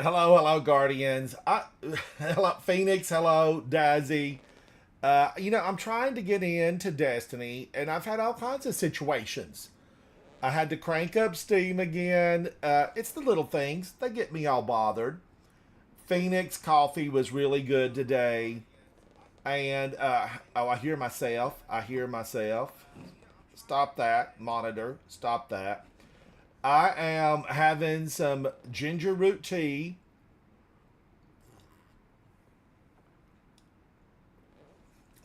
Hello, hello, Guardians. Hello, Phoenix. Hello, Daisy. I'm trying to get into Destiny, and I've had all kinds of situations. I had to crank up Steam again. It's the little things, they get me all bothered. Phoenix coffee was really good today. And, oh, I hear myself. I hear myself. Stop that, monitor. Stop that. I am having some ginger root tea.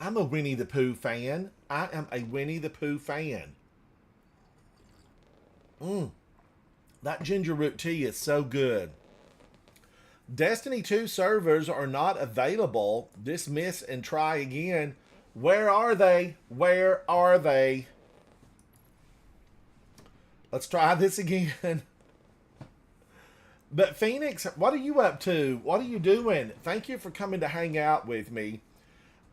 I'm a Winnie the Pooh fan. I am a Winnie the Pooh fan. Mm, that ginger root tea is so good. Destiny 2 servers are not available. Dismiss and try again. Where are they? Where are they? Let's try this again. But Phoenix, what are you up to? What are you doing? Thank you for coming to hang out with me.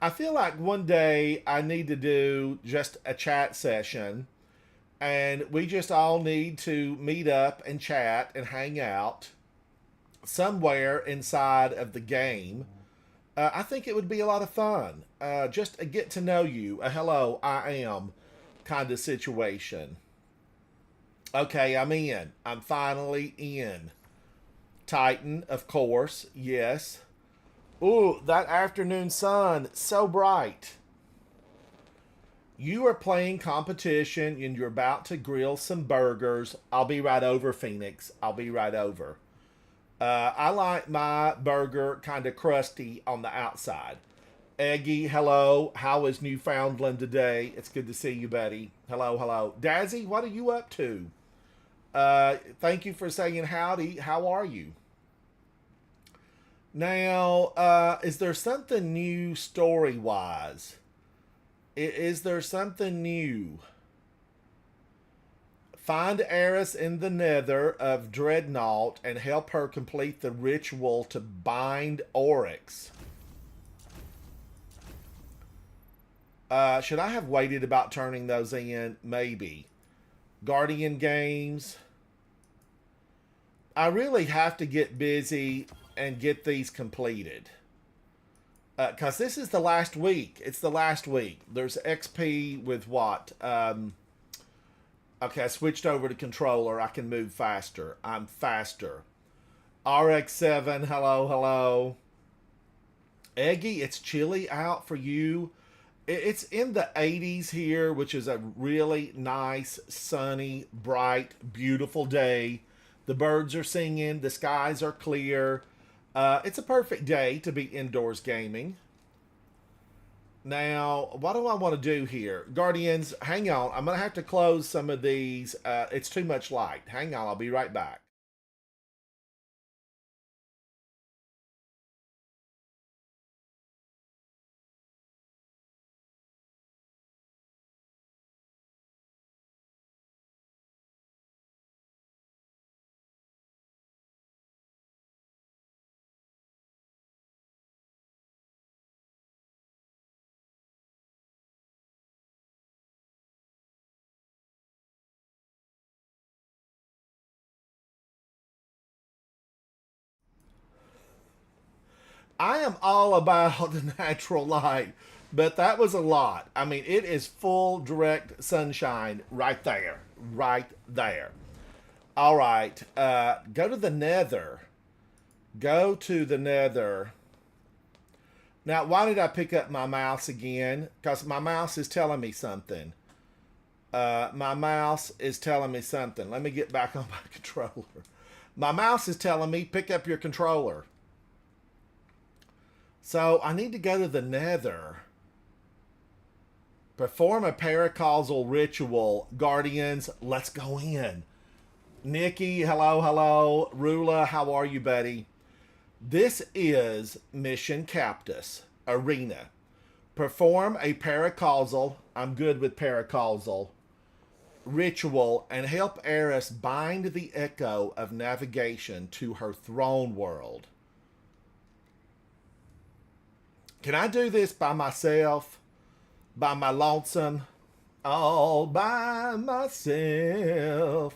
I feel like one day I need to do just a chat session and we just all need to meet up and chat and hang out somewhere inside of the game. I think it would be a lot of fun. Just a get to know you, a hello, I am kind of situation. Okay, I'm in. I'm finally in. Titan, of course, yes. Ooh, that afternoon sun, so bright. You are playing competition and you're about to grill some burgers. I'll be right over, Phoenix. I'll be right over. I like my burger kind of crusty on the outside. Eggy, hello. How is Newfoundland today? It's good to see you, buddy. Hello, hello. Dazzy, what are you up to? Thank you for saying howdy. How are you? Now, is there something new story wise? Is there something new? Find Eris in the nether of Dreadnought and help her complete the ritual to bind Oryx. Should I have waited about turning those in? Maybe. Guardian Games. I really have to get busy and get these completed. Because this is the last week. It's the last week. There's XP with what? Okay, I switched over to controller. I can move faster. I'm faster. RX7, hello, hello. Eggy, it's chilly out for you. It's in the 80s here, which is a really nice, sunny, bright, beautiful day. The birds are singing. The skies are clear. It's a perfect day to be indoors gaming. Now, what do I want to do here? Guardians, hang on. I'm going to have to close some of these. It's too much light. Hang on. I'll be right back. I am all about the natural light, but that was a lot. I mean, it is full direct sunshine right there. Right there. All right. Go to the nether. Go to the nether. Now, why did I pick up my mouse again? Because my mouse is telling me something. My mouse is telling me something. Let me get back on my controller. My mouse is telling me pick up your controller. So I need to go to the nether. Perform a paracausal ritual. Guardians, let's go in. Nikki, hello, hello. Rula, how are you, buddy? This is Mission Cactus Arena. Perform a paracausal. I'm good with paracausal. Ritual and help Eris bind the echo of navigation to her throne world. Can I do this by myself? By my lonesome? All by myself.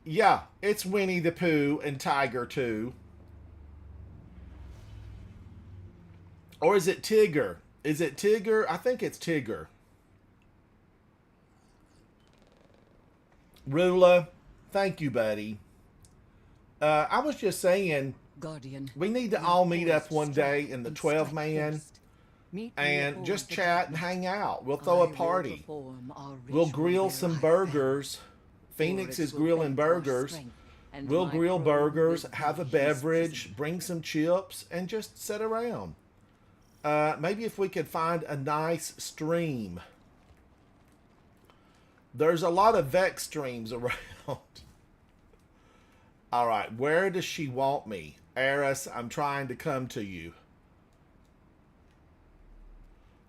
Yeah, it's Winnie the Pooh and Tiger too. Or is it Tigger? Is it Tigger? I think it's Tigger. Rula, thank you, buddy. I was just saying, Guardian, we need to we are all meet up poised to one day strike in the and 12 strike man first. Meet me and aboard just the chat and dreadnought. hang out. We'll throw I a will party. perform our We'll ritual grill where some I burgers. fell, Phoenix for it is will grilling bend our burgers. strength, and We'll my grill throne burgers, will be have a his beverage, prison. bring some chips, and just sit around. Maybe if we could find a nice stream. There's a lot of Vex streams around. All right, where does she want me? Eris, I'm trying to come to you.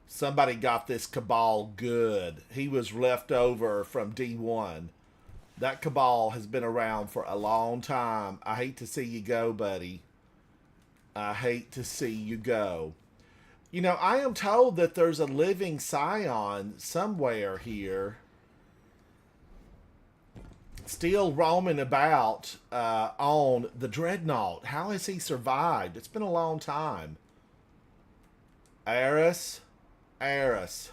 Somebody got this Cabal good. He was left over from D1. That Cabal has been around for a long time. I hate to see you go, buddy. I hate to see you go. You know, I am told that there's a living scion somewhere here, still roaming about on the Dreadnought. How has he survived? It's been a long time. Eris? Eris.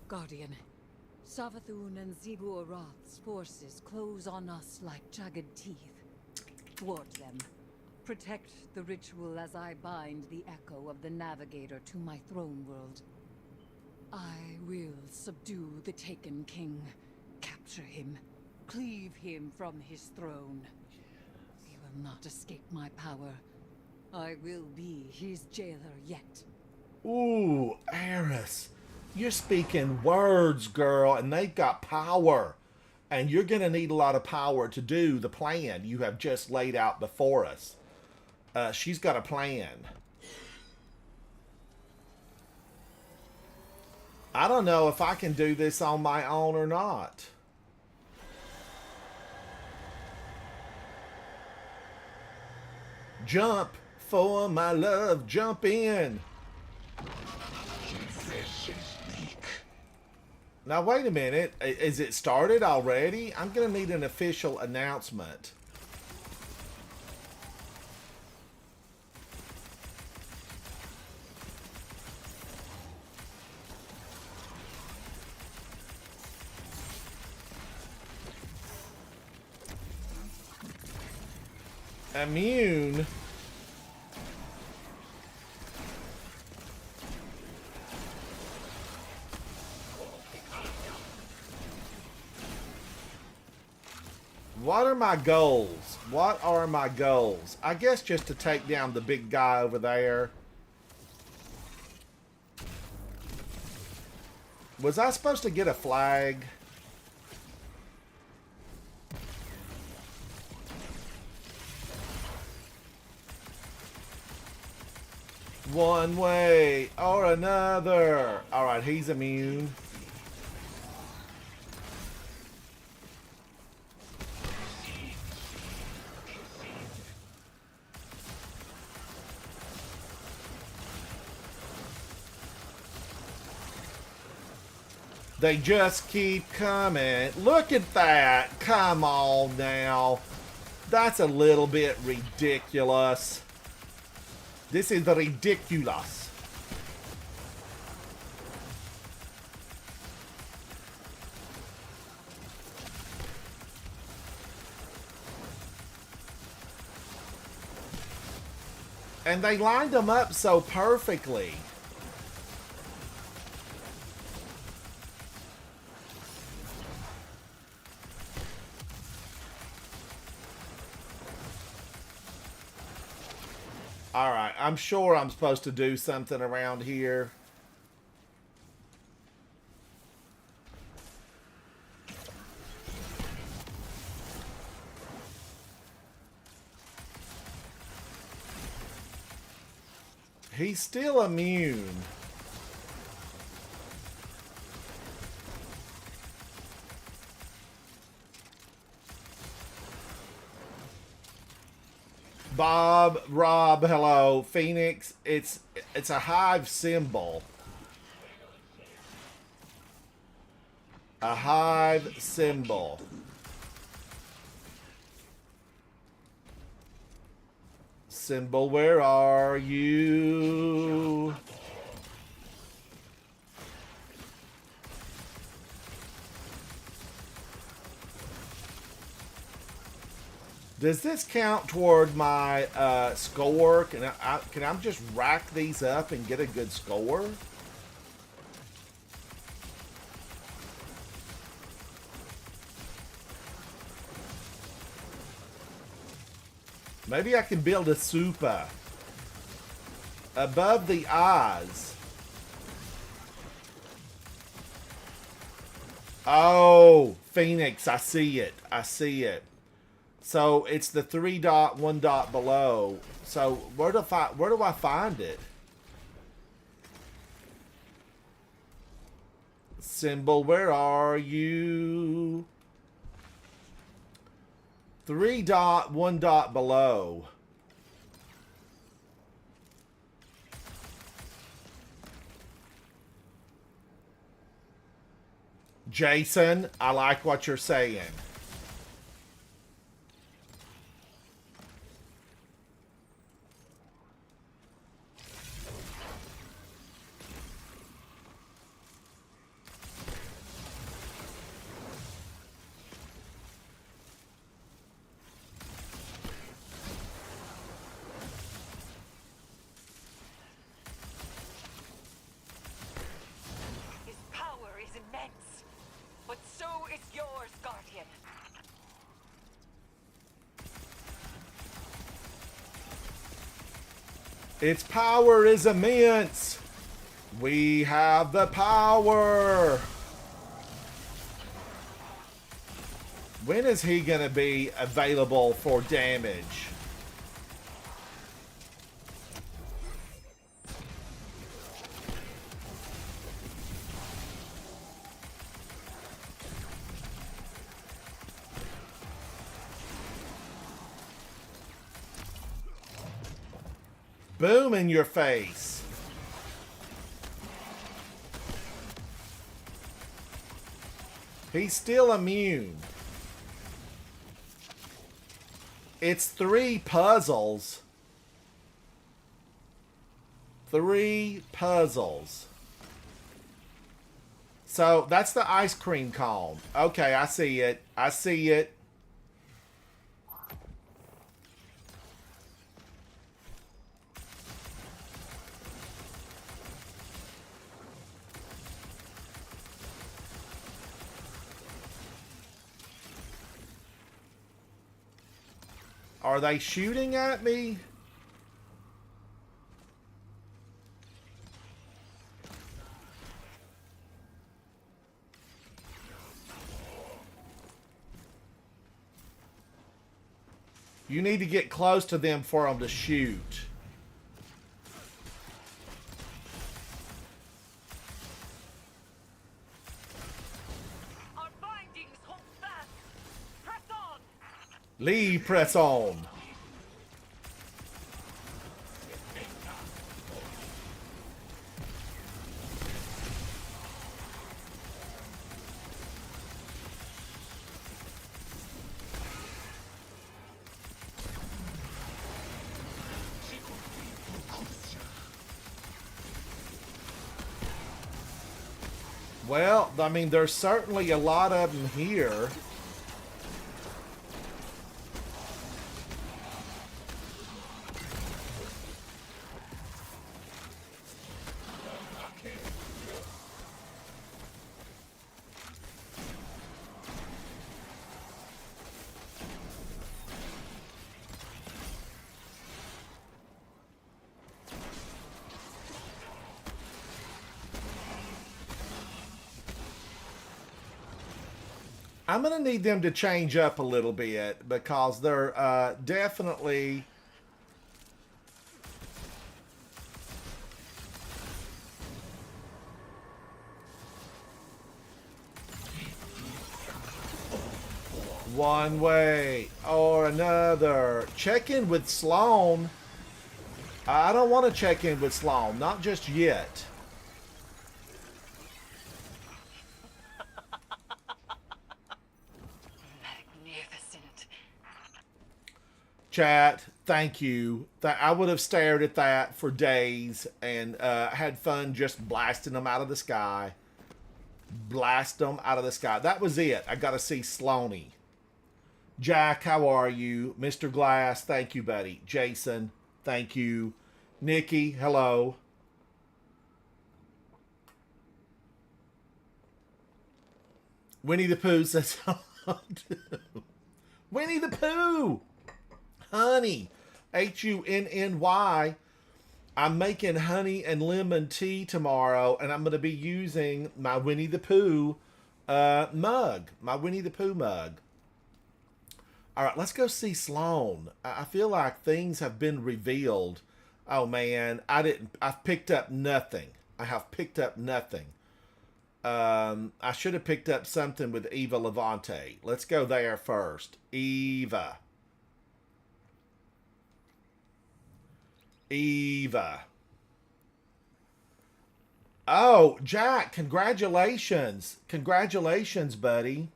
Guardian, Savathun and Zebu Arath's forces close on us like jagged teeth. Thwart them. Protect the ritual as I bind the echo of the Navigator to my throne world. I will subdue the Taken King, capture him, cleave him from his throne. He will not escape my power. I will be his jailer yet. Ooh, Eris. You're speaking words, girl, and they've got power. And you're going to need a lot of power to do the plan you have just laid out before us. She's got a plan. I don't know if I can do this on my own or not. Jump for my love, jump in. Now wait a minute, is it started already? I'm gonna need an official announcement. Immune. What are my goals? What are my goals? I guess just to take down the big guy over there. Was I supposed to get a flag? One way or another. Alright, he's immune. They just keep coming. Look at that. Come on now. That's a little bit ridiculous. This is ridiculous. And they lined them up so perfectly. Alright, I'm sure I'm supposed to do something around here. He's still immune. Bob, Rob, hello. Phoenix, it's a hive symbol. A hive symbol. Symbol, where are you? Does this count toward my score? Can I just rack these up and get a good score? Maybe I can build a super above the eyes. Oh, Phoenix, I see it. I see it. So it's the 3 dot, 1 dot below. So where do I find it? Symbol, where are you? 3 dot, 1 dot below. Jason, I like what you're saying. His power is immense, but so is yours, Guardian. Its power is immense. We have the power. When is he going to be available for damage? Boom in your face. He's still immune. It's 3 puzzles. 3 puzzles. So that's the ice cream cone. Okay, I see it. I see it. Are they shooting at me? You need to get close to them for them to shoot. Our bindings hold fast. Press on. Lee, press on. Well, I mean, there's certainly a lot of them here. I'm going to need them to change up a little bit because they're definitely... one way or another. Check in with Sloan. I don't want to check in with Sloan. Not just yet. Magnificent. Chat, thank you. I would have stared at that for days and had fun just blasting them out of the sky. Blast them out of the sky. That was it. I got to see Sloaney. Jack, how are you? Mr. Glass, thank you, buddy. Jason, thank you. Nikki, hello. Winnie the Pooh says hello too. Winnie the Pooh! Honey, Hunny. I'm making honey and lemon tea tomorrow, and I'm going to be using my Winnie the Pooh mug. My Winnie the Pooh mug. All right, let's go see Sloan. I feel like things have been revealed. Oh, man, I've picked up nothing. I have picked up nothing. I should have picked up something with Eva Levante. Let's go there first. Eva. Oh, Jack, congratulations. Congratulations, buddy.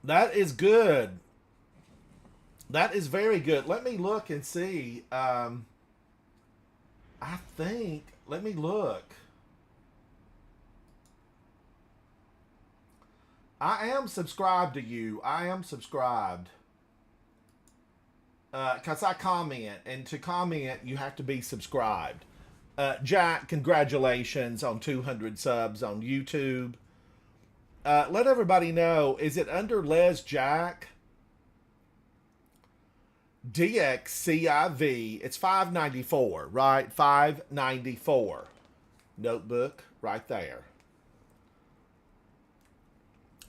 That is good. That is very good. Let me look and see. Let me look. I am subscribed to you. I am subscribed. Because I comment. And to comment, you have to be subscribed. Jack, congratulations on 200 subs on YouTube. Let everybody know, is it under Les Jack? DXCIV. It's $5.94, right? $5.94. Notebook right there.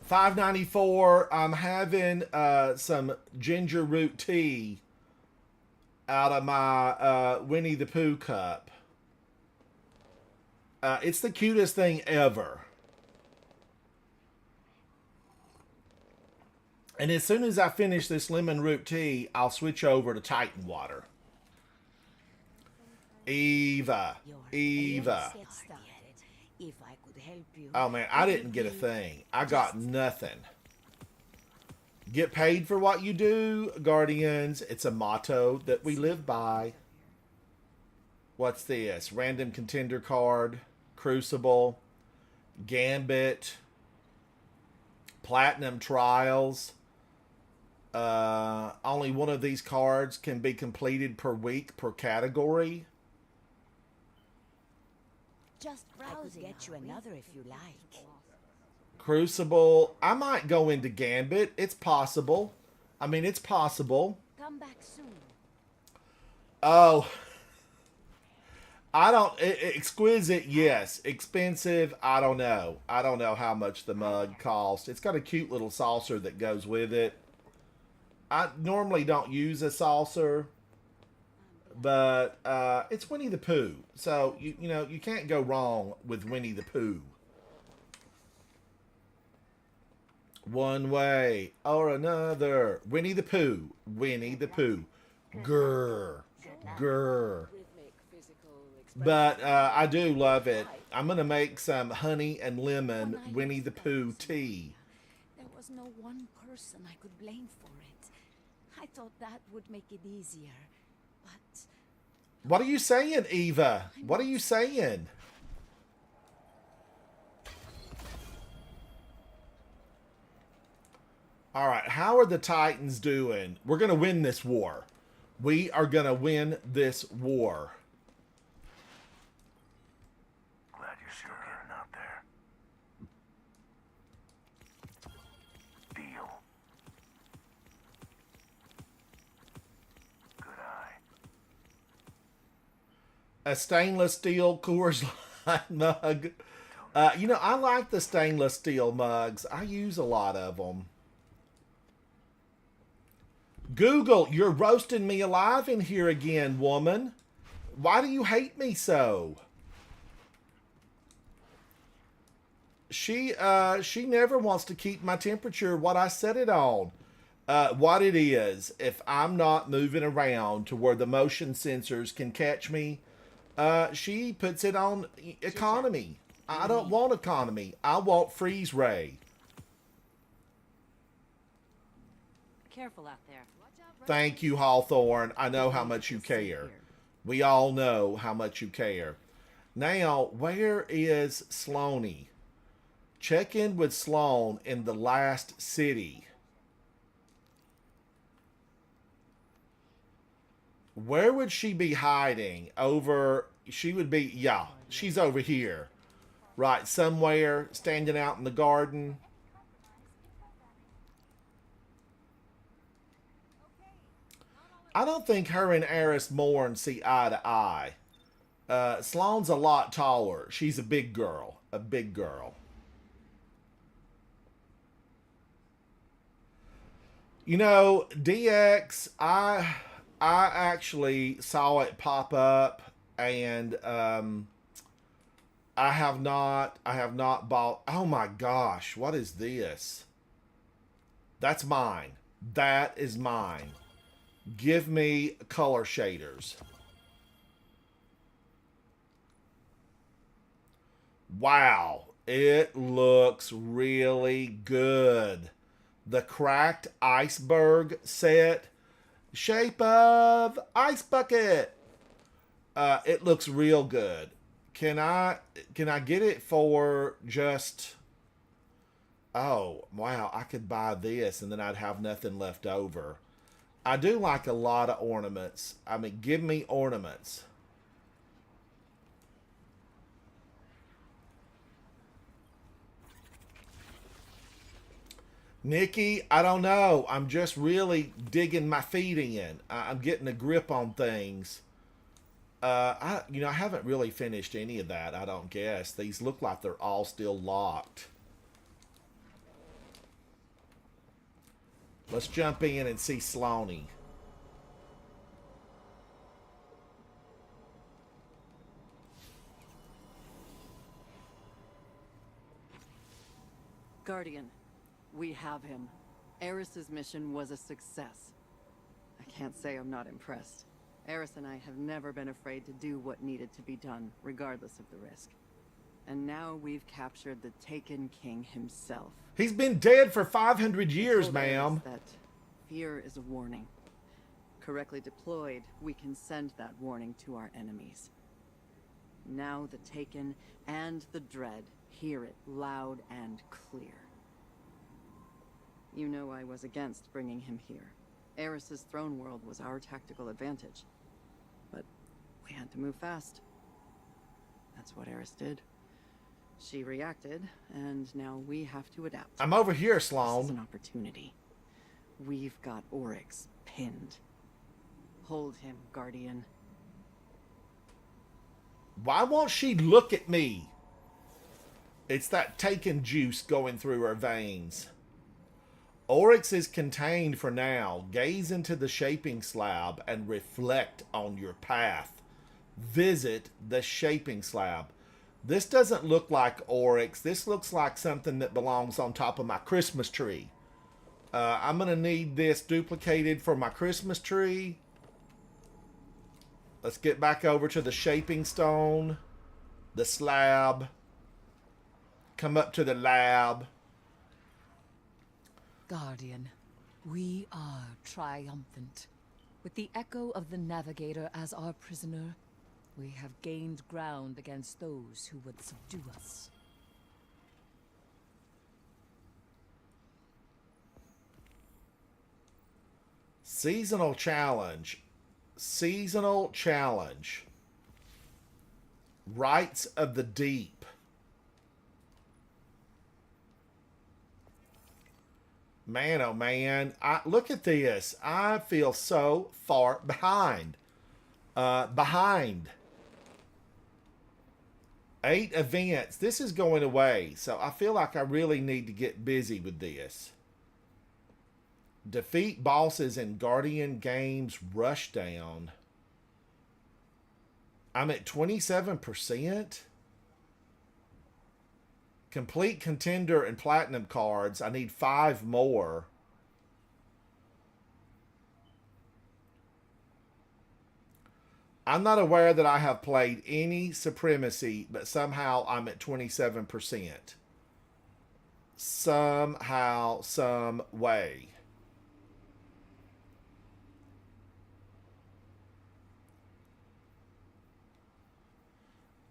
$5.94. I'm having some ginger root tea out of my Winnie the Pooh cup. It's the cutest thing ever. And as soon as I finish this lemon root tea, I'll switch over to Titan water. Eva. Oh, man, I didn't get a thing. I got nothing. Get paid for what you do, Guardians. It's a motto that we live by. What's this? Random contender card. Crucible. Gambit. Platinum Trials. Only one of these cards can be completed per week per category. Just browsing. I could get you another if you like. Crucible. I might go into Gambit. It's possible. I mean, it's possible. Come back soon. Oh. I don't... Exquisite, yes. Expensive, I don't know. I don't know how much the mug costs. It's got a cute little saucer that goes with it. I normally don't use a saucer, but it's Winnie the Pooh. So, you know, you can't go wrong with Winnie the Pooh. One way or another. Winnie the Pooh. Winnie the Pooh. Grr. Grr. But I do love it. I'm going to make some honey and lemon Winnie the Pooh tea. There was no one person I could blame for it. I thought that would make it easier, but... What are you saying, Eva? What are you saying? All right, how are the Titans doing? We're going to win this war. We are going to win this war. Glad you're still getting out there. Deal. Good eye. A stainless steel Coors Light mug. You know, I like the stainless steel mugs. I use a lot of them. Google, you're roasting me alive in here again, woman. Why do you hate me so? She never wants to keep my temperature what I set it on. What it is, if I'm not moving around to where the motion sensors can catch me, she puts it on economy. I don't want economy. I want freeze ray. careful out there. Thank you, Hawthorne. I know how much you care. We all know how much you care. Now, where is Sloane? Check in with Sloane in the last city. Where would she be hiding? Over, she would be, yeah, she's over here. Right, somewhere, standing out in the garden. I don't think her and Eris Morn see eye to eye. Sloane's a lot taller. She's a big girl. A big girl. You know, DX, I actually saw it pop up, and I have not bought. Oh my gosh, what is this? That's mine. That is mine. Give me color shaders. Wow, it looks really good. The cracked iceberg set, shape of ice bucket. It looks real good. Can I get it for just? Oh wow, I could buy this and then I'd have nothing left over. I do like a lot of ornaments. I mean, give me ornaments. Nikki, I don't know. I'm just really digging my feet in. I'm getting a grip on things. I haven't really finished any of that, I don't guess. These look like they're all still locked. Let's jump in and see Sloane. Guardian, we have him. Eris's mission was a success. I can't say I'm not impressed. Eris and I have never been afraid to do what needed to be done, regardless of the risk. And now we've captured the Taken King himself. He's been dead for 500 years, ma'am. That fear is a warning. Correctly deployed, we can send that warning to our enemies. Now the Taken and the Dread hear it loud and clear. You know I was against bringing him here. Eris's throne world was our tactical advantage. But we had to move fast. That's what Eris did. She reacted, and now we have to adapt. I'm over here, This is an Sloane. opportunity. We've got Oryx pinned. Hold him, Guardian. Why won't she look at me? It's that Taken juice going through her veins. Oryx is contained for now. Gaze into the shaping slab and reflect on your path. Visit the shaping slab. This doesn't look like Oryx. This looks like something that belongs on top of my Christmas tree. I'm going to need this duplicated for my Christmas tree. Let's get back over to the shaping stone. The slab. Come up to the lab. Guardian, we are triumphant. With the echo of the Navigator as our prisoner, we have gained ground against those who would subdue us. Seasonal challenge. Seasonal challenge. Rights of the Deep. Man, oh man. Look at this. I feel so far behind. Behind. 8 events. This is going away. So I feel like I really need to get busy with this. Defeat bosses in Guardian Games Rushdown. I'm at 27%. Complete contender and platinum cards. I need 5 more. I'm not aware that I have played any Supremacy, but somehow I'm at 27%. Somehow, some way.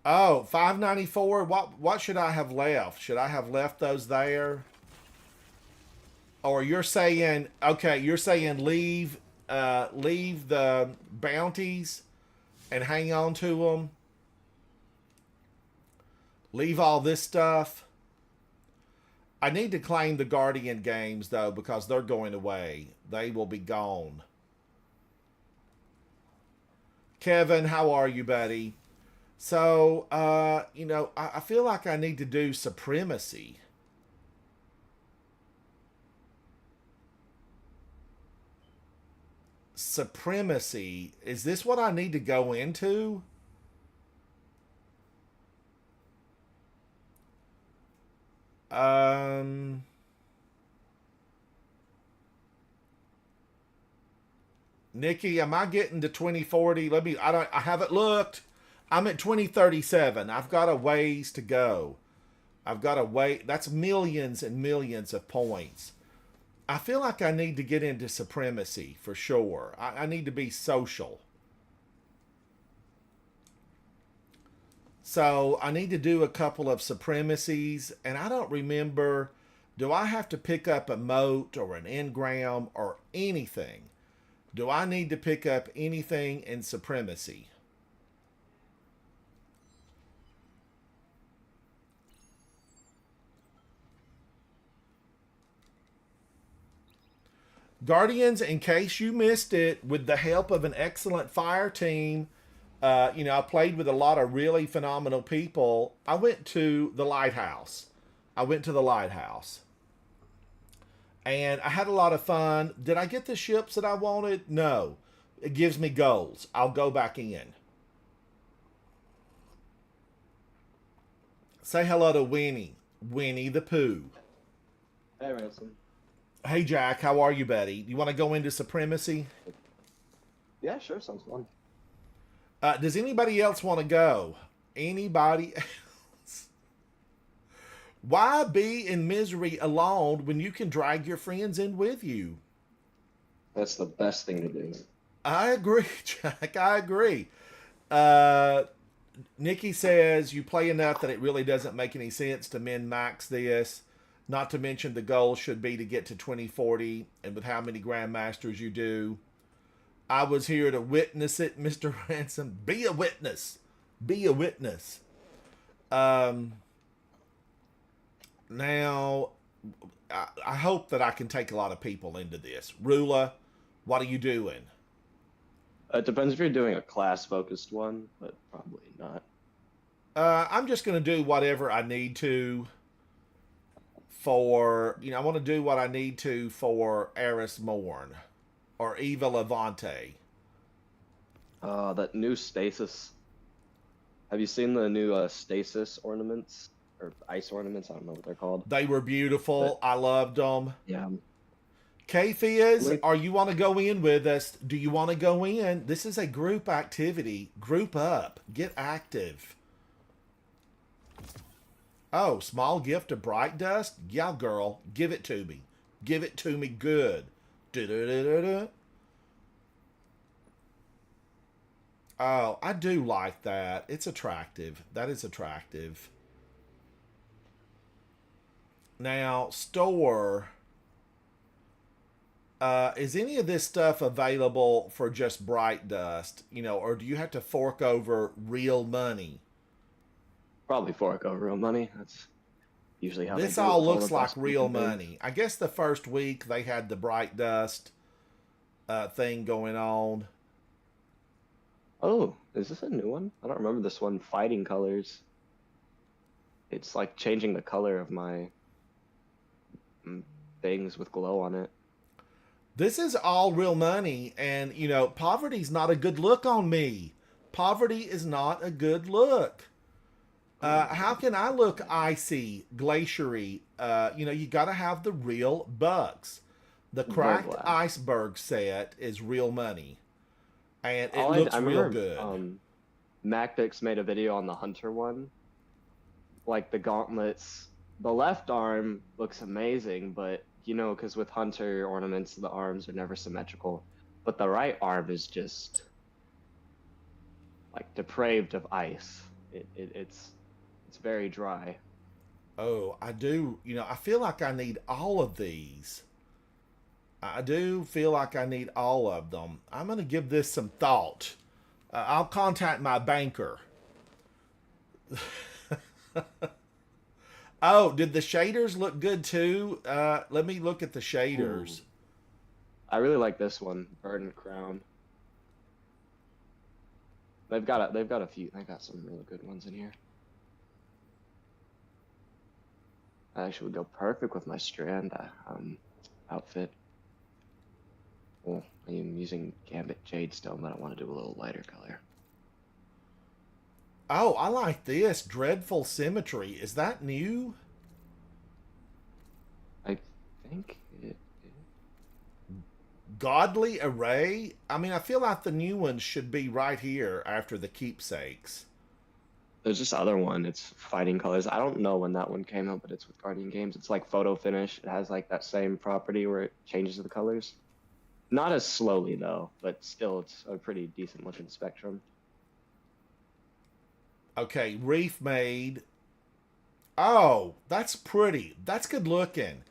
Oh, 594. What should I have left? Should I have left those there? Or you're saying, okay, you're saying leave the bounties and hang on to them. Leave all this stuff. I need to claim the Guardian games though because they're going away. They will be gone. Kevin, how are you, buddy? So, I feel like I need to do Supremacy. Supremacy. Is this what I need to go into? Um, Nikki, am I getting to 2040? I haven't looked. I'm at 2037. I've got a ways to go. I've got to wait. That's millions and millions of points. I feel like I need to get into Supremacy for sure. I need to be social. So I need to do a couple of Supremacies, and I don't remember, do I have to pick up a mote or an engram or anything? Do I need to pick up anything in Supremacy? Guardians, in case you missed it, with the help of an excellent fire team, I played with a lot of really phenomenal people. I went to the lighthouse. And I had a lot of fun. Did I get the ships that I wanted? No. It gives me goals. I'll go back in. Say hello to Winnie. Winnie the Pooh. Hey, Ransom. Hey, Jack. How are you, buddy? You want to go into Supremacy? Yeah, sure. Sounds fun. Does anybody else want to go? Anybody else? Why be in misery alone when you can drag your friends in with you? That's the best thing to do. I agree, Jack. I agree. Nikki says you play enough that it really doesn't make any sense to min-max this. Not to mention the goal should be to get to 2040, and with how many Grandmasters you do. I was here to witness it, Mr. Ransom. Be a witness. Be a witness. Now, I hope that I can take a lot of people into this. Rula, what are you doing? It depends if you're doing a class-focused one, but probably not. I'm just going to do whatever I need to for, I want to do what I need to for Eris Morn or Eva Levante. That new stasis. Have you seen the new stasis ornaments? Or ice ornaments? I don't know what they're called. They were beautiful. But, I loved them. yeah. K-Fizz, are you want to go in with us? Do you want to go in? This is a group activity. Group up. Get active. Oh, small gift of bright dust? Yeah, girl. Give it to me. Give it to me good. Da-da-da-da-da. Oh, I do like that. It's attractive. That is attractive. Now, store. Is any of this stuff available for just bright dust? Or do you have to fork over real money? Probably fork over real money. That's usually how this they do all it. looks like real money. I guess the first week they had the bright dust thing going on. Oh, is this a new one? I don't remember this one. Fighting colors. It's like changing the color of my things with glow on it. This is all real money, and poverty's not a good look on me. Poverty is not a good look. How can I look icy, glaciary? You got to have the real bucks. The cracked iceberg set is real money, and it looks real good. MacBix made a video on the Hunter one. Like the gauntlets, the left arm looks amazing, but because with Hunter ornaments, the arms are never symmetrical. But the right arm is just like depraved of ice. It's very dry. Oh, I do. You know, I feel like I need all of these. I do feel like I need all of them. I'm going to give this some thought. I'll contact my banker. Oh, did the shaders look good too? Let me look at the shaders. Ooh. I really like this one, Verdant Crown. They've got a few. They got some really good ones in here. I actually would go perfect with my Strand outfit. Well, I'm using Gambit Jadestone, but I want to do a little lighter color. Oh, I like this. Dreadful Symmetry. Is that new? I think it. Godly Array? I mean, I feel like the new ones should be right here after the Keepsakes. There's this other one. It's Fighting Colors. I don't know when that one came out, but it's with Guardian Games. It's like photo finish. It has like that same property where it changes the colors. Not as slowly though, but still, it's a pretty decent looking spectrum. Okay, Reef Maid. Oh, that's pretty. That's good looking.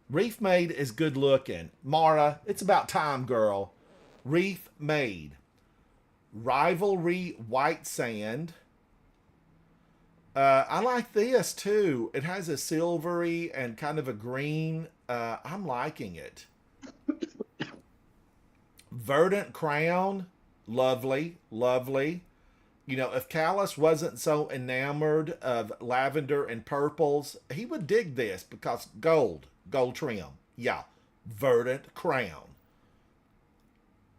Reef Maid is good looking. Mara, it's about time, girl. Reef Maid. Rivalry White Sand. I like this too. It has a silvery and kind of a green. I'm liking it. Verdant Crown. Lovely, lovely. You know, if Callus wasn't so enamored of lavender and purples, he would dig this because gold trim. Yeah, Verdant Crown.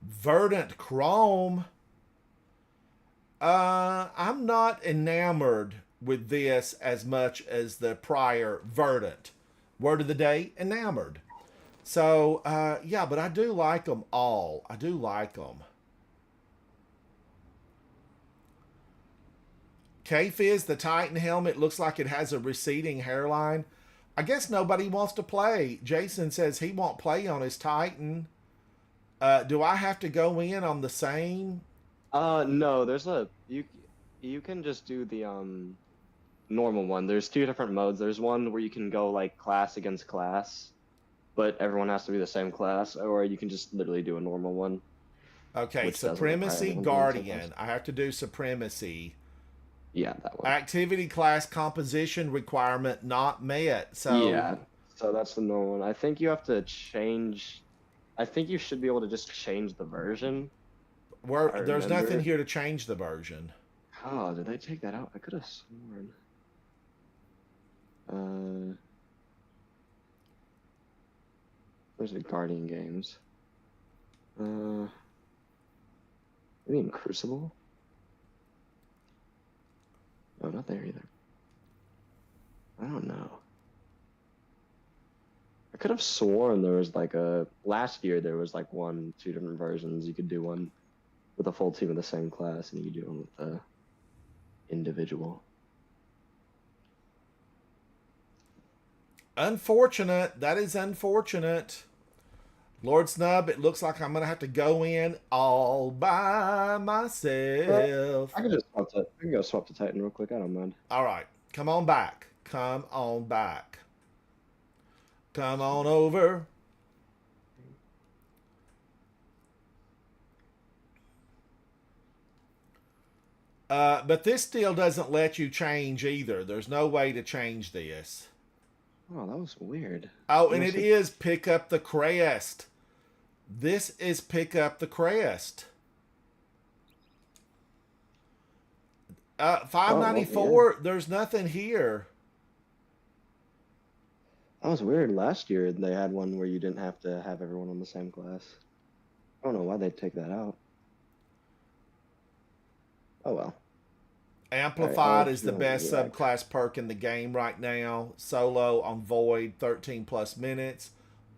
Verdant Chrome. I'm not enamored with this as much as the prior Verdant. Word of the day, enamored. So, yeah, but I do like them all. I do like them. K-Fizz, the Titan helmet, looks like it has a receding hairline. I guess nobody wants to play. Jason says he won't play on his Titan. Do I have to go in on the same? No, you can just do the normal one. There's two different modes. There's one where you can go like class against class, but everyone has to be the same class, or you can just literally do a normal one, Okay, which doesn't require Supremacy everyone being the same Guardian. class. I have to do Supremacy. Yeah, that one. Activity class composition requirement not met. So Yeah, so that's the normal one. I think you have to change. I think you should be able to just change the version. I there's nothing remember. here to change the version. Oh, did they take that out? I could have sworn. Where's the Guardian Games? Maybe in Crucible? No, not there either. I don't know. I could have sworn there was like last year there was like two different versions. You could do one with a full team of the same class, and you could do one with the individual. Unfortunate. That is unfortunate. Lord Snub, it looks like I'm going to have to go in all by myself. I can go swap to Titan real quick. I don't mind. All right. Come on back. Come on back. Come on over. But this still doesn't let you change either. There's no way to change this. Oh, that was weird. Oh, and it is pick up the crest. This is pick up the crest. 594. There's nothing here. That was weird. Last year they had one where you didn't have to have everyone on the same class. I don't know why they'd take that out. Oh well. Amplified is the best subclass perk in the game right now. Solo on Void, 13 plus minutes.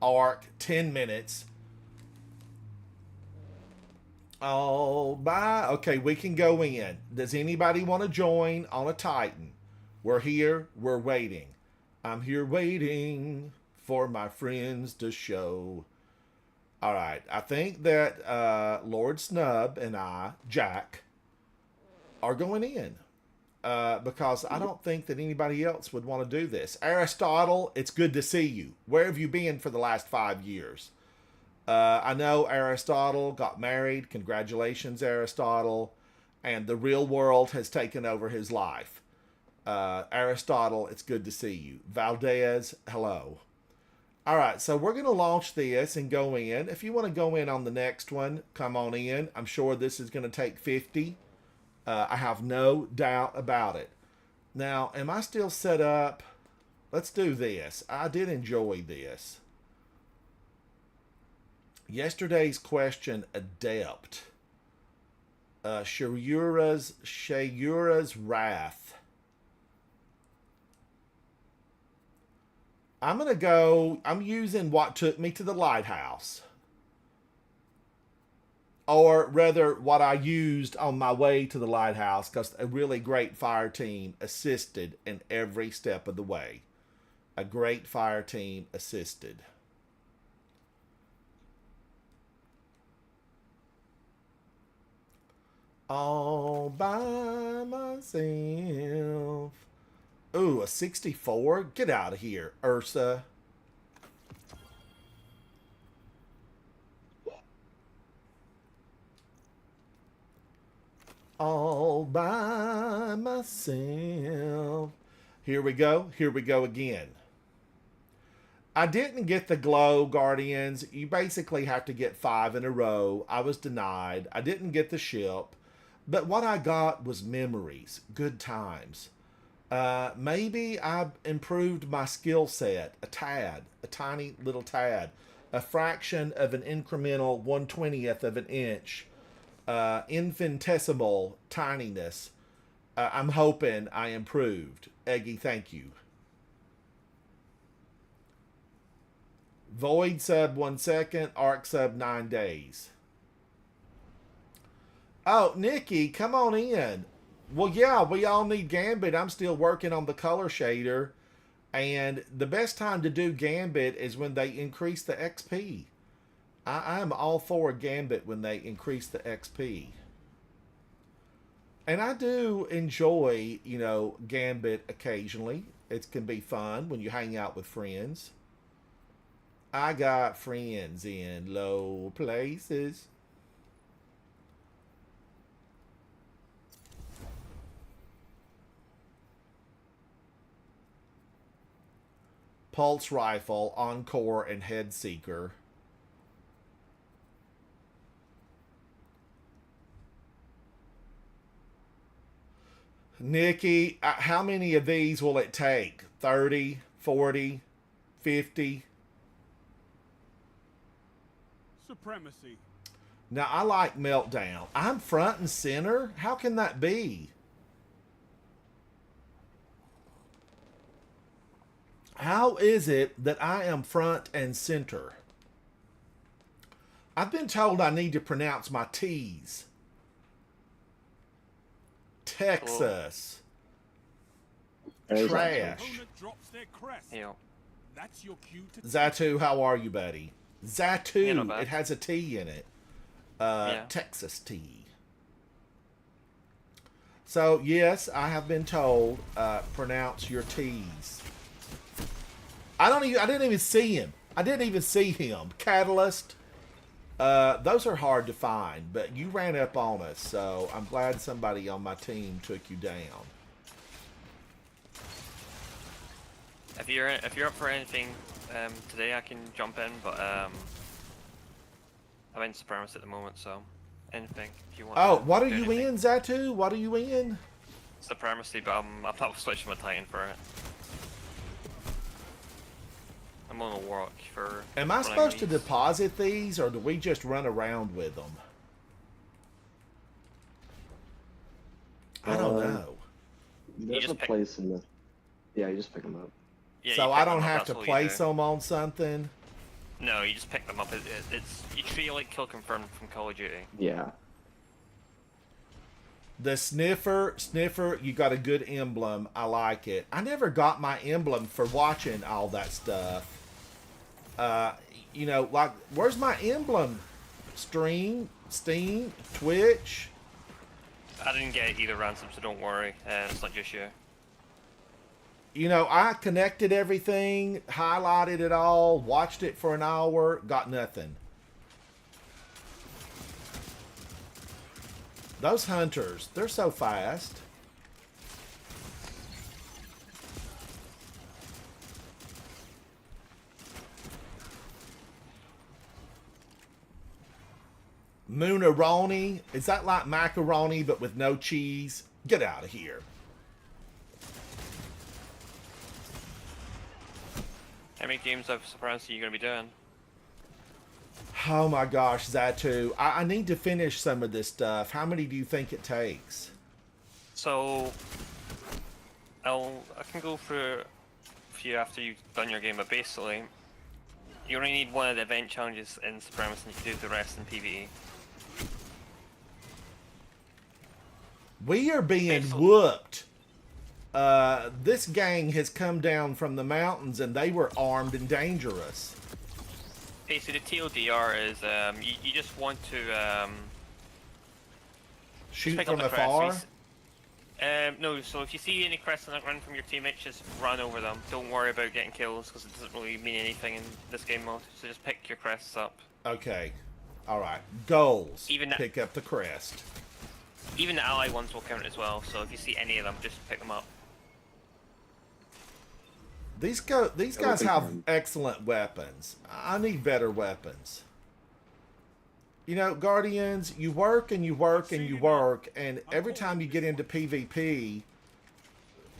Arc, 10 minutes. Oh, bye. Okay, we can go in. Does anybody want to join on a Titan? We're here. We're waiting. I'm here waiting for my friends to show. All right. I think that Lord Snub and I, Jack, are going in. because I don't think that anybody else would want to do this. Aristotle, it's good to see you. Where have you been for the last 5 years? I know Aristotle got married. Congratulations, Aristotle. And the real world has taken over his life. Aristotle, it's good to see you. Valdez, hello. All right, so we're going to launch this and go in. If you want to go in on the next one, come on in. I'm sure this is going to take 50. I have no doubt about it. Now, am I still set up? Let's do this. I did enjoy this. Yesterday's question, Adept. Shayura's Wrath. I'm going to go, I'm using what took me to the lighthouse. Or rather, what I used on my way to the lighthouse, because a really great fire team assisted in every step of the way. A great fire team assisted. All by myself. Ooh, a 64? Get out of here, Ursa. All by myself. Here we go. Here we go again. I didn't get the glow, Guardians. You basically have to get 5 in a row. I was denied. I didn't get the ship. But what I got was memories. Good times. Maybe I improved my skill set a tad. A tiny little tad. A fraction of an incremental 1/20th of an inch. Infinitesimal tininess. I'm hoping I improved. Eggy, thank you. Void sub 1 second. Arc sub 9 days. Oh, Nikki, come on in. Well, yeah, we all need Gambit. I'm still working on the color shader. And the best time to do Gambit is when they increase the XP. I'm all for Gambit when they increase the XP. And I do enjoy, you know, Gambit occasionally. It can be fun when you hang out with friends. I got friends in low places. Pulse Rifle, Encore, and Head Seeker. Nikki, how many of these will it take? 30, 40, 50? Supremacy. Now, I like Meltdown. I'm front and center? How can that be? How is it that I am front and center? I've been told I need to pronounce my T's. Texas. Trash. Drops their crest. Yeah. That's your cue to Zatu, how are you, buddy? Zatu. Yeah, not bad. It has a T in it. Yeah. Texas T. So, yes, I have been told, pronounce your T's. I didn't even see him. I didn't even see him. Catalyst. Those are hard to find, but you ran up on us, so I'm glad somebody on my team took you down. If you're up for anything today, I can jump in, but I'm in Supremacy at the moment, so anything if you want. Oh, to what are do you anything. in, Zatu? What are you in? Supremacy, but I'm not switching my Titan for it. I'm on a work for. Am I running supposed to these. deposit these, or do we just run around with them? I don't know. There's just a pick- place in the. Yeah, you just pick them up. Yeah, So you I pick don't them up, have that's to all you place do. them on something? No, you just pick them up. It's you treat it like kill confirmed from Call of Duty. Yeah. The sniffer, you got a good emblem. I like it. I never got my emblem for watching all that stuff. You know, like, where's my emblem? Stream, Steam, Twitch. I didn't get either ransom, so don't worry. It's not just you. You know, I connected everything, highlighted it all, watched it for an hour, got nothing. Those hunters, they're so fast. Moonaroni, is that like macaroni but with no cheese? Get out of here. How many games of Supremacy are you going to be doing? Oh my gosh, Zatu. I need to finish some of this stuff. How many do you think it takes? So, I can go through a few after you've done your game, but basically, you only need one of the event challenges in Supremacy and you can do the rest in PvE. We are being whooped. This gang has come down from the mountains and they were armed and dangerous. Basically, the TLDR is you just want to shoot pick from up the afar? crests. No, so if you see any crests that run from your teammates, just run over them. Don't worry about getting kills because it doesn't really mean anything in this game mode. So just pick your crests up. Okay. Alright. Goals. Even pick up the crest. Even the ally ones will count as well, so if you see any of them, just pick them up. These guys have excellent weapons. I need better weapons. You know, Guardians, you work and you work and you work, and every time you get into PvP,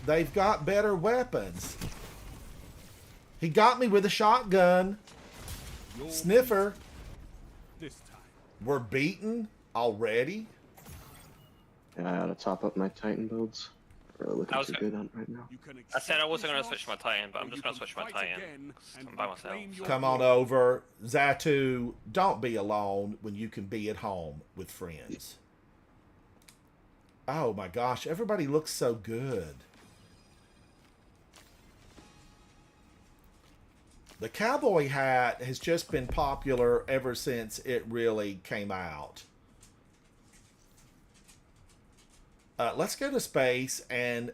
they've got better weapons. He got me with a shotgun. Sniffer. This time. We're beaten already? Yeah, I gotta top up my Titan builds. Really looking too good on right now. I said I wasn't going to switch my Titan, but I'm just going to switch my Titan. I'm by myself. So. Come on over. Zatu, don't be alone when you can be at home with friends. Oh my gosh, everybody looks so good. The cowboy hat has just been popular ever since it really came out. Let's go to space and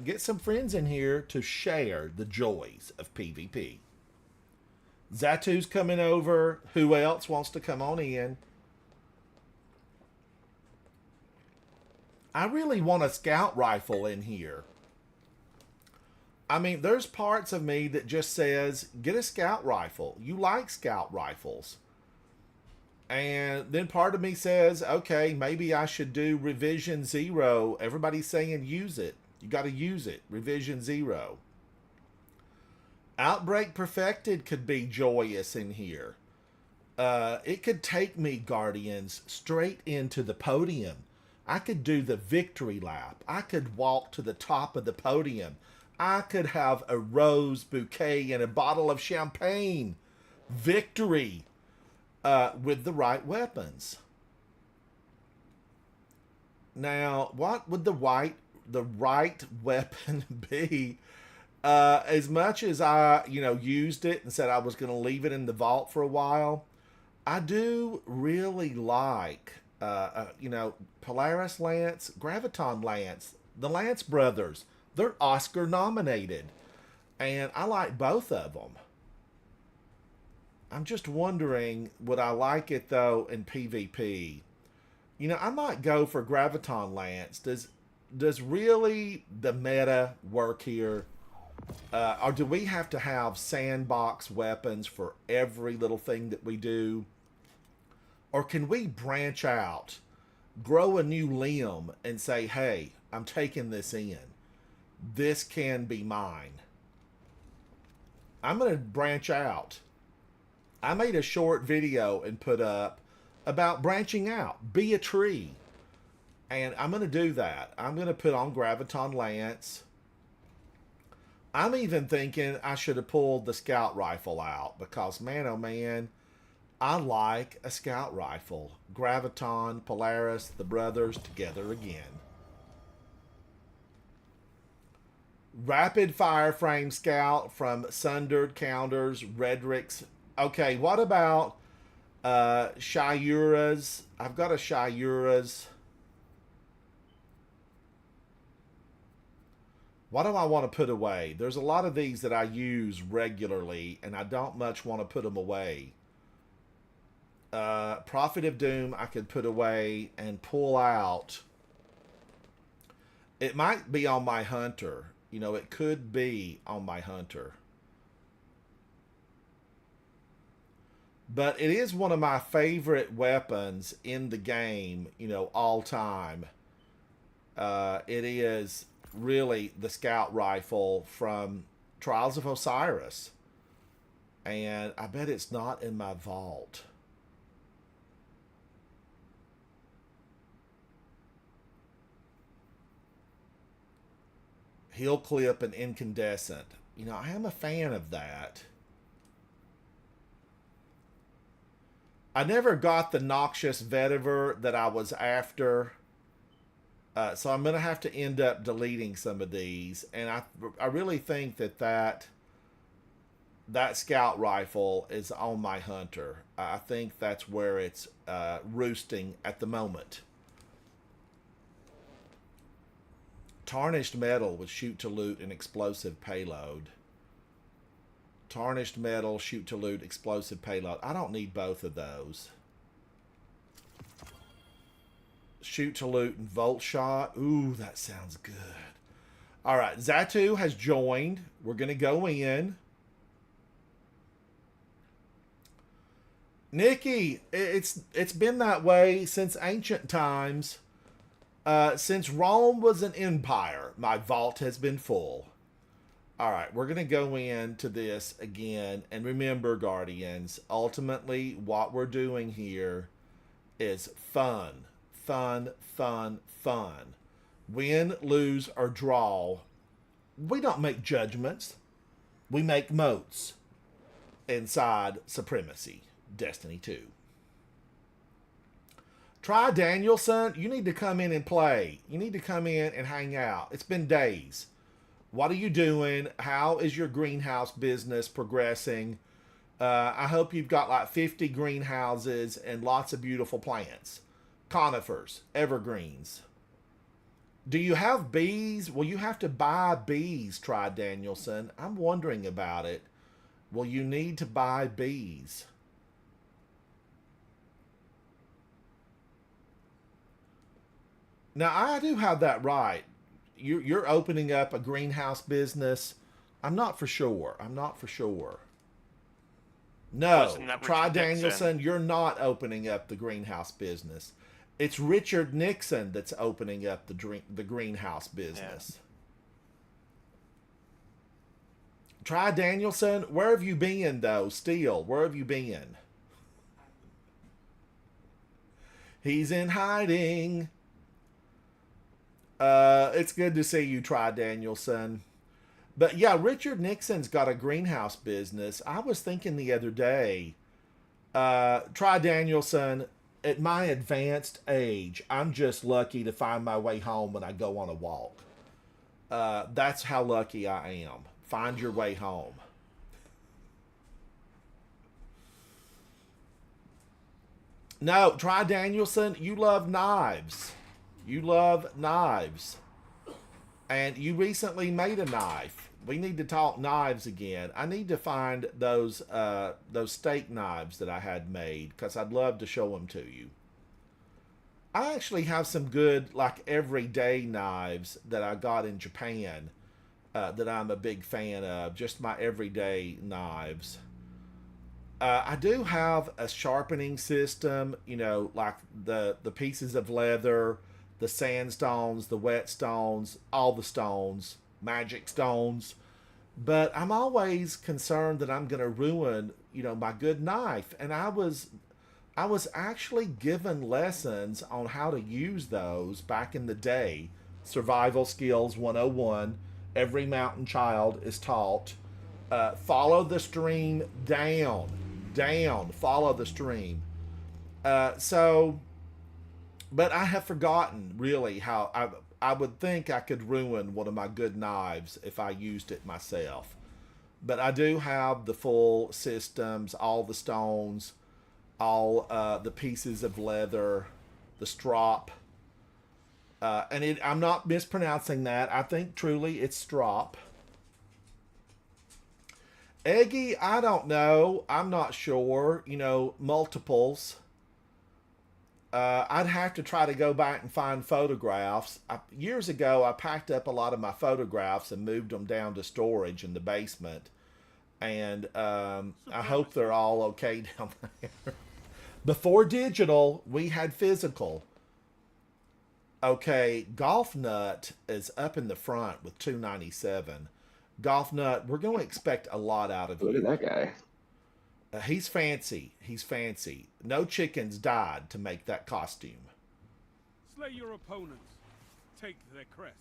get some friends in here to share the joys of PvP. Zatu's coming over. Who else wants to come on in? I really want a scout rifle in here. I mean, there's parts of me that just says, get a scout rifle. You like scout rifles. And then part of me says, okay, maybe I should do Revision 0. Everybody's saying use it. You got to use it. Revision 0. Outbreak Perfected could be joyous in here. It could take me, Guardians, straight into the podium. I could do the victory lap. I could walk to the top of the podium. I could have a rose bouquet and a bottle of champagne. Victory. With the right weapons. Now, what would the right weapon be? As much as I, used it and said I was going to leave it in the vault for a while, I do really like, Polaris Lance, Graviton Lance, the Lance brothers. They're Oscar nominated, and I like both of them. I'm just wondering, would I like it, though, in PvP? I might go for Graviton Lance. Does really the meta work here? Or do we have to have sandbox weapons for every little thing that we do? Or can we branch out, grow a new limb, and say, hey, I'm taking this in. This can be mine. I'm going to branch out. I made a short video and put up about branching out. Be a tree. And I'm going to do that. I'm going to put on Graviton Lance. I'm even thinking I should have pulled the scout rifle out. Because, man, oh man, I like a scout rifle. Graviton, Polaris, the brothers together again. Rapid fire frame scout from Sundered Counters, Redrick's. Okay, what about Shiura's? I've got a Shiura's. What do I want to put away? There's a lot of these that I use regularly, and I don't much want to put them away. Prophet of Doom I could put away and pull out. It might be on my hunter. You know, it could be on my hunter. But it is one of my favorite weapons in the game, you know, all time. It is really the scout rifle from Trials of Osiris. And I bet it's not in my vault. Heel clip and incandescent. You know, I am a fan of that. I never got the noxious vetiver that I was after. So I'm going to have to end up deleting some of these. And I really think that scout rifle is on my hunter. I think that's where it's roosting at the moment. Tarnished metal with shoot to loot and explosive payload. Tarnished metal, shoot to loot, explosive payload. I don't need both of those. Shoot to loot and volt shot. Ooh, that sounds good. All right, Zatu has joined. We're going to go in. Nikki, it's been that way since ancient times. Since Rome was an empire, my vault has been full. All right, we're going to go into this again. And remember, Guardians, ultimately what we're doing here is fun. Fun, fun, fun. Win, lose, or draw. We don't make judgments. We make motes inside Supremacy, Destiny 2. Try Danielson. You need to come in and play. You need to come in and hang out. It's been days. What are you doing? How is your greenhouse business progressing? I hope you've got like 50 greenhouses and lots of beautiful plants. Conifers, evergreens. Do you have bees? Well, you have to buy bees, Try Danielson. I'm wondering about it. Will you need to buy bees? Now, I do have that right. You're opening up a greenhouse business. I'm not for sure. I'm not for sure. No, Try Danielson, you're not opening up the greenhouse business. It's Richard Nixon that's opening up the greenhouse business. Yeah. Try Danielson, where have you been though? Steel, where have you been? He's in hiding. It's good to see you, Try Danielson. But yeah, Richard Nixon's got a greenhouse business. I was thinking the other day, Try Danielson, at my advanced age, I'm just lucky to find my way home when I go on a walk. That's how lucky I am. Find your way home. No, Try Danielson, you love knives. You love knives. And you recently made a knife. We need to talk knives again. I need to find those steak knives that I had made because I'd love to show them to you. I actually have some good, like, everyday knives that I got in Japan that I'm a big fan of. Just my everyday knives. I do have a sharpening system, you know, like the pieces of leather, the sandstones, the whetstones, all the stones, magic stones. But I'm always concerned that I'm going to ruin, you know, my good knife. And I was actually given lessons on how to use those back in the day. Survival Skills 101. Every mountain child is taught. Follow the stream down. Follow the stream. But I have forgotten, really, how I would think I could ruin one of my good knives if I used it myself. But I do have the full systems, all the stones, all the pieces of leather, the strop. And I'm not mispronouncing that. I think truly it's Strop. Eggy, I don't know. I'm not sure. You know, multiples. I'd have to try to go back and find photographs. Years ago, I packed up a lot of my photographs and moved them down to storage in the basement. And I hope they're all okay down there. Before digital, we had physical. Okay, Golf Nut is up in the front with 297. Golf Nut, we're going to expect a lot out of you. Look at that guy. He's fancy. He's fancy. No chickens died to make that costume. Slay your opponents. Take their crest.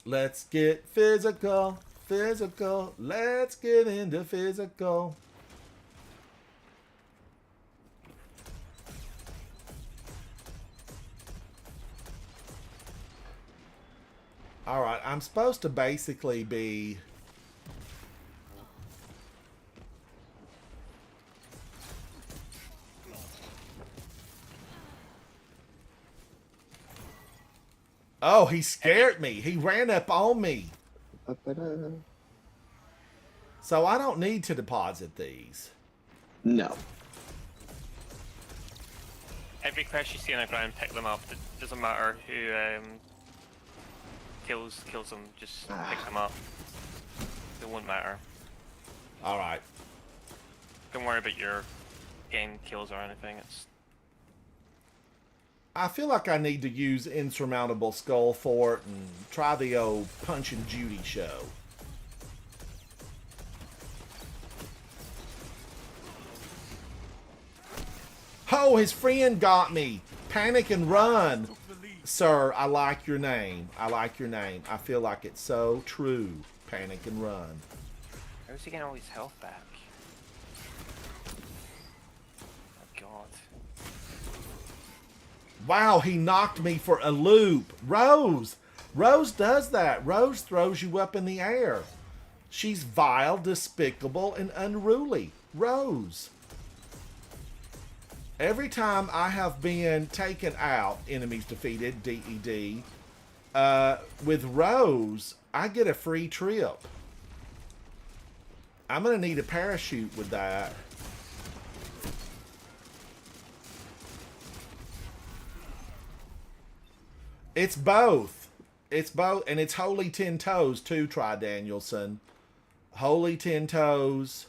Let's get physical. Physical. Let's get into physical. Alright, I'm supposed to basically be... Oh, he scared me. He ran up on me. So I don't need to deposit these. No. Every quest you see on the ground, pick them up. It doesn't matter who kills them. Just pick them up. It won't matter. All right. Don't worry about your game kills or anything. It's. I feel like I need to use Insurmountable Skull Fort and try the old Punch and Judy show. Oh, his friend got me. Panic and run. Sir, I like your name. I like your name. I feel like it's so true. Panic and run. How's he getting all his health back? Oh god. Wow, he knocked me for a loop. Rose. Rose does that. Rose throws you up in the air. She's vile, despicable, and unruly. Rose. Every time I have been taken out, enemies defeated, DED, with Rose, I get a free trip. I'm going to need a parachute with that. It's both. It's both. And it's Holy 10 Toes, too, Try Danielson. Holy 10 Toes.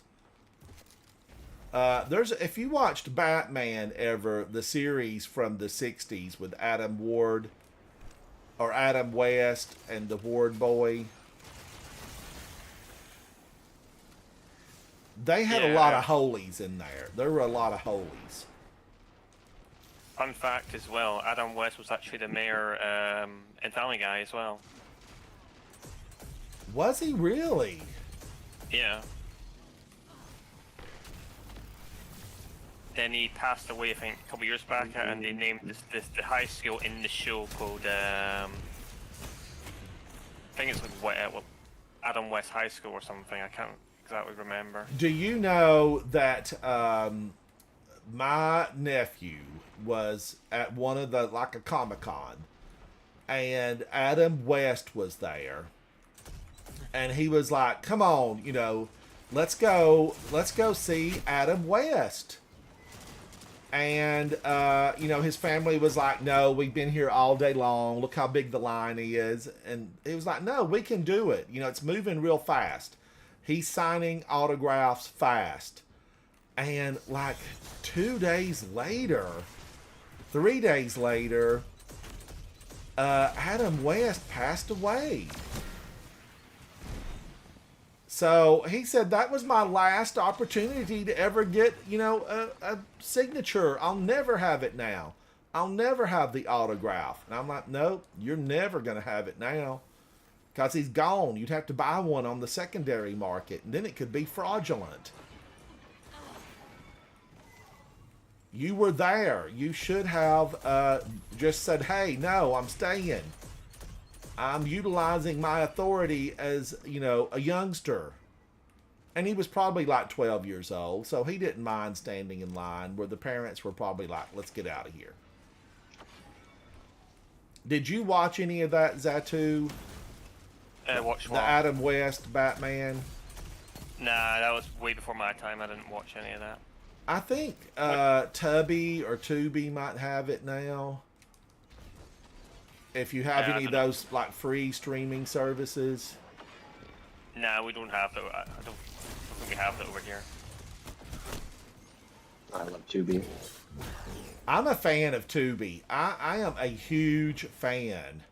If you watched Batman ever, the series from the 60s with Adam Ward or Adam West and the Ward boy, they had a lot of holies in there. There were a lot of holies. Fun fact as well, Adam West was actually the mayor in Family Guy as well. Was he really? Yeah. Then he passed away, I think, a couple years back, and they named the high school in the show called, I think it's like Adam West High School or something. I can't exactly remember. Do you know that my nephew was at one of the, like a Comic-Con, and Adam West was there, and he was like, come on, you know, let's go see Adam West. And, you know, his family was like, no, we've been here all day long. Look how big the line is. And he was like, no, we can do it. You know, it's moving real fast. He's signing autographs fast. And like 2 days later, 3 days later, Adam West passed away. So he said that was my last opportunity to ever get, you know, a signature. I'll never have it now. I'll never have the autograph. And I'm like, nope, you're never going to have it now. Because he's gone. You'd have to buy one on the secondary market. And then it could be fraudulent. You were there. You should have just said, hey, no, I'm staying. I'm utilizing my authority as, you know, a youngster. And he was probably like 12 years old, so he didn't mind standing in line, where the parents were probably like, let's get out of here. Did you watch any of that, Zatu? Watch The what? Adam West Batman? Nah, that was way before my time. I didn't watch any of that. I think Tubby or Tubi might have it now. If you have Yeah, any of those like free streaming services. Nah, we don't have that. I don't think we have that over here. I love Tubi. I'm a fan of Tubi. I am a huge fan.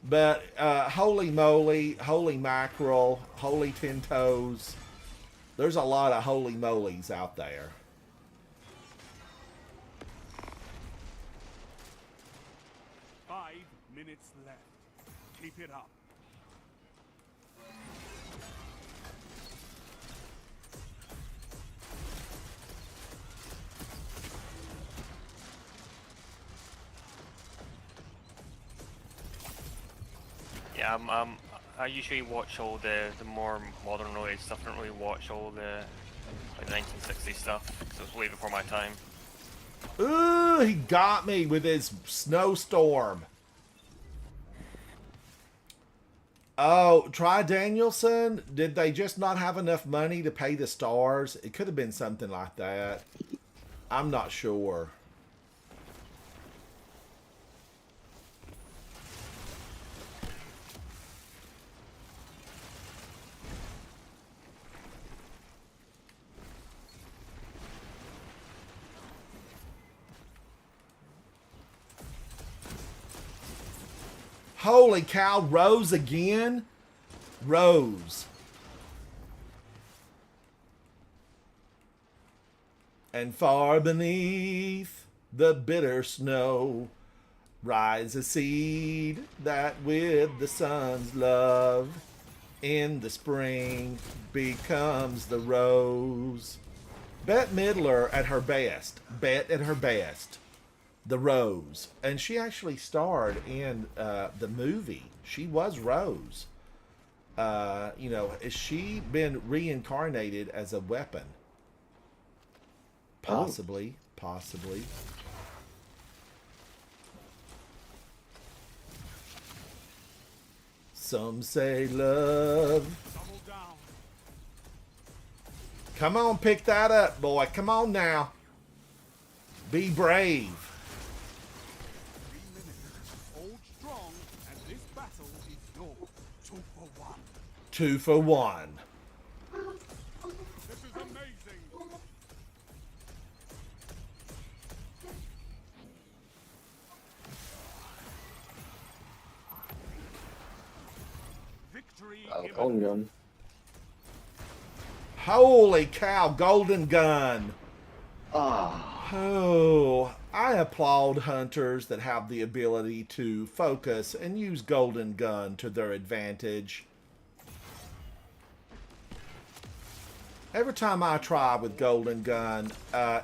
But holy moly, holy mackerel, holy 10 toes. There's a lot of holy molies out there. Minutes left. Keep it up. Yeah, I usually watch all the more modern related stuff. I don't really watch all the like 1960s stuff because it was way before my time. Ooh, he got me with his snowstorm. Oh, Try Danielson? Did they just not have enough money to pay the stars? It could have been something like that. I'm not sure. Holy cow, Rose again? Rose. And far beneath the bitter snow rise a seed that with the sun's love in the spring becomes the rose. Bette Midler at her best. Bette at her best. The Rose. And she actually starred in the movie. She was Rose. You know, has she been reincarnated as a weapon? Possibly. Possibly. Some say love. Come on, pick that up, boy. Come on now. Be brave. 3 minutes. Hold strong, and this battle is yours. 2 for 1. 2 for 1. This is amazing. Victory. Golden gun. Holy cow, golden gun. Ah. Oh, I applaud hunters that have the ability to focus and use golden gun to their advantage. Every time I try with golden gun,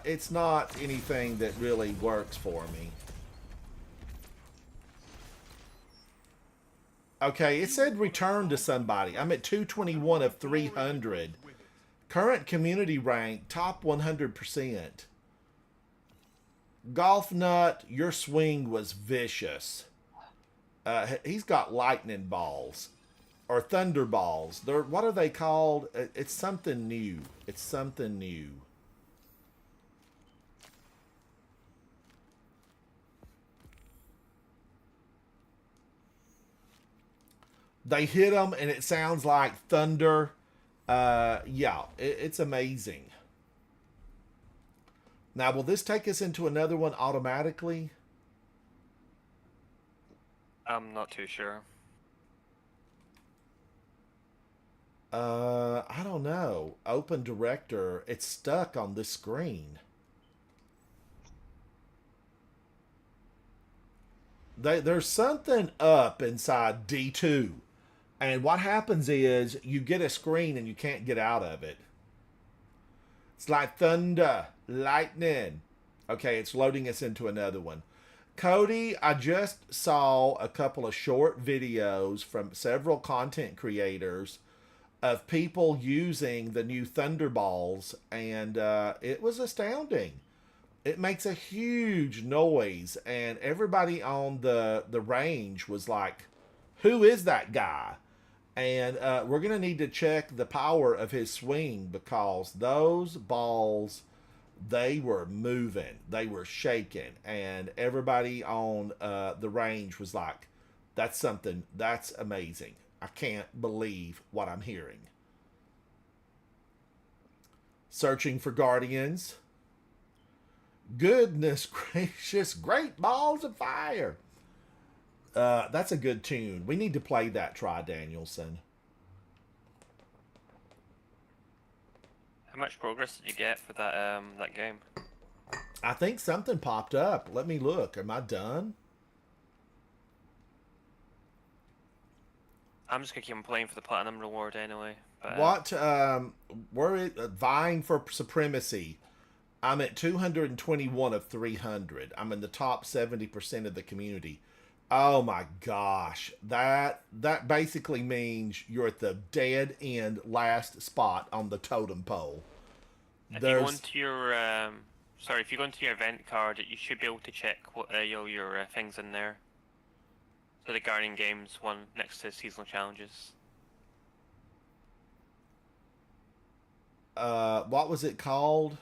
it's not anything that really works for me. Okay, it said return to somebody. I'm at 221 of 300. Current community rank, top 100%. Golf Nut, your swing was vicious. He's got lightning balls. Or thunder balls. What are they called? It's something new. It's something new. They hit them and it sounds like thunder. Yeah, it's amazing. Now, will this take us into another one automatically? I'm not too sure. I don't know. Open director. It's stuck on this screen. There's something up inside D2. And what happens is you get a screen and you can't get out of it. It's like thunder, lightning. Okay, it's loading us into another one. Cody, I just saw a couple of short videos from several content creators of people using the new Thunderballs, and it was astounding. It makes a huge noise, and everybody on the range was like, "Who is that guy?" And we're gonna need to check the power of his swing because those balls, they were moving, they were shaking, and everybody on the range was like, "That's something. That's amazing. I can't believe what I'm hearing." Searching for guardians. Goodness gracious, great balls of fire. That's a good tune. We need to play that, Try Danielson. How much progress did you get for that game? I think something popped up. Let me look. Am I done? I'm just gonna keep on playing for the platinum reward anyway. But, What? We're vying for supremacy. I'm at 221 of 300. I'm in the top 70% of the community. Oh my gosh. That basically means you're at the dead end last spot on the totem pole. if you go into your if you go into your event card, you should be able to check what your things in there. So the Guardian Games one next to seasonal challenges. What was it called?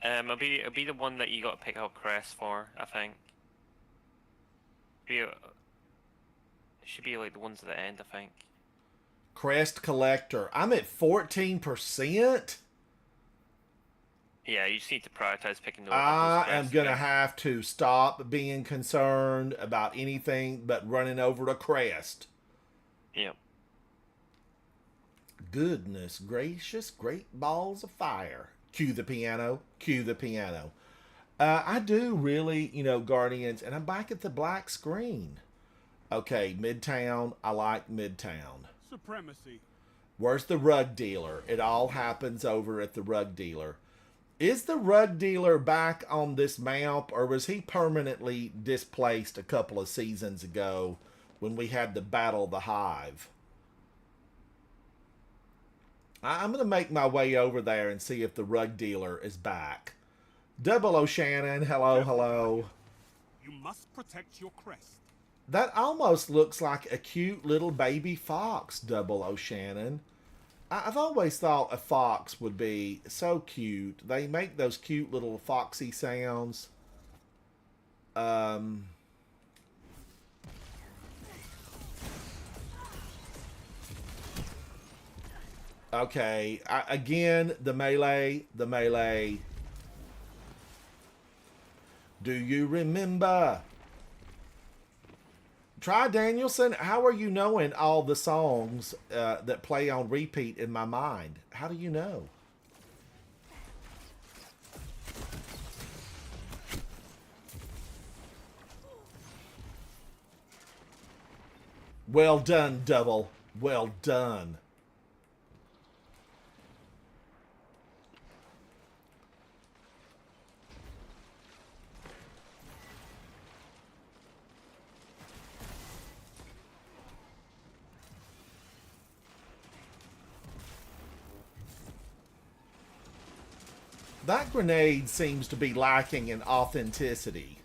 It'll be the one that you got to pick up crest for, I think. It should be like the ones at the end, I think. Crest Collector. I'm at 14%. Yeah, you just need to prioritize picking those. I am going to have to stop being concerned about anything but running over a crest. Yep. Goodness gracious, great balls of fire. Cue the piano. Cue the piano. I do really, Guardians, and I'm back at the black screen. Okay, Midtown. I like Midtown. Supremacy. Where's the rug dealer? It all happens over at the rug dealer. Is the rug dealer back on this map, or was he permanently displaced a couple of seasons ago when we had to battle the Hive? I'm going to make my way over there and see if the rug dealer is back. Double O'Shannon, hello, hello. You must protect your crest. That almost looks like a cute little baby fox, Double O'Shannon. I've always thought a fox would be so cute. They make those cute little foxy sounds. Okay, again, the melee. Do you remember? Try Danielson, how are you knowing all the songs that play on repeat in my mind? How do you know? Well done, Double. Well done. That grenade seems to be lacking in authenticity.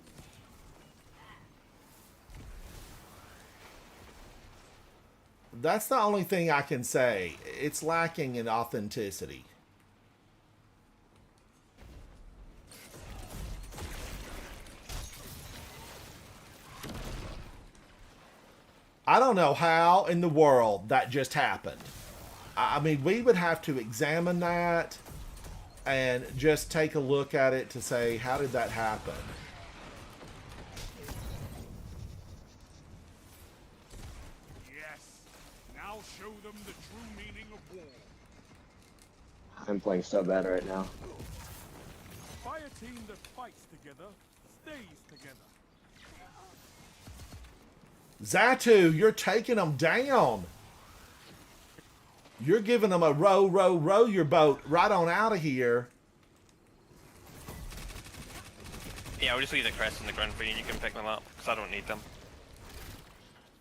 That's the only thing I can say. It's lacking in authenticity. I don't know how in the world that just happened. I mean, we would have to examine that and just take a look at it to say, how did that happen? Yes. Now show them the true meaning of war. I'm playing so bad right now. A fire team that fights together stays together. Zatu, you're taking them down. You're giving them a row your boat right on out of here. Yeah, I'll just leave the crest on the ground for you and you can pick them up, because I don't need them.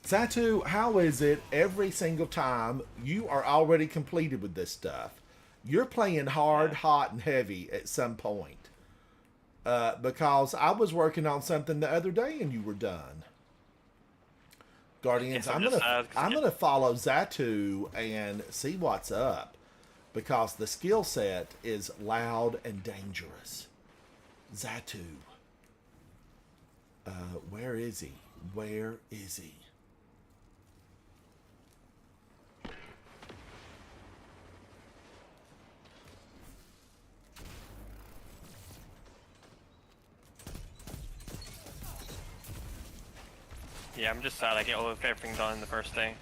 Zatu, how is it every single time you are already completed with this stuff? You're playing hard, hot, and heavy at some point. because I was working on something the other day and you were done. Guardians, Yes, I'm gonna follow Zatu and see what's up, because the skill set is loud and dangerous. Zatu. Where is he? Where is he? Yeah, I'm just sad I get all of everything done in the first day.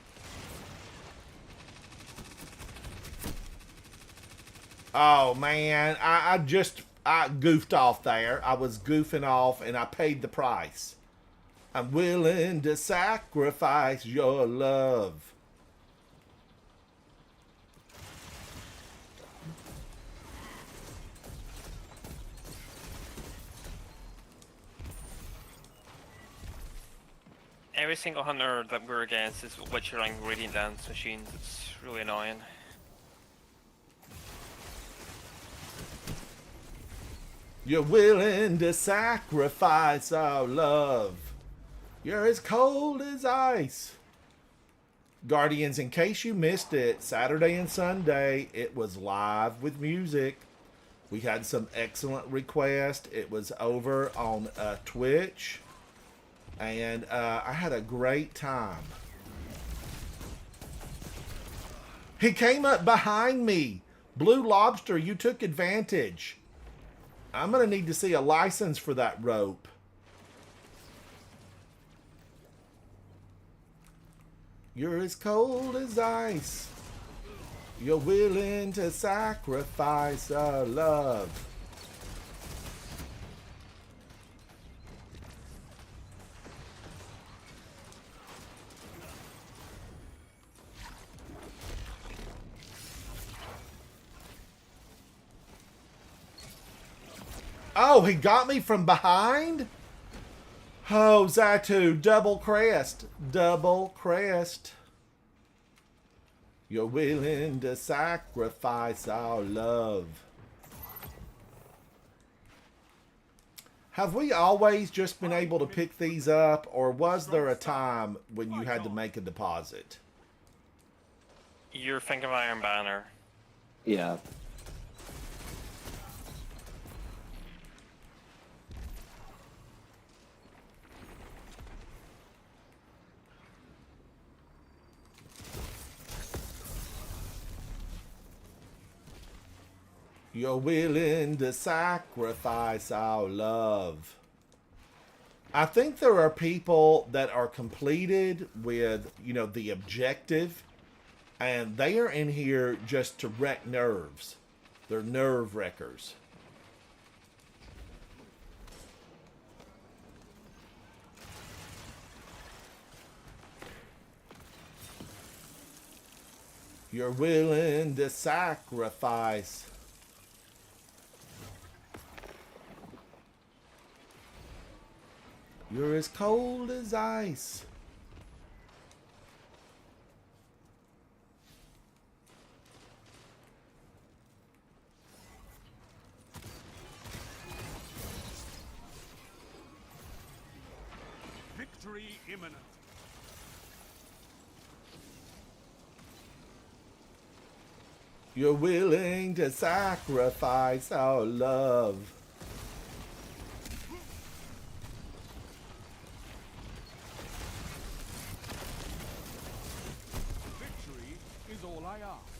Oh man, I goofed off there. I was goofing off and I paid the price. I'm willing to sacrifice your love. Every single hunter that we're against is Witcher rank Radiant Dance machines. It's really annoying. You're willing to sacrifice our love. You're as cold as ice. Guardians, in case you missed it, Saturday and Sunday, it was live with music. We had some excellent requests. It was over on Twitch. And I had a great time. He came up behind me. Blue Lobster, you took advantage. I'm going to need to see a license for that rope. You're as cold as ice. You're willing to sacrifice our love. Oh, he got me from behind? Oh, Zatu, double crest. Double crest. You're willing to sacrifice our love. Have we always just been able to pick these up, or was there a time when you had to make a deposit? You're thinking of Iron Banner. Yeah. You're willing to sacrifice our love. I think there are people that are completed with, you know, the objective, and they are in here just to wreck nerves. They're nerve wreckers. You're willing to sacrifice. You're as cold as ice. Victory imminent. You're willing to sacrifice our love.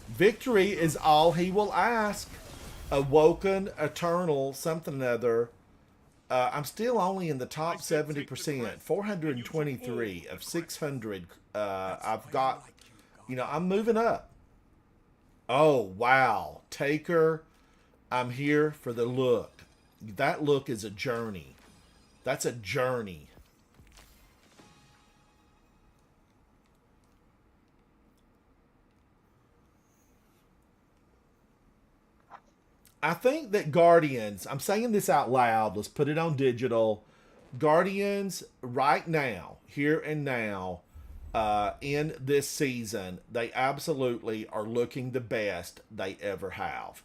Victory is all he will ask. Awoken, eternal, something or other. I'm still only in the top 70%. 423 of 600. I've got, you know, I'm moving up. Oh, wow. Taker, I'm here for the look. That look is a journey. That's a journey. I think that Guardians, I'm saying this out loud, let's put it on digital. Guardians, right now, here and now, in this season, they absolutely are looking the best they ever have.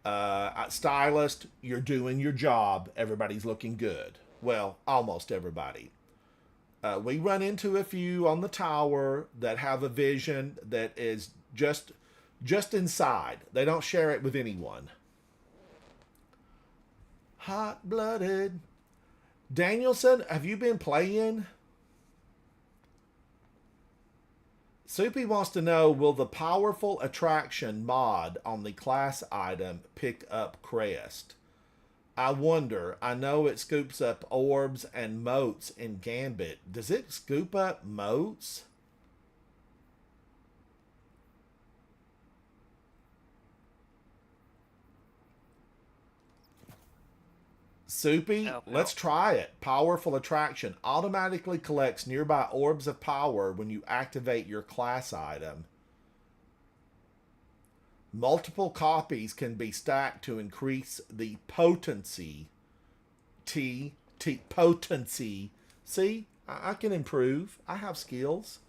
Stylist, you're doing your job. Everybody's looking good. Well, almost everybody. We run into a few on the tower that have a vision that is just inside. They don't share it with anyone. Hot-blooded. Danielson, have you been playing? Soupy wants to know, will the powerful attraction mod on the class item pick up crest? I wonder. I know it scoops up orbs and motes in Gambit. Does it scoop up motes? Soupy, let's try it. Powerful attraction automatically collects nearby orbs of power when you activate your class item. Multiple copies can be stacked to increase the potency. Potency. See, I can improve. I have skills.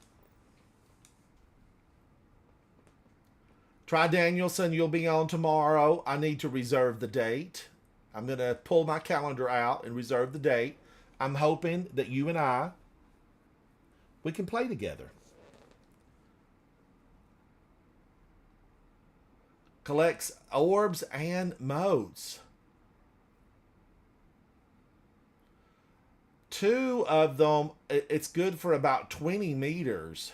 Try Danielson, you'll be on tomorrow. I need to reserve the date. I'm going to pull my calendar out and reserve the date. I'm hoping that you and we can play together. Collects orbs and motes. 2 of them, it's good for about 20 meters.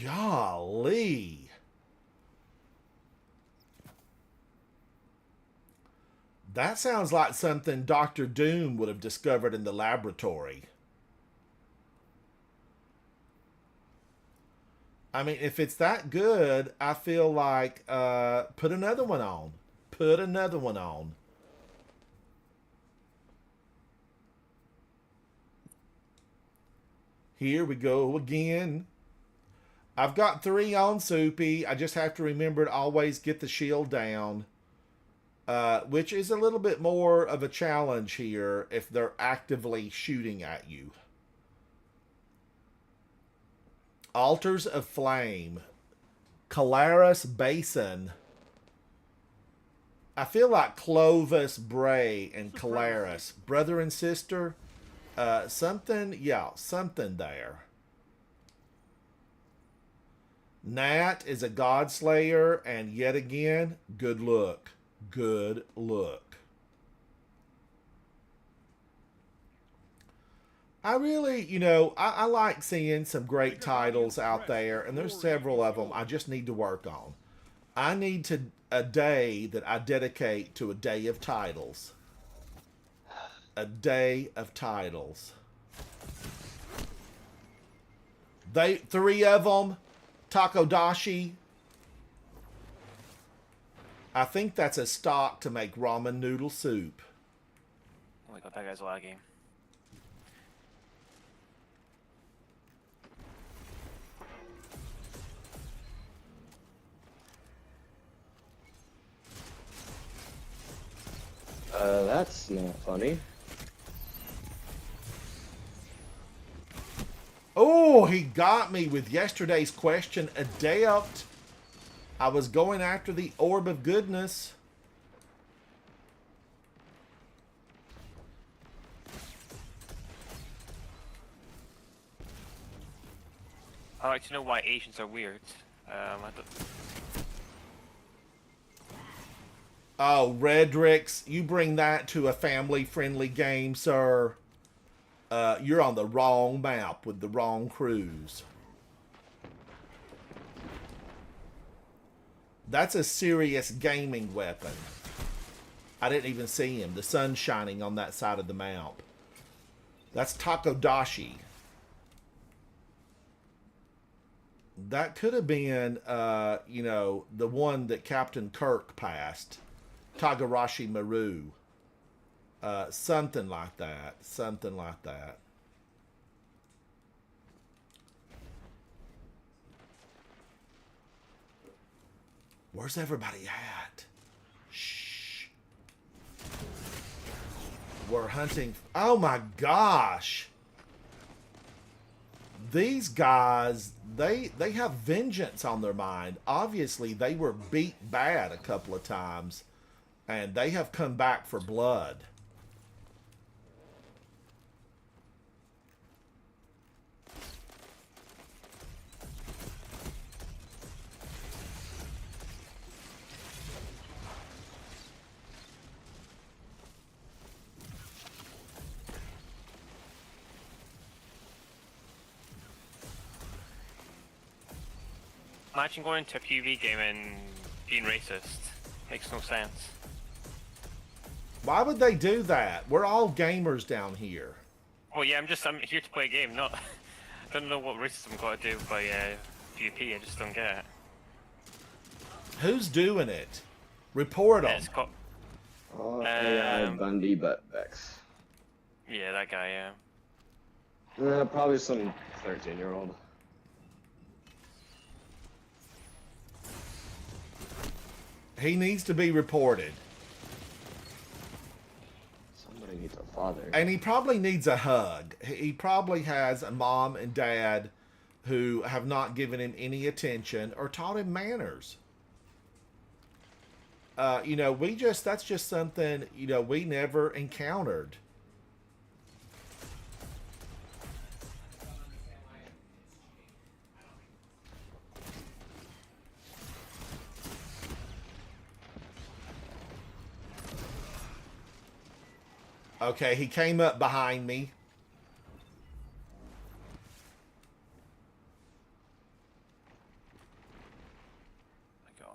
Golly. That sounds like something Dr. Doom would have discovered in the laboratory. I mean, if it's that good, I feel like put another one on. Put another one on. Here we go again. I've got 3 on Soupy. I just have to remember to always get the shield down. Which is a little bit more of a challenge here if they're actively shooting at you. Altars of Flame. Calaris Basin. I feel like Clovis Bray and Calaris. Brother and sister. Something there. Nat is a Godslayer, and yet again, good look. Good look. I really, I like seeing some great titles out there, and there's several of them I just need to work on. I need a day that I dedicate to a day of titles. A day of titles. 3 of them. Takodashi. I think that's a stock to make ramen noodle soup. Oh my god, that guy's lagging. That's not funny. Oh, he got me with yesterday's question. Adept. I was going after the orb of goodness. I like to know why Asians are weird. Oh, Redrix, you bring that to a family-friendly game, sir. You're on the wrong map with the wrong crews. That's a serious gaming weapon. I didn't even see him. The sun's shining on that side of the map. That's Takodashi. That could have been, the one that Captain Kirk passed. Tagarashi Maru. Something like that. Something like that. Where's everybody at? Shh. We're hunting. Oh my gosh. these guys, they have vengeance on their mind. Obviously, they were beat bad a couple of times, and they have come back for blood. Imagine going into a PvE game and being racist. Makes no sense. Why would they do that? We're all gamers down here. Well, yeah, I'm here to play a game, not. I don't know what racism got to do by PvP. I just don't get it. Who's doing it? Report them. It's got. AI Bundy Buttbacks. Yeah, that guy. Yeah. Probably some 13-year-old. He needs to be reported. Somebody needs a father. And he probably needs a hug. He probably has a mom and dad who have not given him any attention or taught him manners. You know, that's just something, you know, we never encountered. Okay, he came up behind me. My God.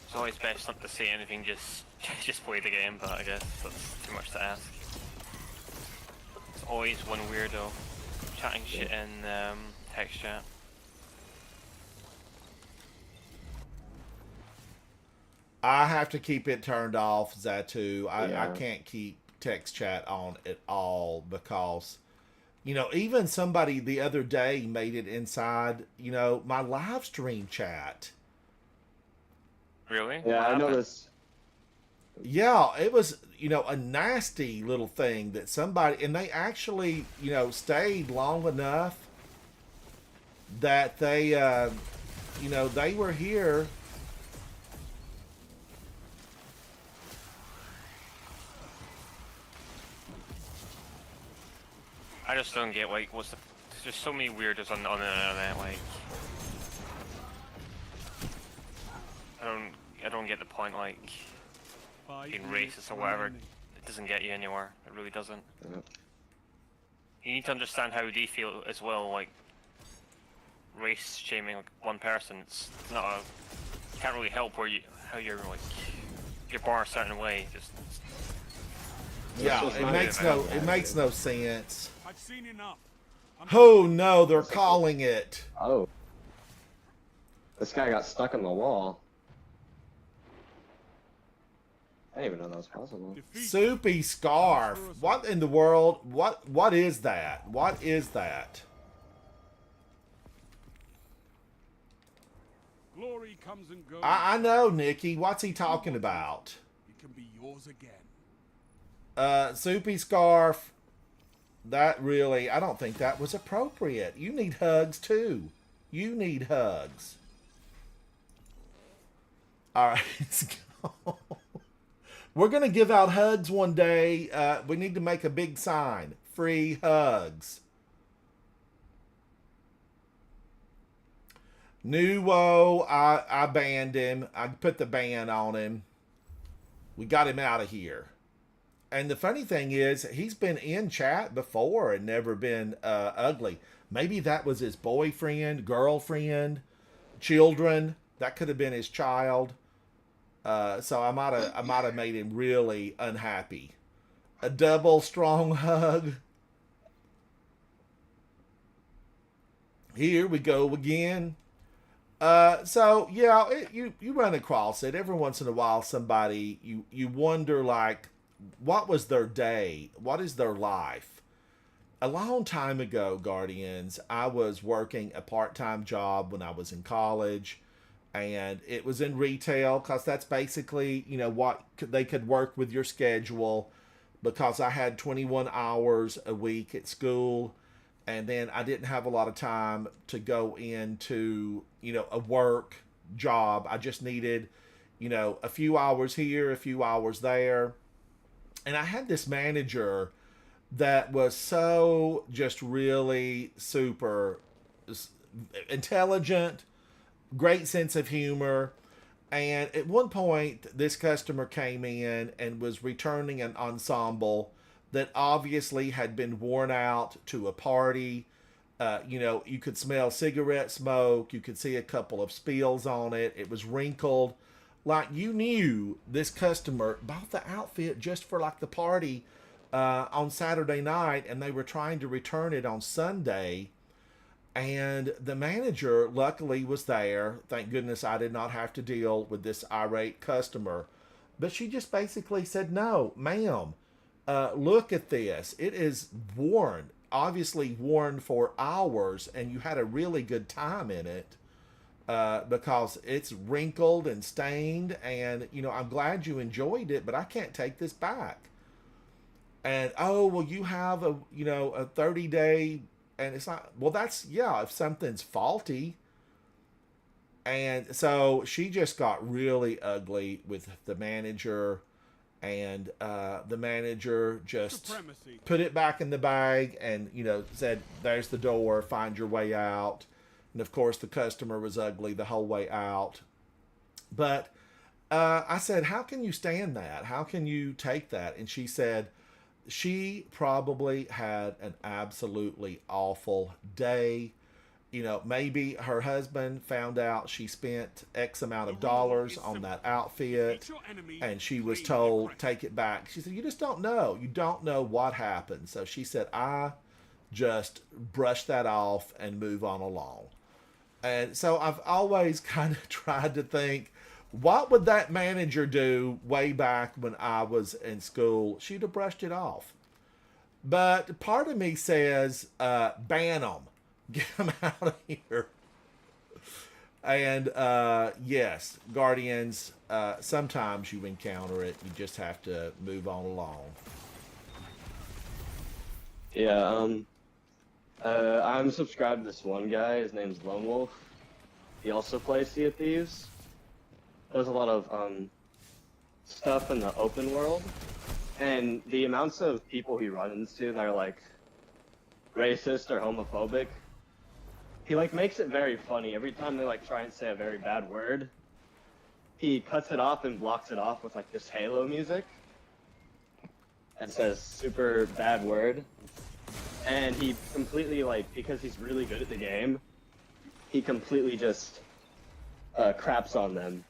It's always best not to say anything, just play the game, but I guess that's too much to ask. It's always one weirdo chatting shit in text chat. I have to keep it turned off, Zatu. I can't keep text chat on at all because, you know, even somebody the other day made it inside, you know, my live stream chat. Really? Yeah, I noticed. Yeah, it was, you know, a nasty little thing that somebody, and they actually, you know, stayed long enough that they, you know, they were here. I just don't get, like, there's just so many weirdos on the internet, like, I don't get the point, like, being racist or whatever. It doesn't get you anywhere. It really doesn't. Yep. You need to understand how they feel as well, like, race shaming like one person. It's not a, you can't really help how you're, like, you're born a certain way. Just Yeah, it makes no sense. I've seen enough. Oh no, they're calling it. Oh. This guy got stuck in the wall. I didn't even know that was possible. Soupy scarf. What in the world? What is that? What is that? Glory comes and goes. I know, Nikki. What's he talking about? It can be yours again. Soupy scarf. That really, I don't think that was appropriate. You need hugs too. You need hugs. All right, let's go. We're going to give out hugs one day. We need to make a big sign. Free hugs. Nuwo, I banned him. I put the ban on him. We got him out of here. And the funny thing is, he's been in chat before and never been ugly. Maybe that was his boyfriend, girlfriend, children. That could have been his child. So I might have made him really unhappy. A double strong hug. Here we go again. So yeah, you run across it every once in a while. Somebody you wonder, like, what was their day? What is their life? A long time ago, Guardians, I was working a part-time job when I was in college. and it was in retail because that's basically, you know, what they could work with your schedule, because I had 21 hours a week at school, and then I didn't have a lot of time to go into, you know, a work job. I just needed, you know, a few hours here, a few hours there. And I had this manager that was so just really super intelligent, great sense of humor. And at one point, this customer came in and was returning an ensemble that obviously had been worn out to a party. You know, you could smell cigarette smoke. You could see a couple of spills on it. It was wrinkled. Like, you knew this customer bought the outfit just for like the party on Saturday night, and they were trying to return it on Sunday. And the manager luckily was there. Thank goodness I did not have to deal with this irate customer. But she just basically said, no, ma'am, look at this. It is worn, obviously worn for hours, and you had a really good time in it because it's wrinkled and stained. And, you know, I'm glad you enjoyed it, but I can't take this back. And, oh, well, you have a, you know, a 30-day. And it's not, well, that's, yeah, if something's faulty. And so she just got really ugly with the manager, and the manager just Supremacy. put it back in the bag and, you know, said, there's the door, find your way out. And of course the customer was ugly the whole way out. But I said, how can you stand that? How can you take that? And she said, she probably had an absolutely awful day. You know, maybe her husband found out she spent X amount of dollars on that outfit, and she was told, take it back. She said, you just don't know. You don't know what happened. So she said, I just brush that off and move on along. And so I've always kind of tried to think, what would that manager do way back when I was in school? She'd have brushed it off. But part of me says, ban them. Get them out of here. And yes, Guardians, sometimes you encounter it. You just have to move on along. Yeah, I'm subscribed to this one guy. His name's Lone Wolf. He also plays Sea of Thieves. Does a lot of stuff in the open world, and the amounts of people he runs into that are like racist or homophobic, he like makes it very funny. Every time they like try and say a very bad word, he cuts it off and blocks it off with like this Halo music and says super bad word. And he completely, like, because he's really good at the game, he completely just craps on them.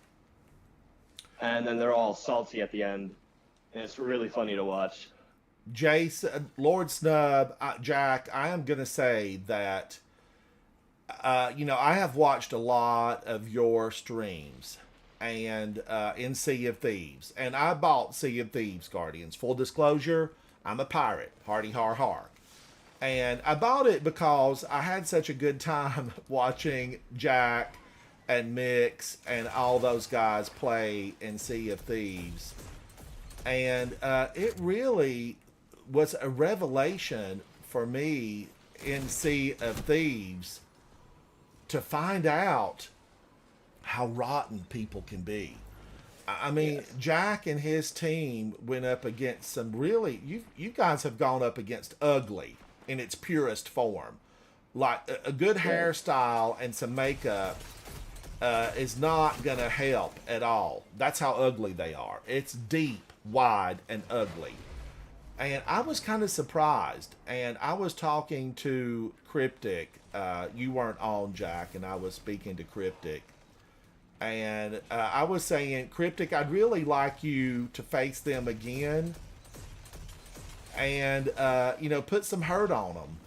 And then they're all salty at the end, and it's really funny to watch. Jason, Lord Snub, Jack, I am going to say that, you know, I have watched a lot of your streams and in Sea of Thieves. And I bought Sea of Thieves, Guardians. Full disclosure, I'm a pirate. Hardy har har. And I bought it because I had such a good time watching Jack and Mix and all those guys play in Sea of Thieves. And it really was a revelation for me in Sea of Thieves to find out how rotten people can be. I mean, yes. Jack and his team went up against some really, you guys have gone up against ugly in its purest form. Like a good hairstyle and some makeup is not going to help at all. That's how ugly they are. It's deep, wide, and ugly. And I was kind of surprised. And I was talking to Cryptic. You weren't on, Jack, and I was speaking to Cryptic. And I was saying, Cryptic, I'd really like you to face them again. And, you know, put some hurt on them.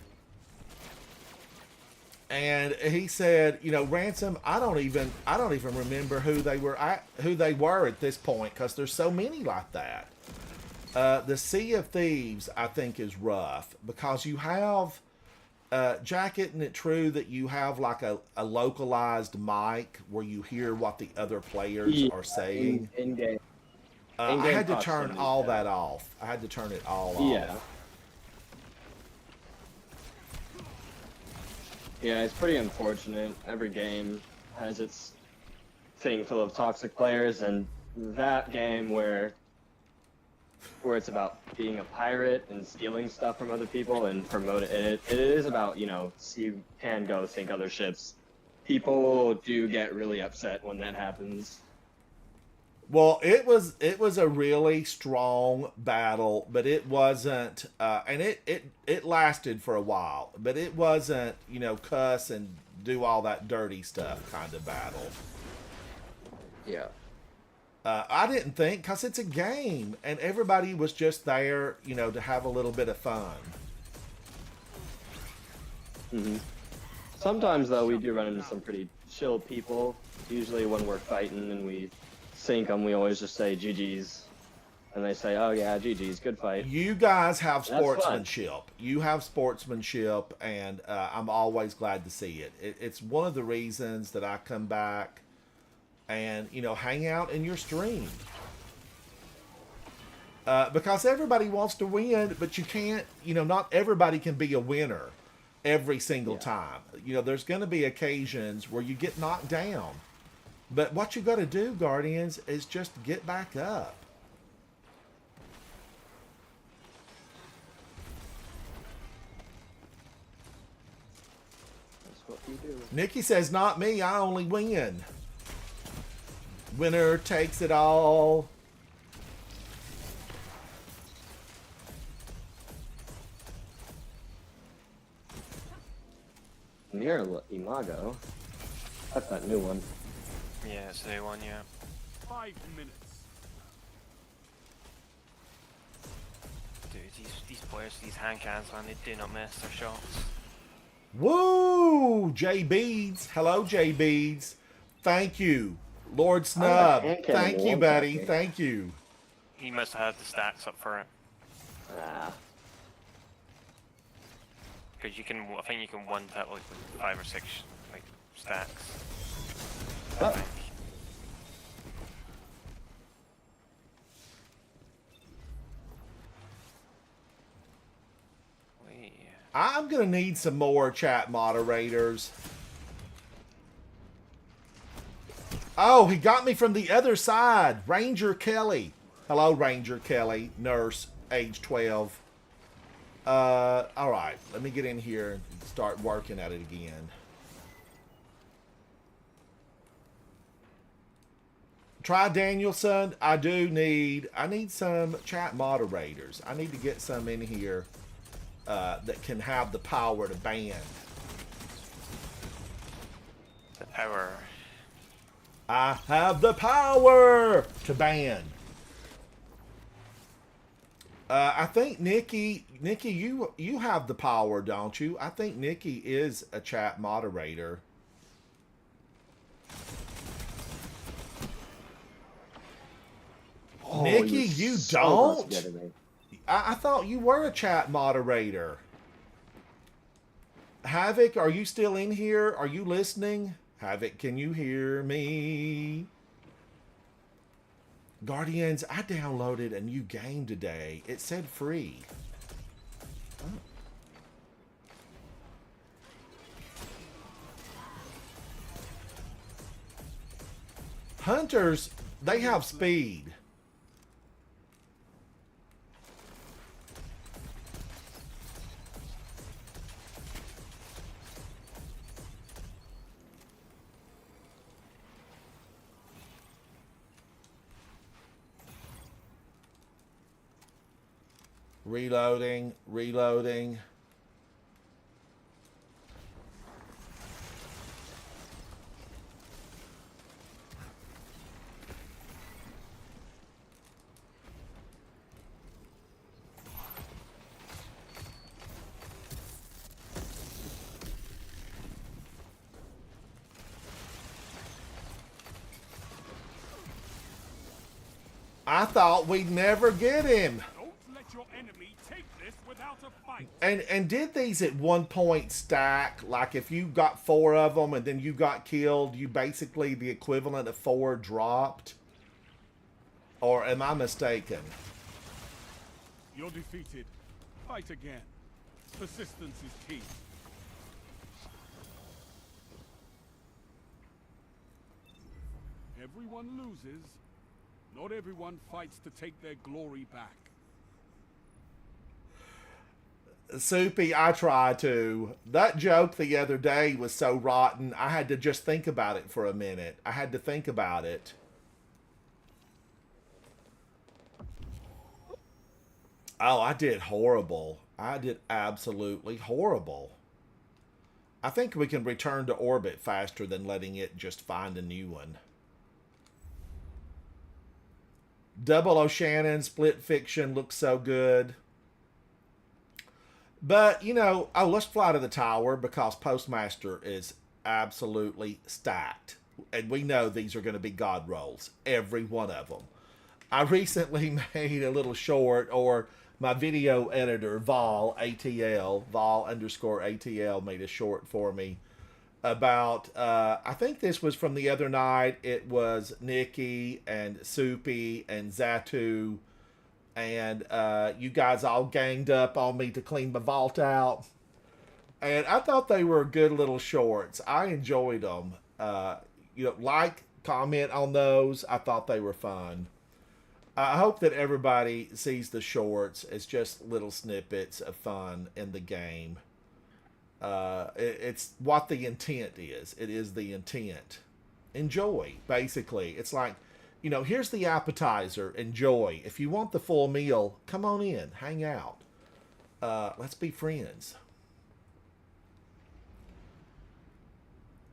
And he said, you know, Ransom, I don't even remember who they were at this point, because there's so many like that. The Sea of Thieves, I think, is rough because you have Jack, isn't it true that you have like a localized mic where you hear what the other players are saying? In game. I had to turn proximity, all yeah. that off. I had to turn it all Yeah. off. Yeah, it's pretty unfortunate. Every game has its thing full of toxic players, and that game where it's about being a pirate and stealing stuff from other people and promoting it. It is about, you know, you can go sink other ships. People do get really upset when that happens. Well, it was a really strong battle, but it wasn't, and it lasted for a while, but it wasn't, you know, cuss and do all that dirty stuff kind of battle. Yeah. I didn't think, because it's a game, and everybody was just there, you know, to have a little bit of fun. Mm-hmm. Sometimes, though, we do run into some pretty chill people. Usually when we're fighting and we sink them, we always just say GG's. And they say, oh yeah, GG's, good fight. You guys have That's fun. sportsmanship. You have sportsmanship, and I'm always glad to see it. It's one of the reasons that I come back and, you know, hang out in your stream. Because everybody wants to win, but you can't, you know, not everybody can be a winner every single time. You know, there's going to be occasions where you get knocked down. But what you got to do, Guardians, is just get back up. That's what we do. Nikki says, not me, I only win. Winner takes it all. Near Imago. That's that new one. Yeah, it's a new one, yeah. 5 minutes. Dude, these players, these hand cans, man, they do not miss their shots. Woo! J Beads. Hello, J Beads. Thank you. Lord Snub. Thank you, buddy. Thank you. He must have had the stacks up for it. Ah. Because you can, I think you can one tap like 5 or 6 like stacks. I Oh. think. I'm going to need some more chat moderators. Oh, he got me from the other side. Ranger Kelly. Hello, Ranger Kelly. Nurse, age 12. All right. Let me get in here and start working at it again. Try Danielson. I need some chat moderators. I need to get some in here that can have the power to ban. The power. I have the power to ban. I think Nikki, you have the power, don't you? I think Nikki is a chat moderator. Oh, Nikki, you're you so close don't? to getting me. I thought you were a chat moderator. Havoc, are you still in here? Are you listening? Havoc, can you hear me? Guardians, I downloaded a new game today. It said free. Oh. Hunters, they have speed. Reloading, reloading. I thought we'd never get him. Don't let your enemy take this without a fight. Fight! And did these at one point stack? Like if you got 4 of them and then you got killed, you basically the equivalent of 4 dropped? Or am I mistaken? You're defeated. Fight again. Persistence is key. Everyone loses. Not everyone fights to take their glory back. Soupy, I try to. That joke the other day was so rotten, I had to just think about it for a minute. I had to think about it. Oh, I did horrible. I did absolutely horrible. I think we can return to orbit faster than letting it just find a new one. Double O'Shannon, Split Fiction looks so good. But, you know, oh, let's fly to the tower because Postmaster is absolutely stacked. And we know these are going to be God rolls. Every one of them. I recently made a little short, or my video editor, Vol, ATL, Vol_ATL, made a short for me about, I think this was from the other night. It was Nikki and Soupy and Zatu. And you guys all ganged up on me to clean my vault out. And I thought they were good little shorts. I enjoyed them. You know, like, comment on those. I thought they were fun. I hope that everybody sees the shorts as just little snippets of fun in the game. It's what the intent is. It is the intent. Enjoy, basically. It's like, you know, here's the appetizer. Enjoy. If you want the full meal, come on in. Hang out. Let's be friends.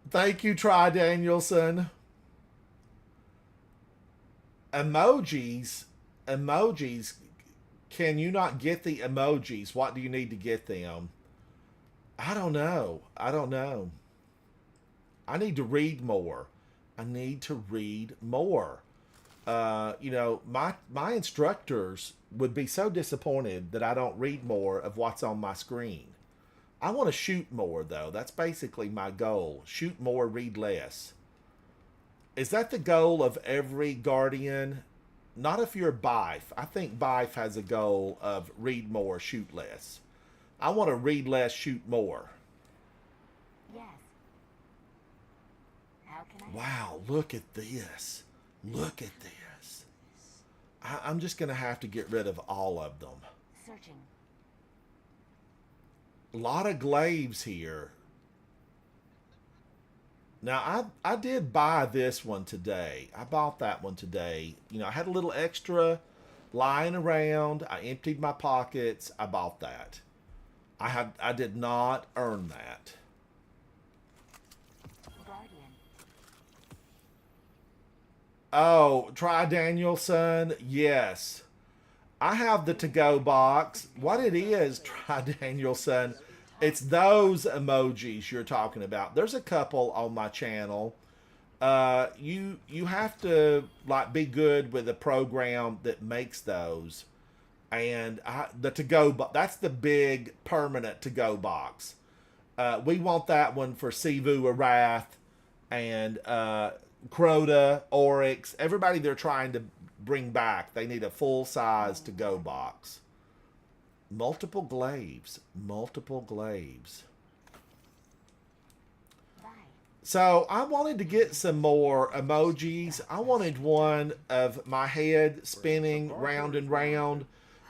Thank you, Try Danielson. Emojis. Can you not get the emojis? What do you need to get them? I don't know. I need to read more. You know, my instructors would be so disappointed that I don't read more of what's on my screen. I want to shoot more, though. That's basically my goal. Shoot more, read less. Is that the goal of every Guardian? Not if you're Bife. I think Bife has a goal of read more, shoot less. I want to read less, shoot more. Yes. How can I? Wow, look at this. Look at this. I'm just going to have to get rid of all of them. Searching. A lot of glaives here. Now, I did buy this one today. I bought that one today. You know, I had a little extra lying around. I emptied my pockets. I bought that. I did not earn that. Guardian. Oh, Try Danielson. Yes. I have the to-go box. What it is, Try Danielson, it's those emojis you're talking about. There's a couple on my channel. You have to like be good with a program that makes those. And the to-go box, that's the big permanent to-go box. We want that one for Sivu Arath and Crota, Oryx, everybody they're trying to bring back. They need a full-size to-go box. Multiple glaives. So I wanted to get some more emojis. I wanted one of my head spinning round and round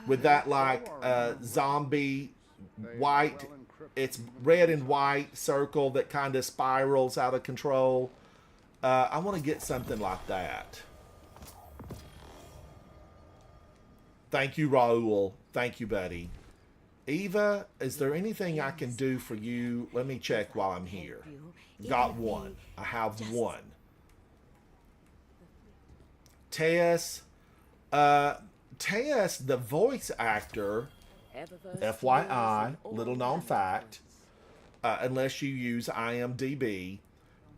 with that like zombie white, it's red and white circle that kind of spirals out of control. I want to get something like that. Thank you, Raul. Thank you, buddy. Eva, is there anything I can do for you? Let me check while I'm here. Got one. I have one. Tess. Tess, the voice actor, FYI, little known fact, unless you use IMDb,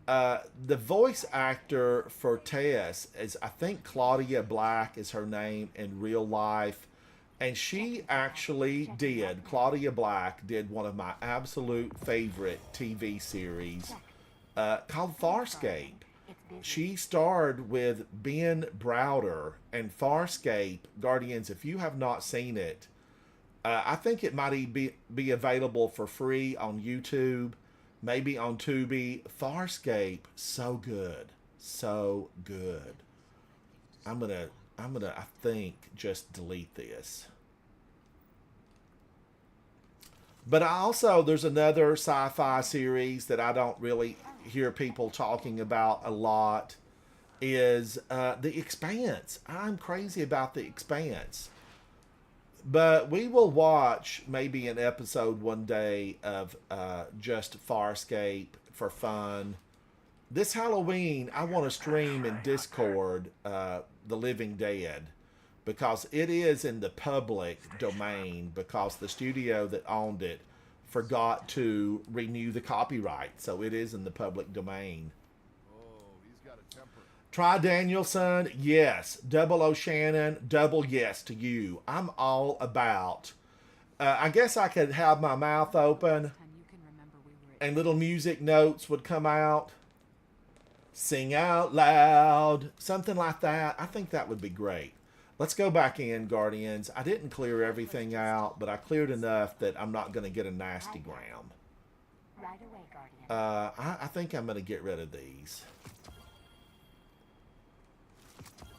the voice actor for Tess is, I think Claudia Black is her name in real life. And she actually did, Claudia Black did one of my absolute favorite TV series called Farscape. She starred with Ben Browder, and Farscape, Guardians, if you have not seen it, I think it might be available for free on YouTube, maybe on Tubi. Farscape, so good. So good. I'm gonna, I think, just delete this. But I also, there's another sci-fi series that I don't really hear people talking about a lot, is The Expanse. I'm crazy about The Expanse. But we will watch maybe an episode one day of just Farscape for fun. This Halloween, I want to stream in Discord The Living Dead, because it is in the public domain, because the studio that owned it forgot to renew the copyright. So it is in the public domain. Oh, he's got a temper. Try Danielson, yes. Double O'Shannon, double yes to you. I'm all about. I guess I could have my mouth open and little music notes would come out. Sing out loud, something like that. I think that would be great. Let's go back in, Guardians. I didn't clear everything out, but I cleared enough that I'm not going to get a nasty gram. Right away, Guardian. I think I'm going to get rid of these.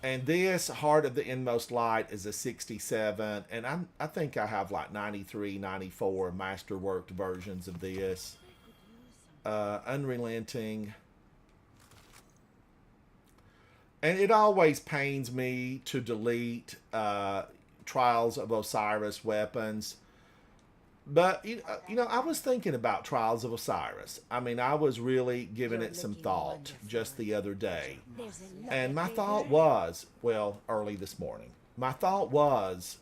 And this Heart of the Inmost Light is a 67, and I think I have like 93, 94 masterworked versions of this. Unrelenting. And it always pains me to delete Trials of Osiris weapons. But, you know, I was thinking about Trials of Osiris. I mean, I was really giving it some thought just the other day. And my thought was, well, early this morning, my thought was,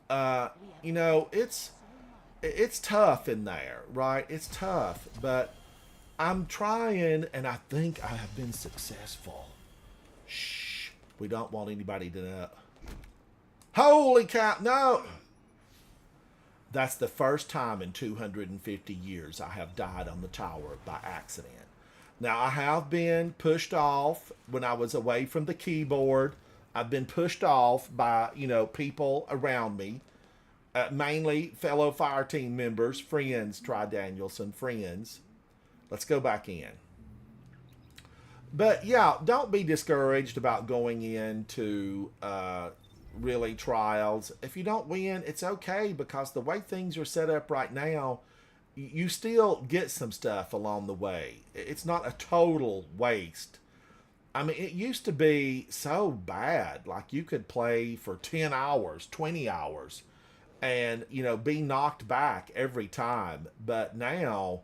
you know, it's tough in there, right? It's tough, but I'm trying, and I think I have been successful. Shh. We don't want anybody to know. Holy cow. No. That's the first time in 250 years I have died on the tower by accident. Now, I have been pushed off when I was away from the keyboard. I've been pushed off by, you know, people around me. Mainly fellow fire team members, friends, Try Danielson, friends. Let's go back in. But yeah, don't be discouraged about going into really trials. If you don't win, it's okay, because the way things are set up right now, you still get some stuff along the way. It's not a total waste. I mean, it used to be so bad. Like, you could play for 10 hours, 20 hours, and, you know, be knocked back every time. But now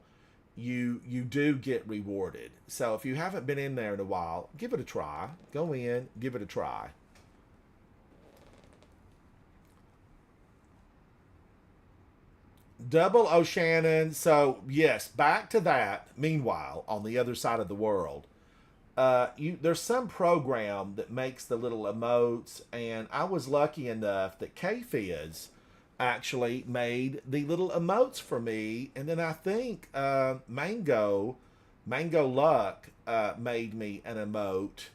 you do get rewarded. So if you haven't been in there in a while, give it a try. Go in, give it a try. Double O'Shannon. So yes, back to that. Meanwhile, on the other side of the world, there's some program that makes the little emotes, and I was lucky enough that K-Fizz actually made the little emotes for me, and then I think Mango Luck made me an emote.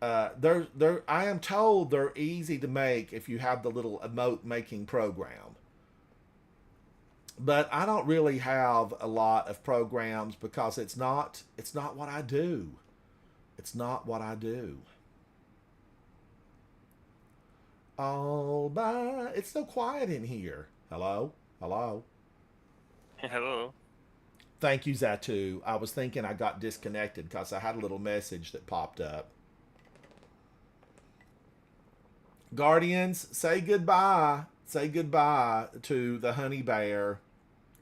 I am told they're easy to make if you have the little emote making program. But I don't really have a lot of programs, because it's not what I do. It's not what I do. All by, it's so quiet in here. Hello? Hello? Hello. Thank you, Zatu. I was thinking I got disconnected because I had a little message that popped up. Guardians, say goodbye. Say goodbye to the honey bear,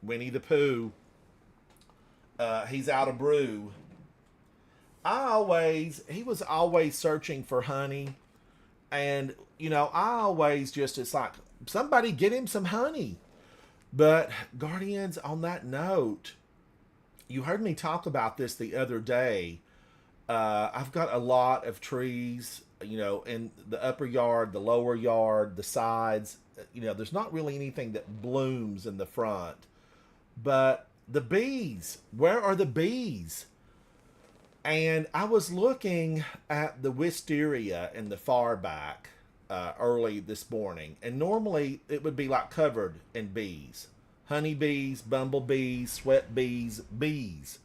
Winnie the Pooh. He's out of brew. He was always searching for honey. And, you know, it's like, somebody get him some honey. But, Guardians, on that note, you heard me talk about this the other day. I've got a lot of trees you know, in the upper yard, the lower yard, the sides. You know, there's not really anything that blooms in the front. But the bees, where are the bees? And I was looking at the wisteria in the far back early this morning. And normally it would be like covered in bees. Honeybees, bumblebees, sweat bees, bees.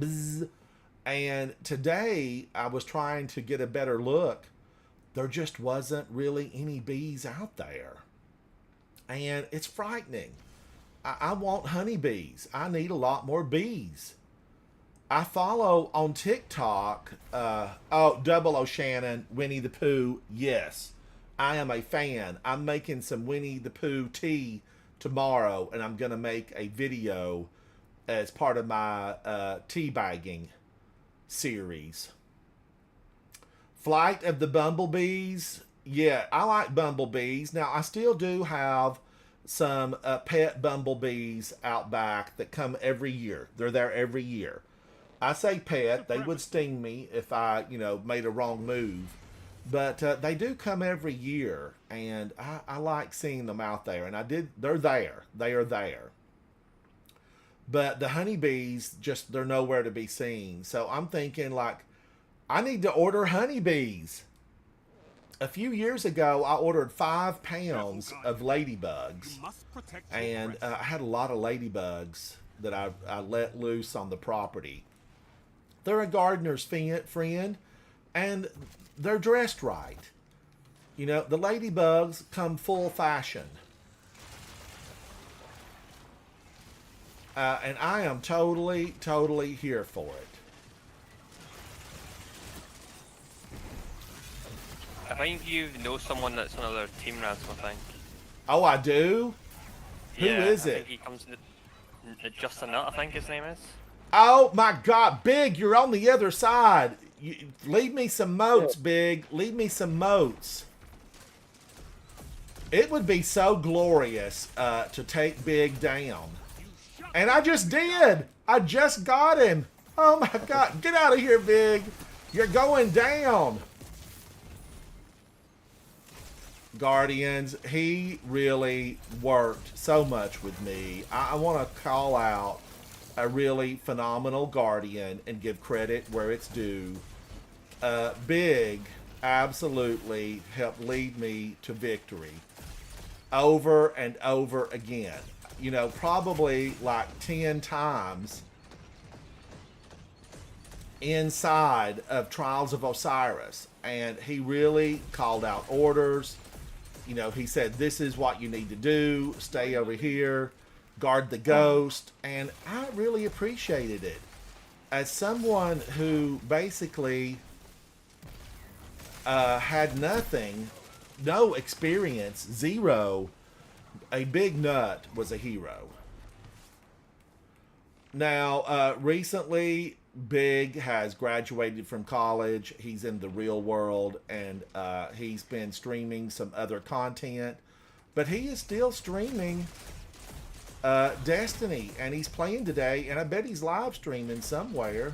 Bzz. And today I was trying to get a better look. There just wasn't really any bees out there. And it's frightening. I want honeybees. I need a lot more bees. I follow on TikTok, Double O'Shannon, Winnie the Pooh. Yes, I am a fan. I'm making some Winnie the Pooh tea tomorrow, and I'm going to make a video as part of my tea bagging series. Flight of the Bumblebees. Yeah, I like bumblebees. Now, I still do have some pet bumblebees out back that come every year. They're there every year. I say pet. They would sting me if I, you know, made a wrong move. But they do come every year, and I like seeing them out there. And they're there. They are there. But the honeybees, they're nowhere to be seen. So I'm thinking, like, I need to order honeybees. A few years ago, I ordered 5 pounds of ladybugs. And I had a lot of ladybugs that I let loose on the property. They're a gardener's friend, and they're dressed right. You know, the ladybugs come full fashion. And I am totally, totally here for it. I think you know someone that's on another team, Ransom, I think. Oh, I do? Who is I it? think he comes Justin Nutt, I think his name is. Oh, my God. Big, you're on the other side. Leave me some motes, Big. Leave me some motes. It would be so glorious to take Big down. And I just did. I just got him. Oh, my God. Get out of here, Big. You're going down. Guardians, he really worked so much with me. I want to call out a really phenomenal Guardian and give credit where it's due. Big absolutely helped lead me to victory over and over again. You know, probably like 10 times inside of Trials of Osiris. And he really called out orders. You know, he said, this is what you need to do. Stay over here. Guard the ghost. And I really appreciated it. As someone who basically had nothing, no experience, zero, a Big Nut was a hero. Now, recently, Big has graduated from college. He's in the real world, and he's been streaming some other content. But he is still streaming Destiny, and he's playing today, and I bet he's live streaming somewhere.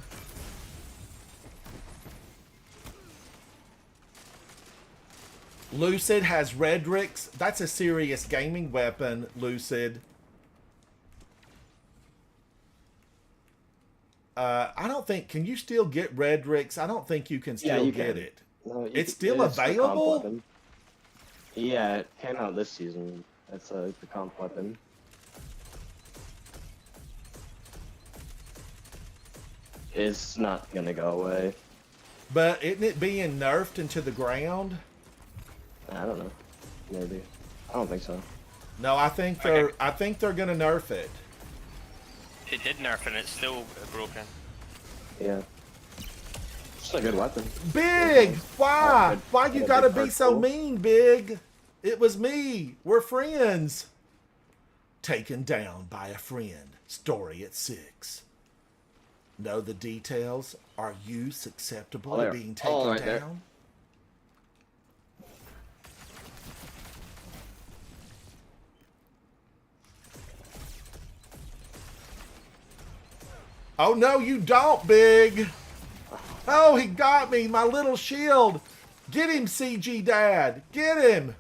Lucid has Redrix. That's a serious gaming weapon, Lucid. I don't think... Can you still get Redrix? I don't think you can still get it. No, it's still available? Yeah, it came out this season. It's the comp weapon. It's not gonna go away. But isn't it being nerfed into the ground? I don't know. Maybe. I don't think so. No, I think they're gonna nerf it. It did nerf and it's still broken. Yeah. It's a good weapon. Big! Why? Why you gotta be so mean, Big? It was me. We're friends. Taken down by a friend. Story at 6. Know the details? Are you susceptible to being taken right down? there. Oh, no, you don't, Big. Oh, he got me. My little shield. Get him, CG Dad. Get him.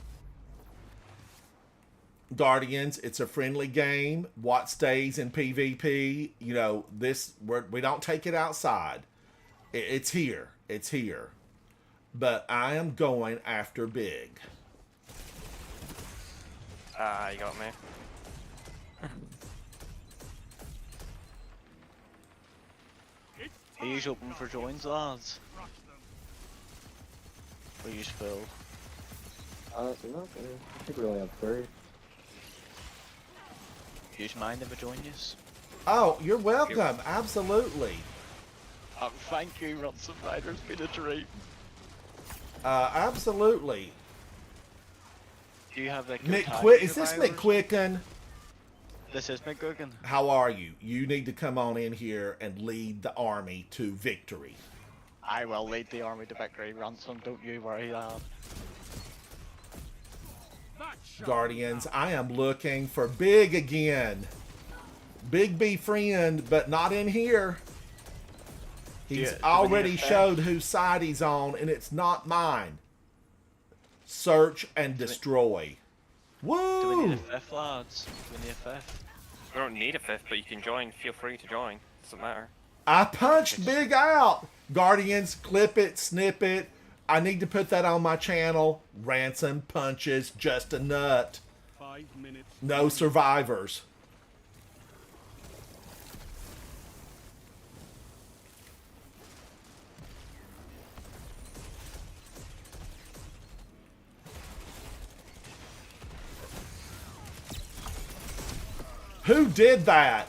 Guardians, it's a friendly game. What stays in PvP, you know, we don't take it outside. It's here. It's here. But I am going after big. Ah, you got me. It's Are you time open for Guardian. joins, lads? Crush them. Or you filled? No, I think we only have 3. Do you mind if I join you? Oh, you're welcome. Absolutely. Thank you, Ransom Rider. It's been a dream. Absolutely. Do you have like Is this McQuicken? This is McQuicken. How are you? You need to come on in here and lead the army to victory. I will lead the army to victory, Ransom. Don't you worry, lad. That shall Guardians, I am looking for Big again. Big be friend, but not in here. He's Do we need already a showed whose side he's on, and it's not mine. Search and destroy. Do we need Woo! a fifth, lads? Do we need a fifth? We don't need a fifth, but you can join. Feel free to join. Doesn't matter. I punched Big out. Guardians, clip it, snip it. I need to put that on my channel. Ransom punches just a nut. 5 minutes. No survivors. Who did that?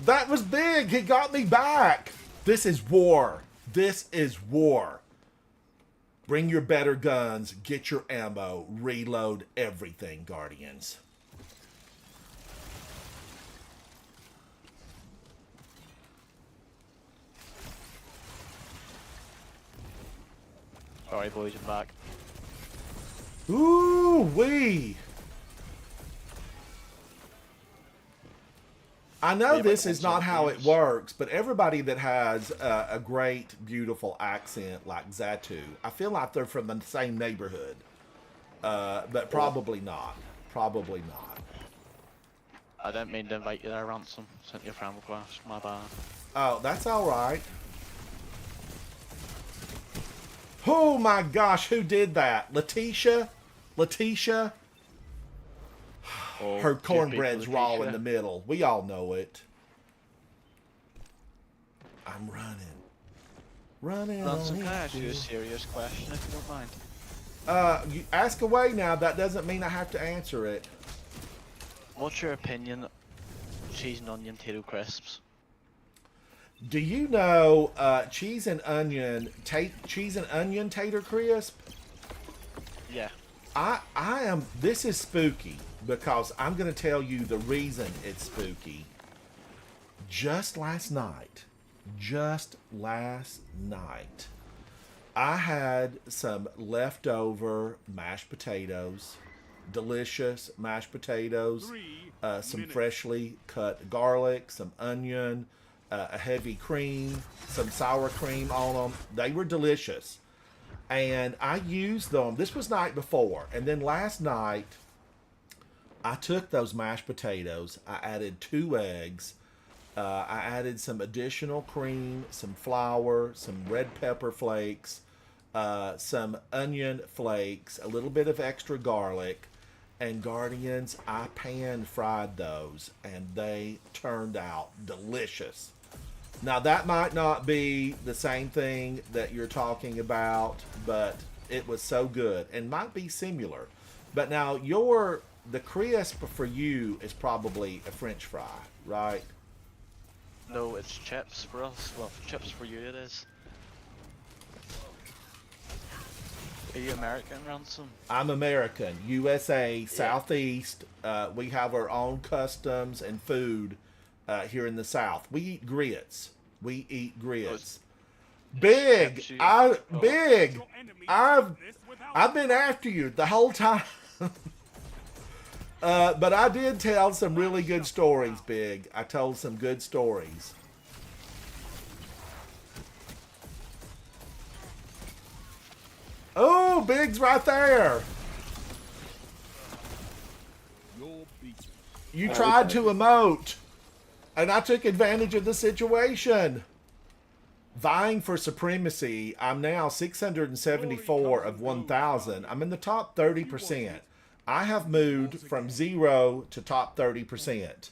That was Big. He got me back. This is war. This is war. Bring your better guns. Get your ammo. Reload everything, Guardians. Sorry, boys, I'm back. Ooh wee. I know Yeah, this but is not how it sometimes- works, but everybody that has a great, beautiful accent like Zatu, I feel like they're from the same neighborhood. But probably not. Probably not. I didn't mean to invite you there, Ransom. Sent you a friend request. My bad. Oh, that's all right. Oh my gosh, who did that? Letitia? Letitia? Oh, Her you beat cornbread's raw in Letitia. the middle. We all know it. I'm running. Running Ransom, on can I ask you a it. serious question if you don't mind? You ask away now. That doesn't mean I have to answer it. What's your opinion on cheese and onion tato crisps? Do you know cheese and onion tater crisp? Yeah. I am. This is spooky because I'm going to tell you the reason it's spooky. Just last night, I had some leftover mashed potatoes, delicious mashed potatoes, 3 some minutes. freshly cut garlic, some onion, a heavy cream, some sour cream on them. They were delicious. And I used them. This was night before. And then last night, I took those mashed potatoes. I added 2 eggs. I added some additional cream, some flour, some red pepper flakes, some onion flakes, a little bit of extra garlic. And Guardians, I pan fried those. And they turned out delicious. Now, that might not be the same thing that you're talking about, but it was so good and might be similar. But now, the crisp for you is probably a French fry, right? No, it's chips for us. Well, chips for you it is. Are you American, Ransom? I'm American, USA, Southeast. We have our own customs and food here in the South. We eat grits. Big, chips you- big. Your enemies I've do this without I've been after you the whole time. But I did tell some really good stories, Big. I told some good stories. Oh, Big's right there. You're beaten. You tried to emote, and I took advantage of the situation. Vying for supremacy, I'm now 674 of 1,000. I'm in the top 30%. I have moved from 0 to top 30%.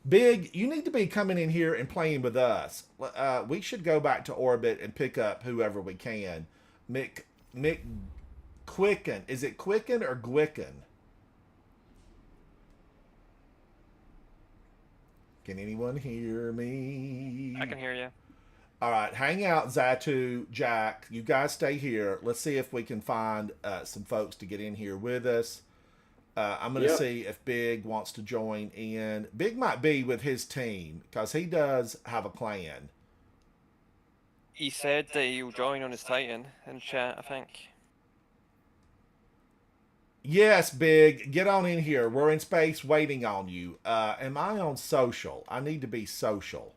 Big, you need to be coming in here and playing with us. We should go back to orbit and pick up whoever we can. Mick Quicken. Is it Quicken or Gwicken? Can anyone hear me? I can hear you. All right, hang out, Zatu, Jack. You guys stay here. Let's see if we can find some folks to get in here with us. I'm going to see if Big wants to join in. Big might be with his team because he does have a clan. He said that he'll join on his Titan in chat, I think. Yes, Big, get on in here. We're in space waiting on you. Am I on social? I need to be social.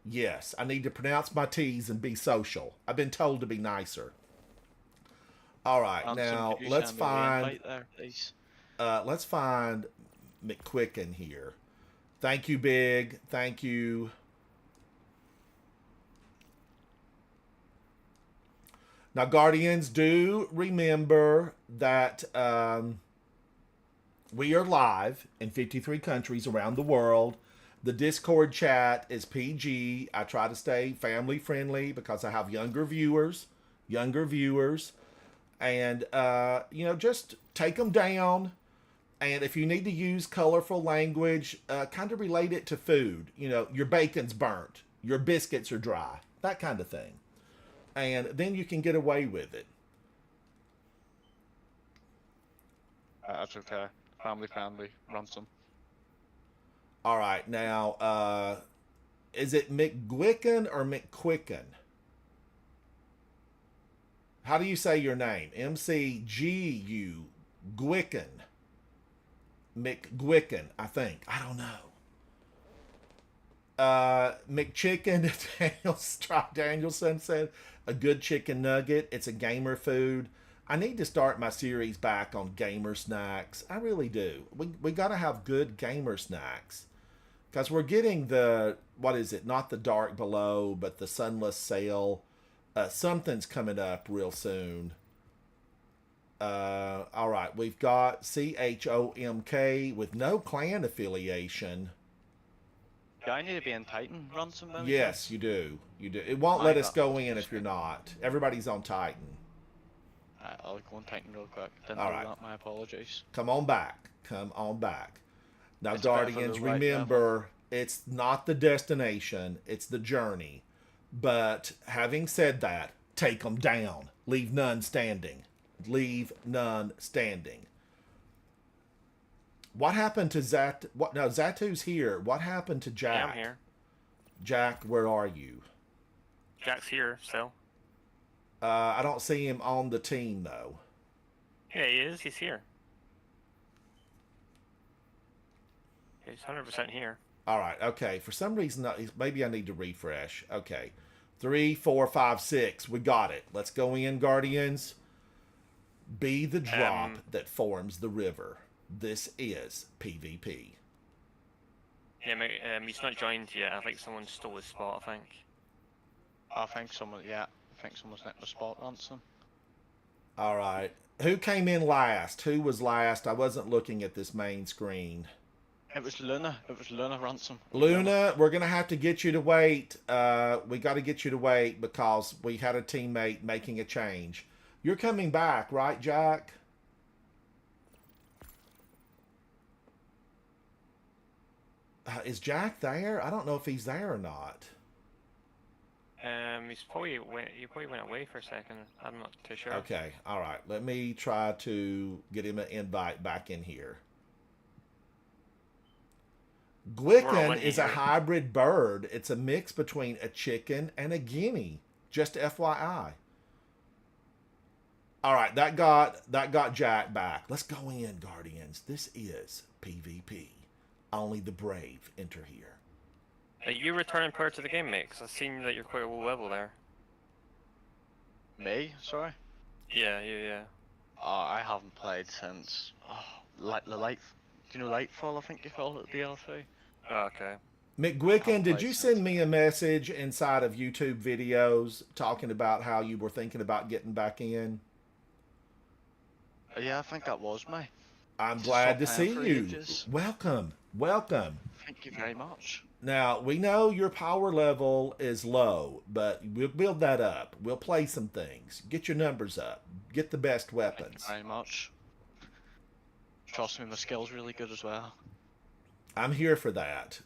Yes, I need to pronounce my T's and be social. I've been told to be nicer. All right, now let's find. Let's find McQuicken here. Thank you, Big. Thank you. Now, Guardians, do remember that we are live in 53 countries around the world. The Discord chat is PG. I try to stay family friendly because I have younger viewers. And, just take them down. And if you need to use colorful language, kind of relate it to food. Your bacon's burnt. Your biscuits are dry. That kind of thing. And then you can get away with it. That's okay. Family friendly. Ransom. All right, now, is it McGwicken or McQuicken? How do you say your name? M-C-G-U, Gwicken. McGwicken, I think. I don't know. McChicken, Danielson said, a good chicken nugget. It's a gamer food. I need to start my series back on gamer snacks. I really do. We got to have good gamer snacks. Because we're getting what is it? Not the Dark Below, but the Sunless Sail. Something's coming up real soon. All right, we've got CHOMK with no clan affiliation. Yeah, I need to be in Titan, Ransom. Yes, you do. You do. It won't let us go in if you're not. Everybody's on Titan. I'll go on Titan real quick. Didn't All know right. that. My apologies. Come on back. Come on back. Now, It's better for Guardians, the right remember, it's not the destination, it's the journey. But having said that, take them down. Leave none standing. Leave none standing. What happened to Zat? No, Zatu's here. What happened to Jack? Yeah, I'm here. Jack, where are you? Jack's here, so. I don't see him on the team, though. Yeah, he is. He's here. He's 100% here. All right, okay. For some reason, maybe I need to refresh. Okay. 3, 4, 5, 6. We got it. Let's go in, Guardians. Be the drop that forms the river. This is PvP. Yeah, he's not joined yet. I think someone stole his spot, I think. I think someone's nicked the spot, Ransom. All right. Who came in last? Who was last? I wasn't looking at this main screen. It was Luna. Ransom. Luna, we're going to have to get you to wait. We got to get you to wait because we had a teammate making a change. You're coming back, right, Jack? Is Jack there? I don't know if he's there or not. He probably went away for a second. I'm not too sure. Okay, all right. Let me try to get him an invite back in here. Gwicken is a hybrid bird. It's a mix between a chicken and a guinea. Just FYI. All right, that got Jack back. Let's go in, Guardians. This is PvP. Only the brave enter here. Are you returning player to the game, mate? Because I've seen that you're quite a low level there. Me? Sorry? Yeah, yeah. I haven't played since the light. Do you know Lightfall? I think you call it DLC. Oh, okay. McGuicken, did played you since. send me a message inside of YouTube videos talking about how you were thinking about getting back in? Yeah, I think that was me. I'm Just glad to stopped playing see for you. ages. Welcome. Welcome. Thank you very much. Now, we know your power level is low, but we'll build that up. We'll play some things. Get your numbers up. Get the best Thank you weapons. very much. Trust me, my skill's really good as well. I'm here for that.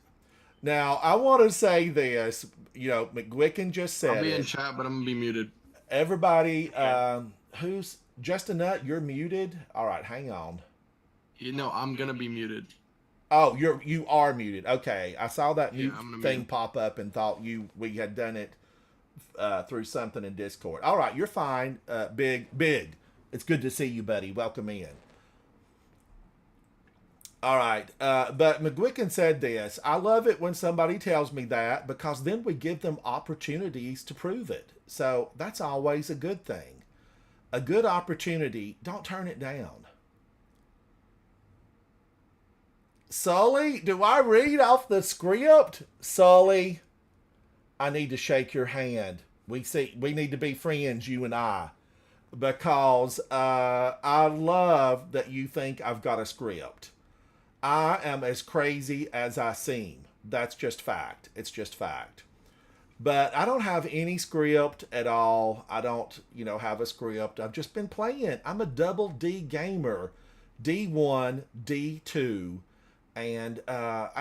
Now, I want to say this. You know, McGuicken just said I'll be in it. chat, but I'm gonna be muted. Everybody, who's Just a Nut? You're muted. All right, hang on. You know, I'm gonna be muted. Oh, you are muted. Okay, I saw that mute I'm gonna thing mute. pop up and thought we had done it through something in Discord. All right, you're fine. Big. It's good to see you, buddy. Welcome in. All right, but McGuicken said this. I love it when somebody tells me that because then we give them opportunities to prove it. So that's always a good thing. A good opportunity. Don't turn it down. Sully, do I read off the script? Sully, I need to shake your hand. We need to be friends, you and I, because I love that you think I've got a script. I am as crazy as I seem. That's just fact. It's just fact. But I don't have any script at all. I don't, have a script. I've just been playing. I'm a double D gamer. D1, D2. And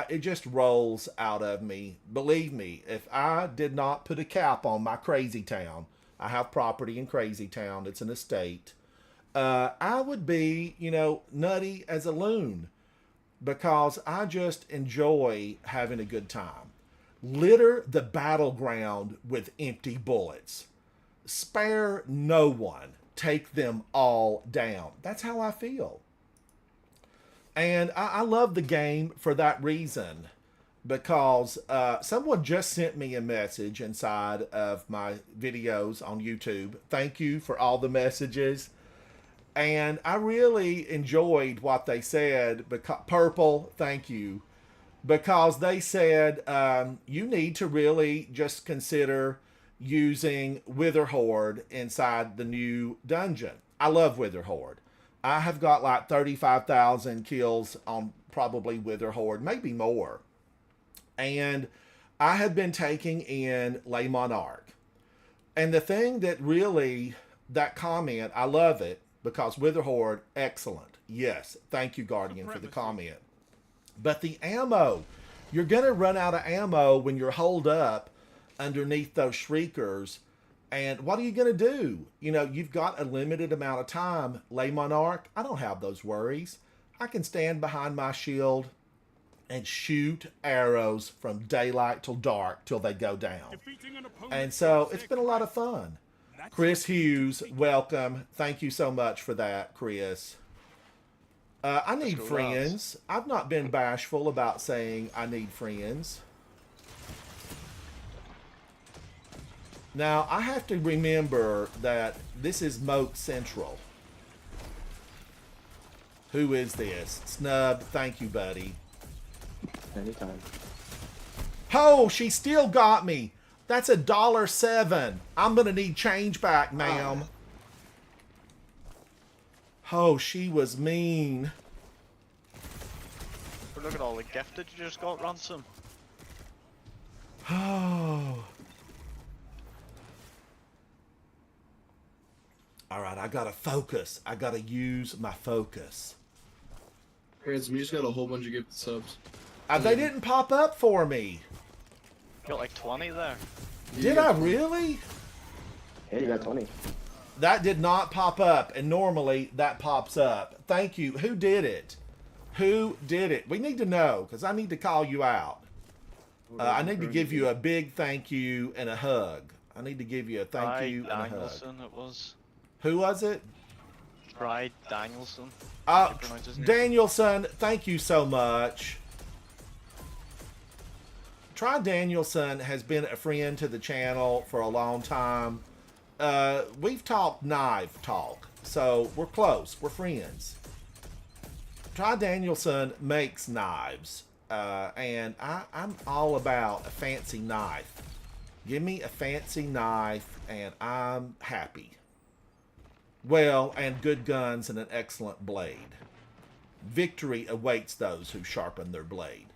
it just rolls out of me. Believe me, if I did not put a cap on my Crazy Town, I have property in Crazy Town. It's an estate. I would be, nutty as a loon because I just enjoy having a good time. Litter the battleground with empty bullets. Spare no one. Take them all down. That's how I feel. And I love the game for that reason because someone just sent me a message inside of my videos on YouTube. Thank you for all the messages. And I really enjoyed what they said. Because, Purple, thank you. Because they said you need to really just consider using Witherhoard inside the new dungeon. I love Witherhoard. I have got like 35,000 kills on probably Witherhoard, maybe more. And I have been taking in Le Monarch. And the thing that really, that comment, I love it because Witherhoard, excellent. Yes, thank you, Guardian, for the comment. But the ammo, you're going to run out of ammo when you're holed up underneath those shriekers. And what are you going to do? You've got a limited amount of time. Le Monarch, I don't have those worries. I can stand behind my shield and shoot arrows from daylight till dark till they go down. And so it's been a lot of fun. Chris Hughes, welcome. Thank you so much for that, Chris. I need friends. I've not been bashful about saying I need friends. Now, I have to remember that this is Moat Central. Who is this? Snub, thank you, buddy. Anytime. Oh, she still got me. That's $1.07. I'm going to need change back, ma'am. Oh, she was mean. But look at all the gifted you just got, Ransom. Oh. All right, I got to focus. I got to use my focus. Ransom, you just got a whole bunch of gifted subs. They didn't pop up for me. You got like 20 there. Did I really? Hey, you got 20. That did not pop up, and normally that pops up. Thank you. Who did it? Who did it? We need to know, because I need to call you out. I need to give you a big thank you and a hug. I need to give you a thank you and a hug. Danielson, it was. Who was it? Bride Danielson. Danielson, thank you so much. Try Danielson has been a friend to the channel for a long time. We've talked knife talk. So we're close. We're friends. Ty Danielson makes knives. And I'm all about a fancy knife. Give me a fancy knife and I'm happy. Well, and good guns and an excellent blade. Victory awaits those who sharpen their blade.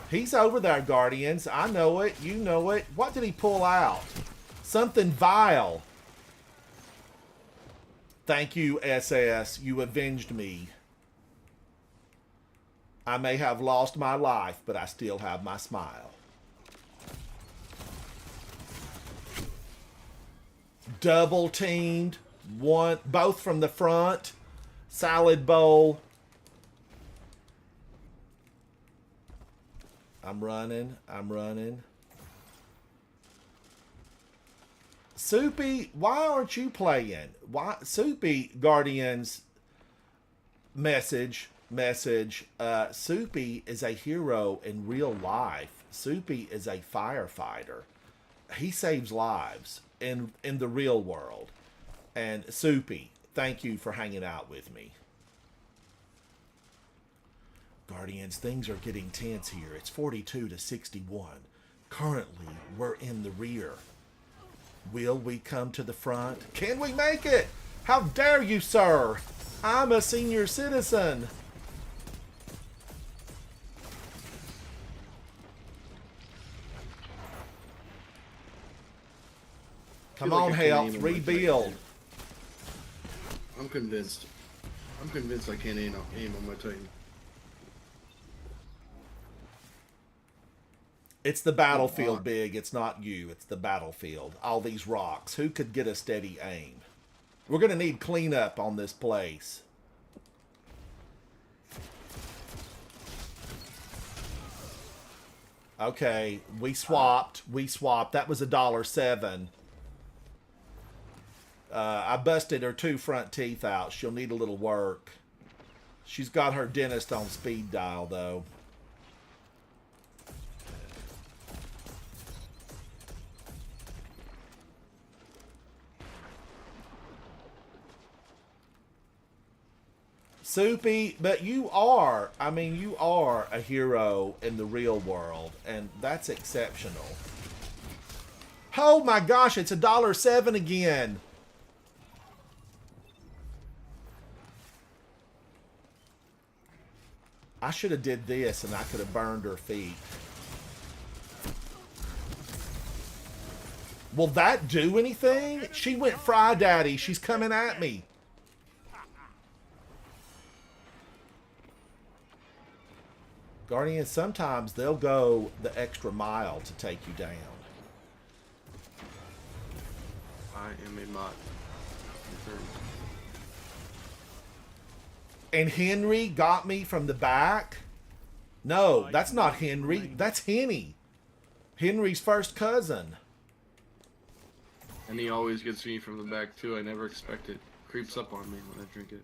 He's over there, Guardians. I know it. You know it. What did he pull out? Something vile. Thank you, SS. You avenged me. I may have lost my life, but I still have my smile. Double teamed. One, both from the front. Salad bowl. I'm running. I'm running. Soupy, why aren't you playing? Why, Soupy, Guardians, message. Soupy is a hero in real life. Soupy is a firefighter. He saves lives in the real world. And Soupy, thank you for hanging out with me. Guardians, things are getting tense here. It's 42 to 61. Currently, we're in the rear. Will we come to the front? Can we make it? How dare you, sir? I'm a senior citizen. Come on, health, rebuild. I'm convinced. I'm convinced I can't aim on my Titan. It's the battlefield, Big. It's not you. It's the battlefield. All these rocks. Who could get a steady aim? We're going to need cleanup on this place. Okay, we swapped. That was $1.07. I busted her 2 front teeth out. She'll need a little work. She's got her dentist on speed dial, though. Soupy, but you are a hero in the real world, and that's exceptional. Oh my gosh, it's $1.07 again. I should have did this and I could have burned her feet. Will that do anything? She went Fry Daddy. She's coming at me. Guardians, sometimes they'll go the extra mile to take you down. I am a mod. And Henry got me from the back? No, that's not Henry. That's Henny. Henry's first cousin. And he always gets me from the back too. I never expect it. Creeps up on me when I drink it.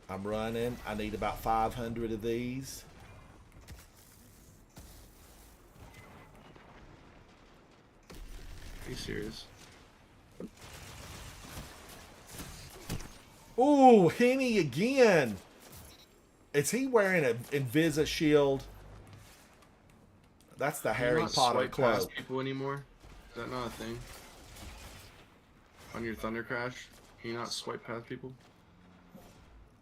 I'm running. I need about 500 of these. Are you serious? Ooh, Henny again. Is he wearing an Invisa shield? That's the Harry Potter swipe cloak. past people anymore? Is that not a thing? On your Thunder Crash, can you not swipe past people?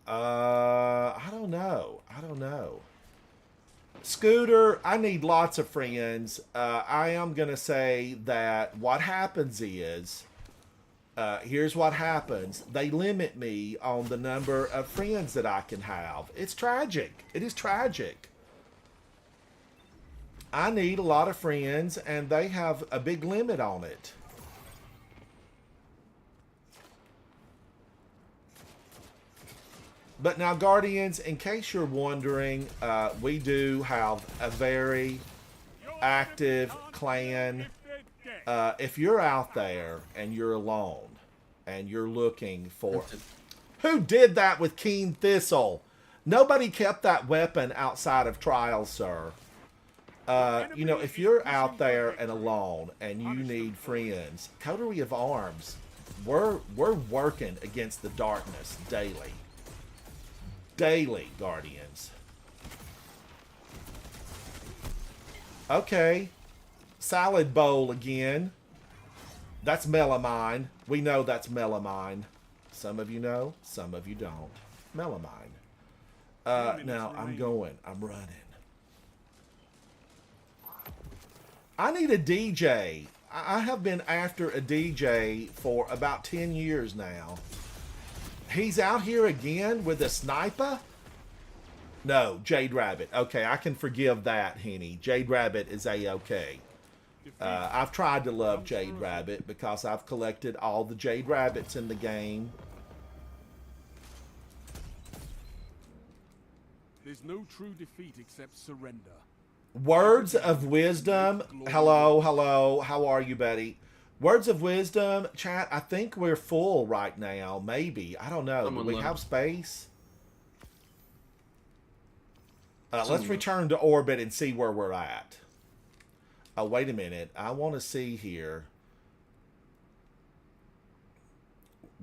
I don't know. Scooter, I need lots of friends. I am going to say that what happens is, here's what happens. They limit me on the number of friends that I can have. It's tragic. It is tragic. I need a lot of friends, and they have a big limit on it. But now, Guardians, in case you're wondering, we do have a very active clan. If you're out there and you're alone and you're looking for... Who did that with Keen Thistle? Nobody kept that weapon outside of trials, sir. You know, if you're out there and alone and you need friends, Coterie of Arms, we're working against the darkness daily. Daily, Guardians. Okay. Salad bowl again. That's melamine. We know that's melamine. Some of you know, some of you don't. Melamine. Now, I'm going. I'm running. I need a DJ. I have been after a DJ for about 10 years now. He's out here again with a sniper? No, Jade Rabbit. Okay, I can forgive that, Henny. Jade Rabbit is A-okay. I've tried to love Jade Rabbit because I've collected all the Jade Rabbits in the game. There's no true defeat except surrender. Words of wisdom. Hello, hello. How are you, Betty? Words of wisdom. Chat, I think we're full right now. Maybe. I don't know. Do we have space? Let's return to orbit and see where we're at. Oh, wait a minute. I want to see here.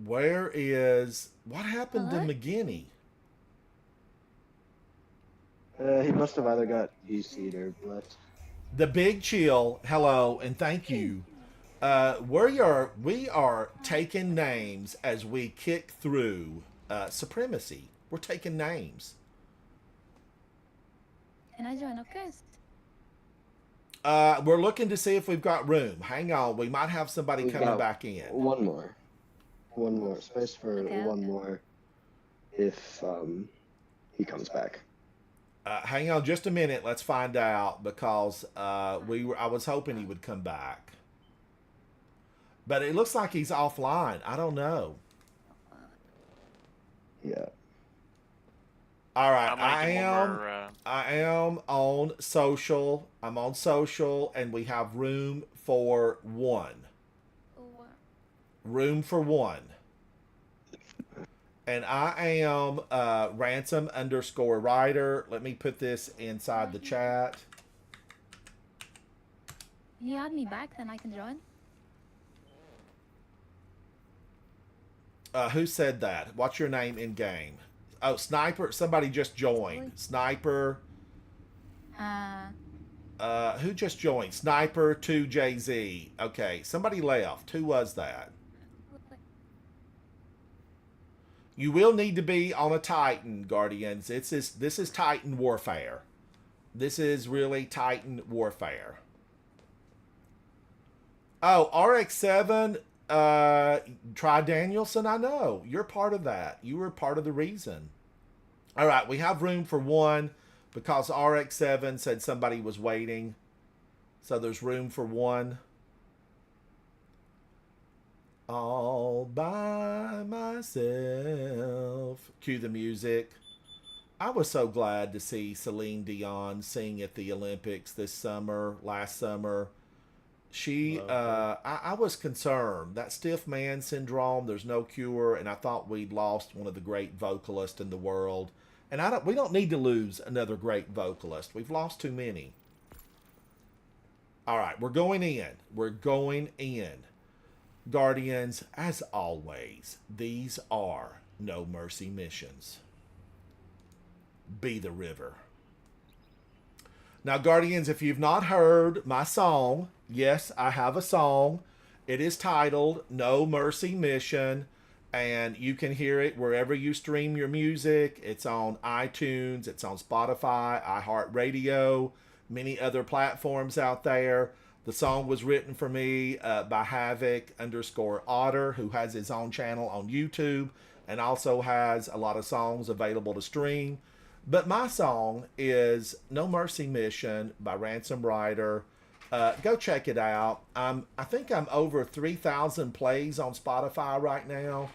Where is... What happened to McGinney? He must have either got UC'd or left. The Big Chill, hello, and thank you. We are taking names as we kick through Supremacy. We're taking names. Can I join a quest? We're looking to see if we've got room. Hang on, we might have somebody coming back in. One more. One more. Space for one more if he comes back. Hang on just a minute. Let's find out because I was hoping he would come back. But it looks like he's offline. I don't know. Yeah. All right. I am on social. I'm on social and we have room for one. Room for one. And I am ransom_rider. Let me put this inside the chat. Can you add me back, then I can join? Who said that? What's your name in game? Oh, Sniper. Somebody just joined. Sniper. Who just joined? Sniper 2JZ. Okay, somebody left. Who was that? You will need to be on a Titan, Guardians. This is Titan warfare. This is really Titan warfare. Oh, RX-7, Try Danielson, I know. You're part of that. You were part of the reason. All right, we have room for one because RX-7 said somebody was waiting. So there's room for one. All by myself. Cue the music. I was so glad to see Celine Dion sing at the Olympics last summer. I was concerned. That stiff man syndrome, there's no cure, and I thought we'd lost one of the great vocalists in the world. And we don't need to lose another great vocalist. We've lost too many. All right, we're going in. We're going in. Guardians, as always, these are no mercy missions. Be the river. Now, Guardians, if you've not heard my song, yes, I have a song. It is titled No Mercy Mission, and you can hear it wherever you stream your music. It's on iTunes, it's on Spotify, iHeartRadio, many other platforms out there. The song was written for me by Havoc_Otter, who has his own channel on YouTube and also has a lot of songs available to stream. But my song is No Mercy Mission by Ransom Rider. Go check it out. I think I'm over 3,000 plays on Spotify right now.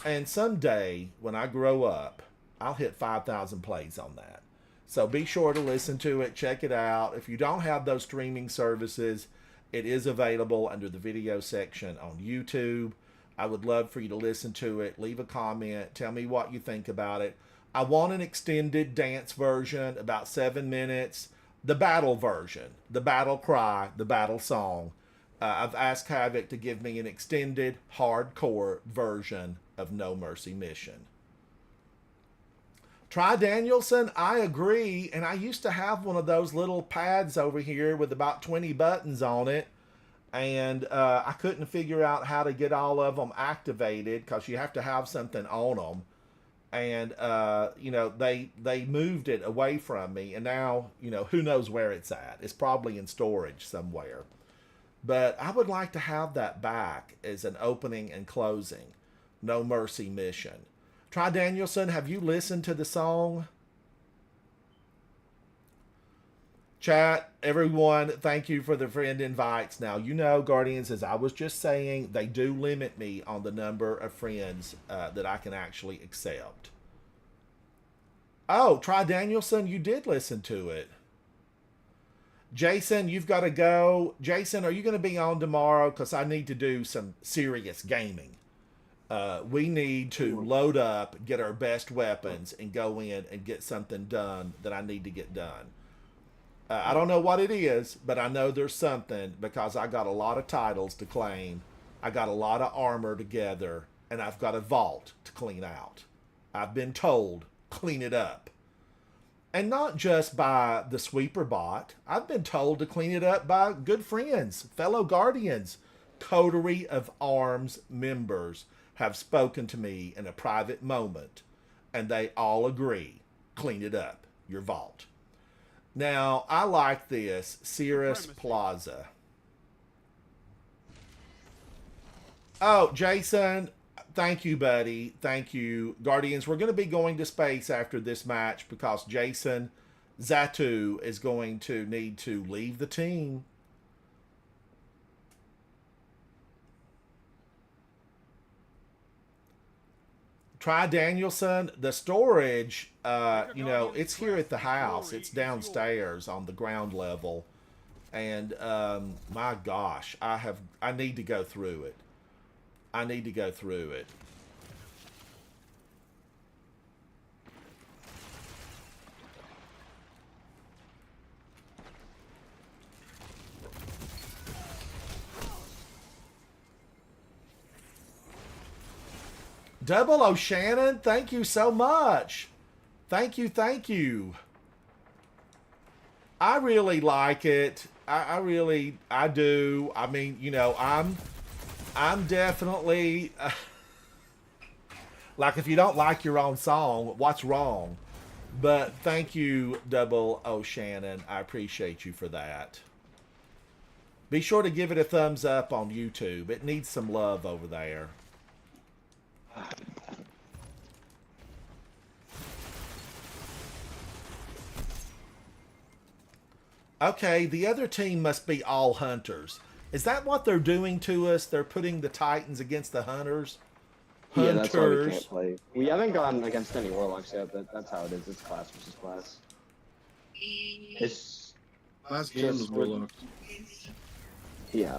And someday, when I grow up, I'll hit 5,000 plays on that. So be sure to listen to it, check it out. If you don't have those streaming services, it is available under the video section on YouTube. I would love for you to listen to it, leave a comment, tell me what you think about it. I want an extended dance version, about 7 minutes, the battle version, the battle cry, the battle song. I've asked Havoc to give me an extended, hardcore version of No Mercy Mission. Try Danielson, I agree, and I used to have one of those little pads over here with about 20 buttons on it, and I couldn't figure out how to get all of them activated because you have to have something on them. And you know, they moved it away from me, and now, you know, who knows where it's at. It's probably in storage somewhere. But I would like to have that back as an opening and closing No Mercy Mission. Try Danielson, have you listened to the song? Chat, everyone, thank you for the friend invites. Now, you know, Guardians, as I was just saying, they do limit me on the number of friends that I can actually accept. Oh, Try Danielson, you did listen to it. Jason, you've got to go. Jason, are you going to be on tomorrow? Because I need to do some serious gaming. We need to load up, get our best weapons, and go in and get something done that I need to get done. I don't know what it is, but I know there's something because I got a lot of titles to claim. I got a lot of armor together, and I've got a vault to clean out. I've been told, clean it up. And not just by the sweeper bot. I've been told to clean it up by good friends, fellow Guardians. Coterie of Arms members have spoken to me in a private moment, and they all agree, clean it up, your vault. Now, I like this, Cirrus Plaza. Oh, Jason, thank you, buddy. Thank you. Guardians, we're going to be going to space after this match because Jason Zatu is going to need to leave the team. Try Danielson. The storage, you know, it's here at the house. It's downstairs on the ground level. And my gosh, I need to go through it. I need to go through it. Double O'Shannon, thank you so much. Thank you, thank you. I really like it. I do. I mean, you know, I'm definitely like, if you don't like your own song, what's wrong? But thank you, Double O'Shannon. I appreciate you for that. Be sure to give it a thumbs up on YouTube. It needs some love over there. Okay, the other team must be all hunters. Is that what they're doing to us? They're putting the Titans against the hunters? Yeah, that's why we can't play. We haven't gone against any warlocks yet, but that's how it is. It's class versus class. It's last game was warlocks. Yeah.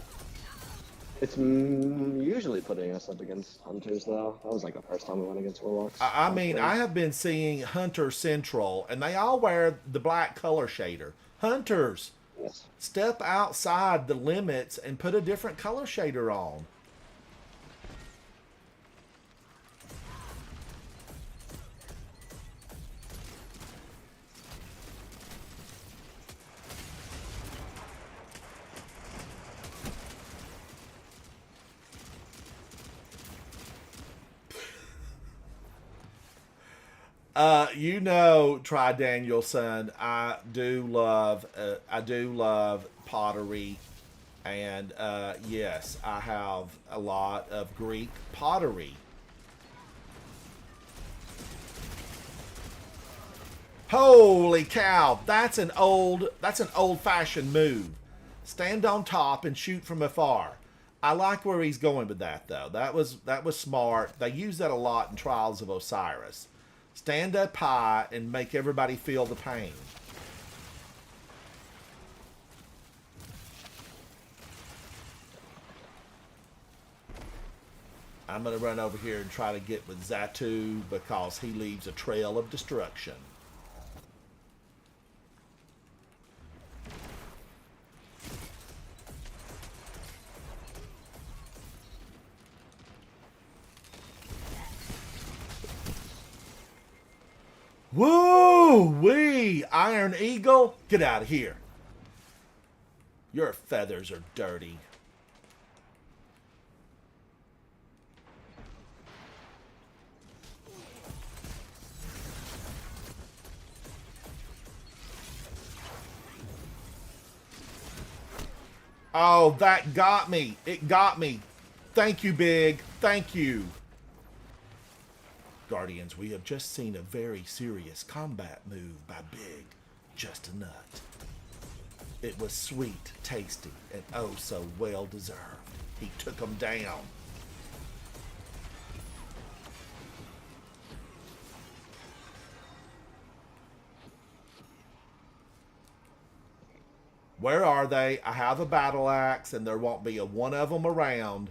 It's usually putting us up against hunters, though. That was like the first time we went against warlocks. I mean, I have been seeing Hunter Central, and they all wear the black color shader. Hunters, yes. Step outside the limits and put a different color shader on. You know, Try Danielson, I do love pottery, and yes, I have a lot of Greek pottery. Holy cow, that's an old-fashioned move. Stand on top and shoot from afar. I like where he's going with that, though. That was smart. They use that a lot in Trials of Osiris. Stand up high and make everybody feel the pain. I'm going to run over here and try to get with Zatu because he leaves a trail of destruction. Woo-wee! Iron Eagle, get out of here. Your feathers are dirty. Oh, that got me. It got me. Thank you, Big. Thank you. Guardians, we have just seen a very serious combat move by Big. Just a nut. It was sweet, tasty, and oh so well deserved. He took them down. Where are they? I have a battle axe and there won't be a one of them around.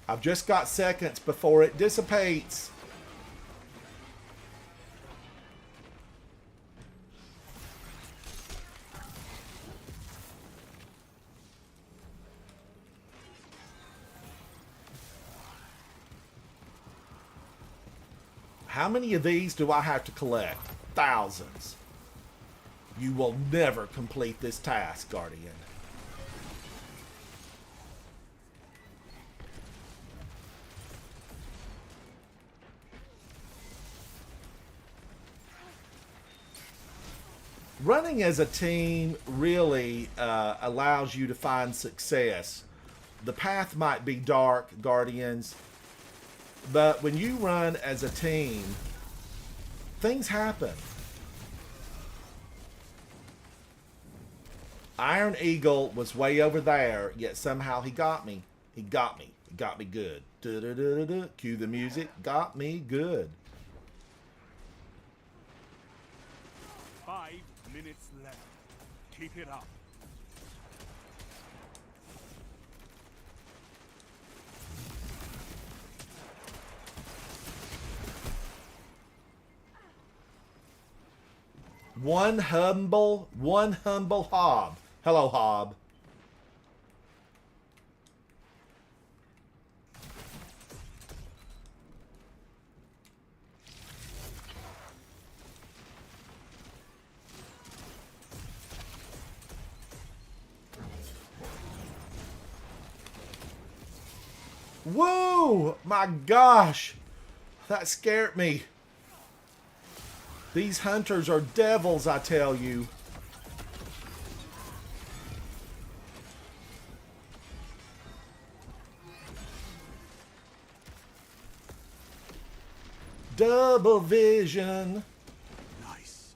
I've just got seconds before it dissipates. How many of these do I have to collect? Thousands. You will never complete this task, Guardian. Running as a team really allows you to find success. The path might be dark, Guardians, but when you run as a team, things happen. Iron Eagle was way over there, yet somehow he got me. He got me. He got me good. Da-da-da-da-da. Cue the music. Got me good. 5 minutes left. Keep it up. One humble Hob. Hello, Hob. Whoa! My gosh! That scared me. These hunters are devils, I tell you. Double vision. Nice.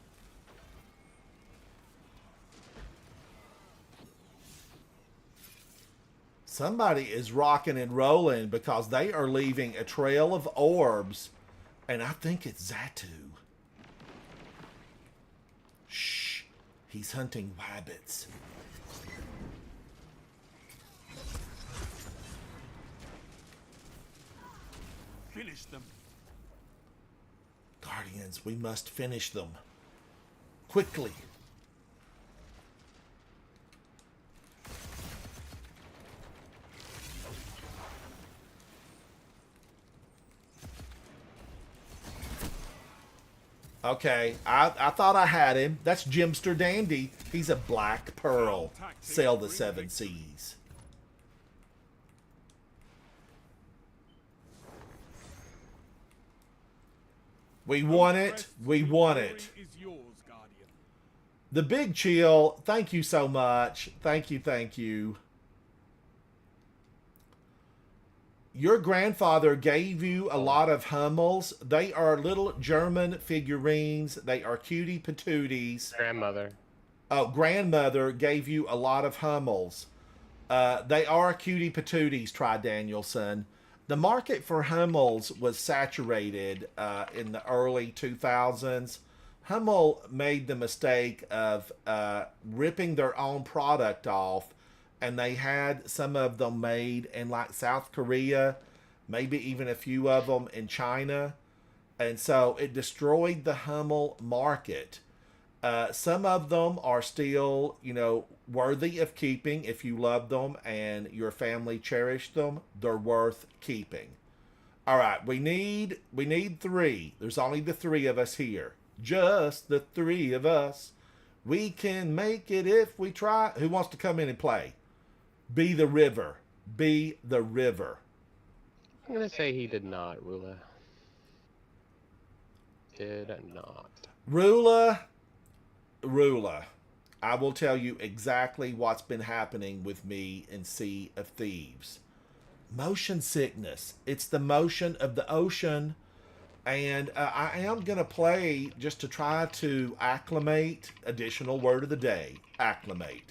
Somebody is rocking and rolling because they are leaving a trail of orbs. And I think it's Zatu. Shh. He's hunting wabbits. Finish them. Guardians, we must finish them. Quickly. Okay, I thought I had him. That's Jimster Dandy. He's a black pearl. Sail the seven seas. We won it. We won it. The Big Chill, thank you so much. Thank you, thank you. Your grandfather gave you a lot of Hummels. They are little German figurines. They are cutie patooties. Grandmother. Oh, grandmother gave you a lot of Hummels. They are cutie patooties, Try Danielson. The market for Hummels was saturated in the early 2000s. Hummel made the mistake of ripping their own product off, and they had some of them made in like South Korea, maybe even a few of them in China. And so it destroyed the Hummel market. Some of them are still, you know, worthy of keeping if you love them and your family cherished them. They're worth keeping. All right, we need 3. There's only the 3 of us here. just the three of us. We can make it if we try. Who wants to come in and play? Be the river. Be the river. I'm gonna say he did not, Rula. Did not. Rula, I will tell you exactly what's been happening with me in Sea of Thieves. Motion sickness. It's the motion of the ocean. And I am going to play just to try to acclimate. Additional word of the day. Acclimate.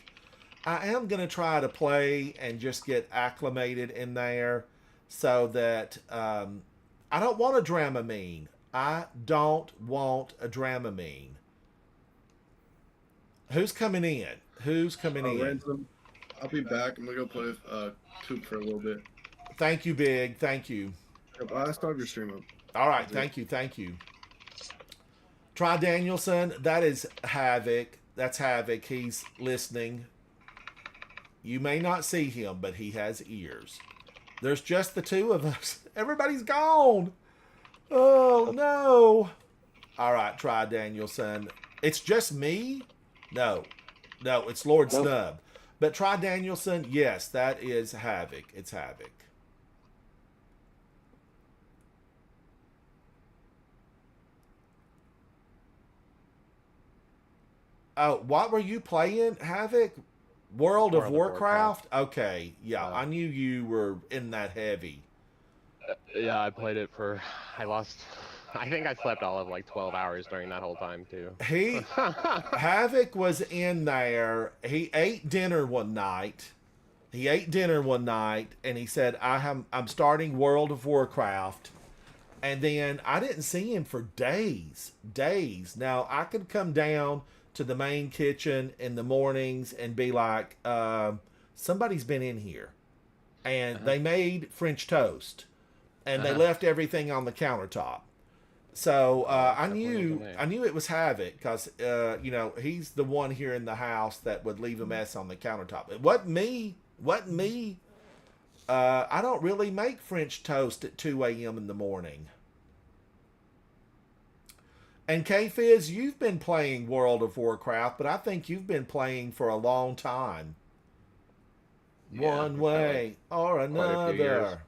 I am going to try to play and just get acclimated in there so that I don't want a Dramamine. I don't want a Dramamine. Who's coming in? Who's coming in? Ransom, I'll be back. I'm going to go play with Coop for a little bit. Thank you, Big. Thank you. Yep, I'll start your stream up. All right. Thank you. Thank you. Try Danielson. That is Havoc. That's Havoc. He's listening. You may not see him, but he has ears. There's just the two of us. Everybody's gone. Oh, no. All right. Try Danielson. It's just me? No. No, it's Lord Snub. But try Danielson. Yes, that is Havoc. It's Havoc. Oh, what were you playing, Havoc? World of Warcraft? Okay, yeah, I knew you were in that heavy. Yeah, I played it for... I think I slept all of like 12 hours during that whole time, too. Havoc was in there. He ate dinner one night. And he said, I'm starting World of Warcraft. And then I didn't see him for days. Now, I could come down to the main kitchen in the mornings and be like, somebody's been in here. And they made French toast. And they left everything on the countertop. So I knew it was Havoc because, he's the one here in the house that would leave a mess on the countertop. It wasn't me. I don't really make French toast at 2 a.m. in the morning. And K-Fizz, you've been playing World of Warcraft, but I think you've been playing for a long time. Yeah, one way or another.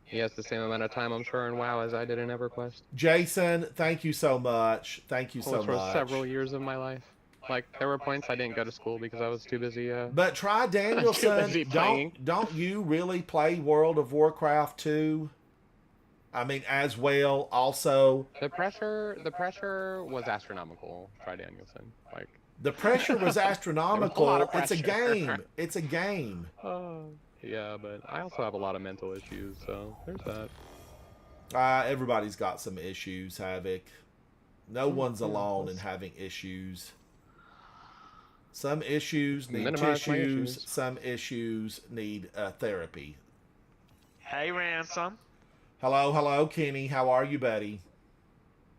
He has the same amount of time, I'm sure, in WoW as I did in EverQuest. Jason, thank you so much. For several years of my life. Like, there were points I didn't go to school because I was too busy. But try Danielson. Don't you really play World of Warcraft 2? I mean, as well, also. The pressure was astronomical. Try Danielson. Like the pressure was astronomical. It's a game. It's a game. Yeah, but I also have a lot of mental issues, so there's that. Everybody's got some issues, Havoc. No one's alone in having issues. Some issues need tissues. Some issues need therapy. Hey, Ransom. Hello, Kenny. How are you, buddy?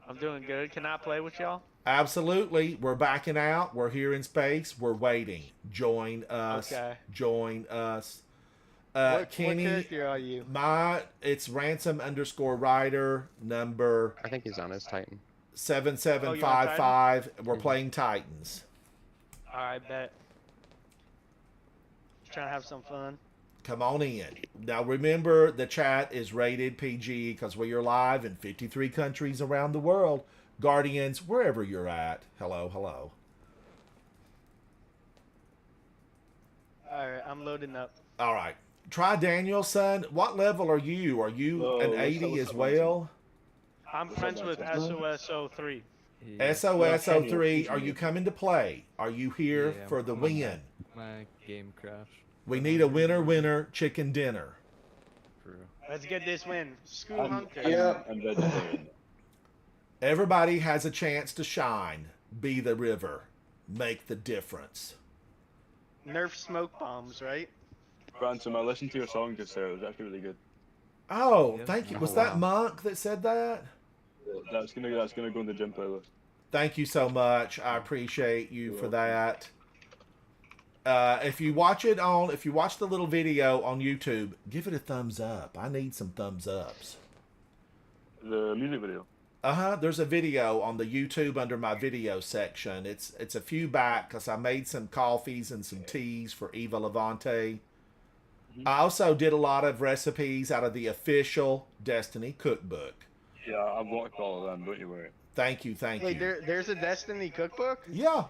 I'm doing good. Can I play with y'all? Absolutely. We're backing out. We're here in space. We're waiting. Join us. Okay. Join us. Kenny, what character are you? It's Ransom_Rider number. I think he's on his Titan. 7755. We're playing Titans. All right, bet. Just trying to have some fun. Come on in. Now remember, the chat is rated PG because we are live in 53 countries around the world. Guardians, wherever you're at. Hello. All right, I'm loading up. All right. Try Danielson. What level are you? Are you an 80 as well? I'm friends with SOS03. SOS03, are you coming to play? Are you here for the win? My game crashed. We need a winner, chicken dinner. True. Let's get this win. Screw Hunter. Yeah, I'm vegetarian. Everybody has a chance to shine. Be the river. Make the difference. Nerf smoke bombs, right? Ransom, I listened to your song just there. It was actually really good. Oh, thank you. Was that Monk that said that? That's gonna go in the gym playlist. Thank you so much. I appreciate you for that. If you watch the little video on YouTube, give it a thumbs up. I need some thumbs ups. The music video. There's a video on the YouTube under my video section. It's a few back because I made some coffees and some teas for Eva Levante. I also did a lot of recipes out of the official Destiny cookbook. Yeah, I've watched all of them. Don't you worry. Thank you, thank Wait, you. there's a Destiny cookbook? Yeah,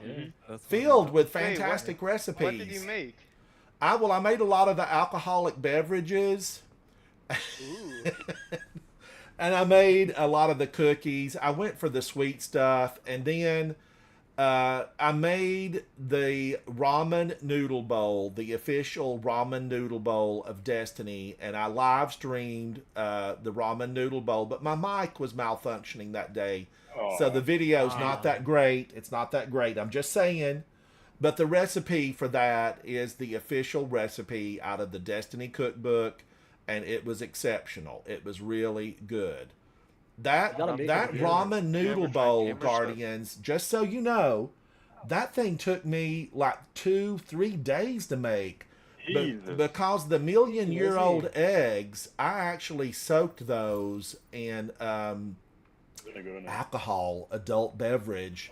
That's filled with Wait, fantastic recipes. What did you make? I made a lot of the alcoholic beverages. Ooh. And I made a lot of the cookies. I went for the sweet stuff. And then I made the ramen noodle bowl, the official ramen noodle bowl of Destiny. And I live streamed the ramen noodle bowl. But my mic was malfunctioning that day. So the video's not that great. It's not that great. I'm just saying. But the recipe for that is the official recipe out of the Destiny cookbook. And it was exceptional. It was really good. That ramen noodle bowl, Guardians, just so you know, that thing took me like 2-3 days to make. Because the million-year-old eggs, I actually soaked those in alcohol, adult beverage.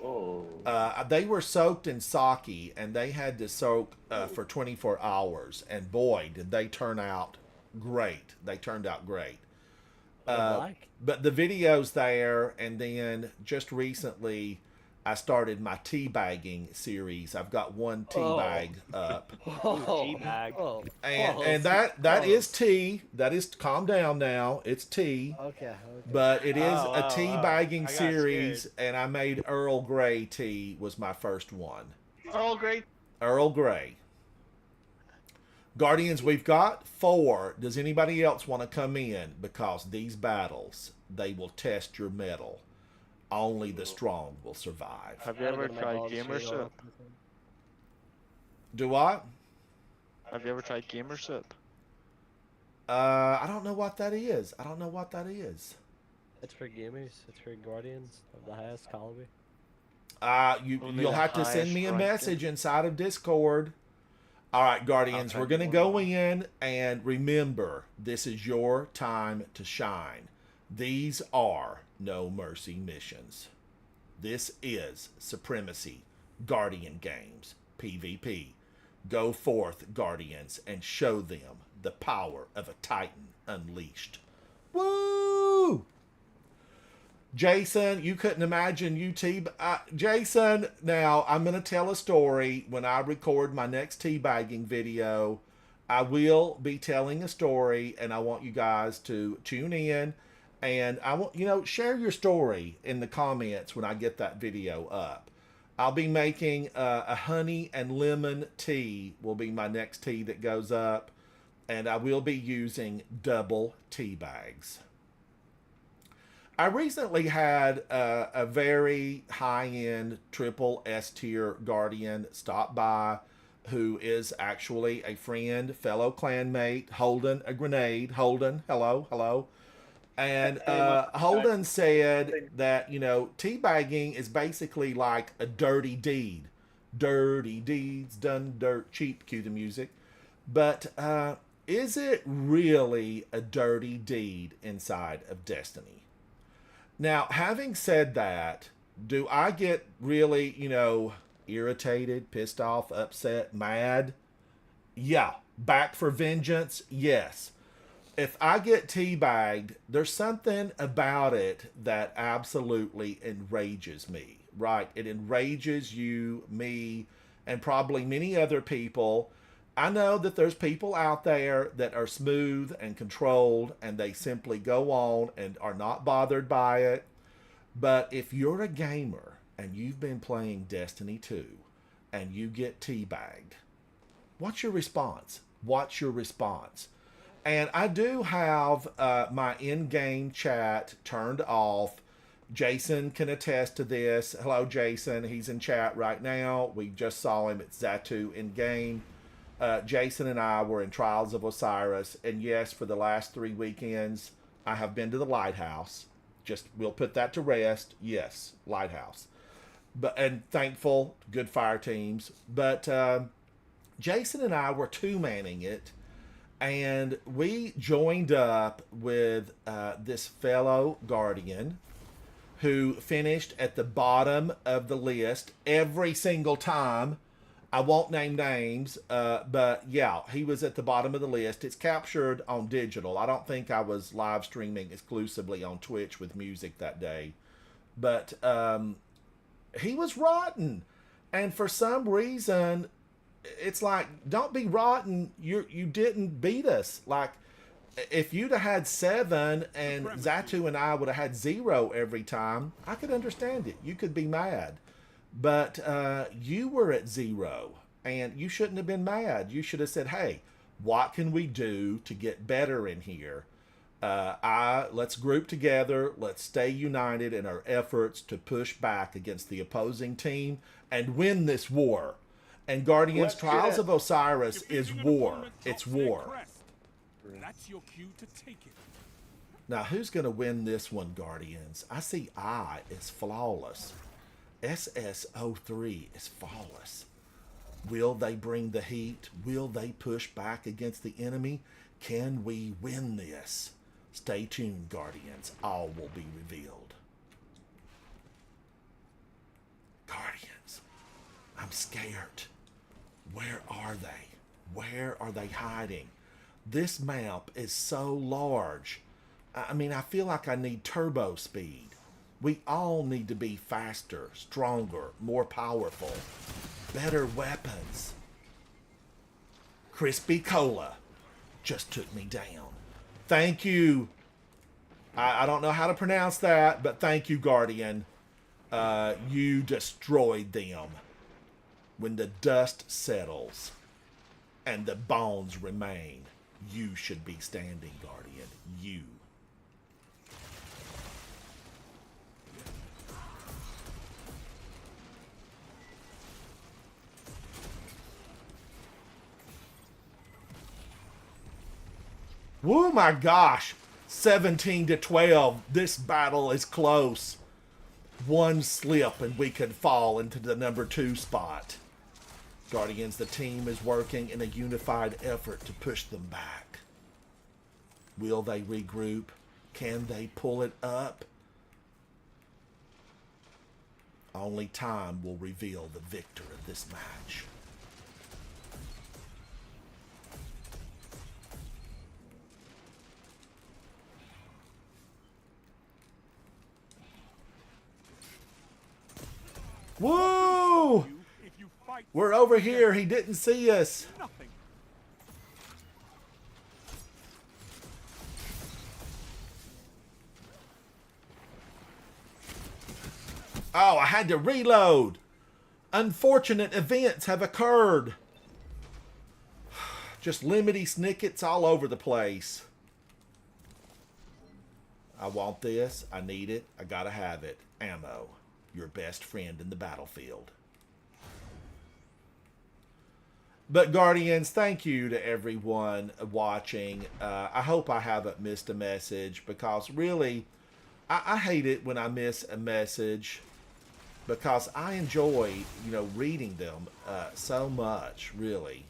They were soaked in sake, and they had to soak for 24 hours. And boy, did they turn out great. They turned out great. But the video's there, and then just recently I started my tea bagging series. I've got one tea bag up. Tea bag. And that is tea. That is, calm down now. It's tea. Okay. But it is a tea bagging series, and I made Earl Grey tea was my first one. Earl Grey? Earl Grey. Guardians, we've got 4. Does anybody else want to come in? Because these battles, they will test your mettle. Only the strong will survive. Have you ever tried gamer soup? Do what? Have you ever tried gamer soup? I don't know what that is. I don't know what that is. It's for gamers. It's for guardians of the highest caliber. You'll have to send me a message inside of Discord. All right, Guardians, we're going to go in, and remember, this is your time to shine. These are no mercy missions. This is Supremacy, Guardian Games, PvP. Go forth, Guardians, and show them the power of a Titan unleashed. Woo! Jason, you couldn't imagine Jason, now I'm going to tell a story when I record my next teabagging video. I will be telling a story, and I want you guys to tune in. And I want, share your story in the comments when I get that video up. I'll be making a honey and lemon tea will be my next tea that goes up. And I will be using double tea bags. I recently had a very high-end triple S tier Guardian stop by who is actually a friend, fellow clanmate, Holden a grenade. Holden, hello. And Holden said that, teabagging is basically like a dirty deed. Dirty deeds done dirt cheap, cue the music. But is it really a dirty deed inside of Destiny? Now, having said that, do I get really, irritated, pissed off, upset, mad? Yeah. Back for vengeance? Yes. If I get teabagged, there's something about it that absolutely enrages me, right? It enrages you, me, and probably many other people. I know that there's people out there that are smooth and controlled, and they simply go on and are not bothered by it. But if you're a gamer and you've been playing Destiny 2 and you get teabagged, what's your response? What's your response? And I do have my in-game chat turned off. Jason can attest to this. Hello, Jason. He's in chat right now. We just saw him at Zatu in-game. Jason and I were in Trials of Osiris. And yes, for the last 3 weekends, I have been to the Lighthouse. We'll put that to rest. Yes, Lighthouse. And thankful, good fire teams. But Jason and I were two-manning it. And we joined up with this fellow Guardian. who finished at the bottom of the list every single time. I won't name names, but yeah, he was at the bottom of the list. It's captured on digital. I don't think I was live streaming exclusively on Twitch with music that day. But he was rotten. And for some reason, it's like, don't be rotten. You didn't beat us. Like, if you'd have had 7 and Zatu and I would have had 0 every time, I could understand it. You could be mad. But you were at 0, and you shouldn't have been mad. You should have said, hey, what can we do to get better in here? Let's group together. Let's stay united in our efforts to push back against the opposing team and win this war. And Guardians, Trials of Osiris is war. It's war. That's your cue to take it. Now, who's going to win this one, Guardians? I see I is flawless. SS03 is flawless. Will they bring the heat? Will they push back against the enemy? Can we win this? Stay tuned, Guardians. All will be revealed. Guardians, I'm scared. Where are they? Where are they hiding? This map is so large. I mean, I feel like I need turbo speed. We all need to be faster, stronger, more powerful, better weapons. Crispy Cola just took me down. Thank you. I don't know how to pronounce that, but thank you, Guardian. You destroyed them. When the dust settles and the bones remain, you should be standing, Guardian. You. Woo, my gosh. 17-12. This battle is close. One slip and we could fall into the number 2 spot. Guardians, the team is working in a unified effort to push them back. Will they regroup? Can they pull it up? Only time will reveal the victor of this match. Woo! We're over here. He didn't see us. Oh, I had to reload. Unfortunate events have occurred. Just limity snickets all over the place. I want this. I need it. I gotta have it. Ammo. Your best friend in the battlefield. But Guardians, thank you to everyone watching. I hope I haven't missed a message, because really, I hate it when I miss a message, because I enjoy, reading them so much, really.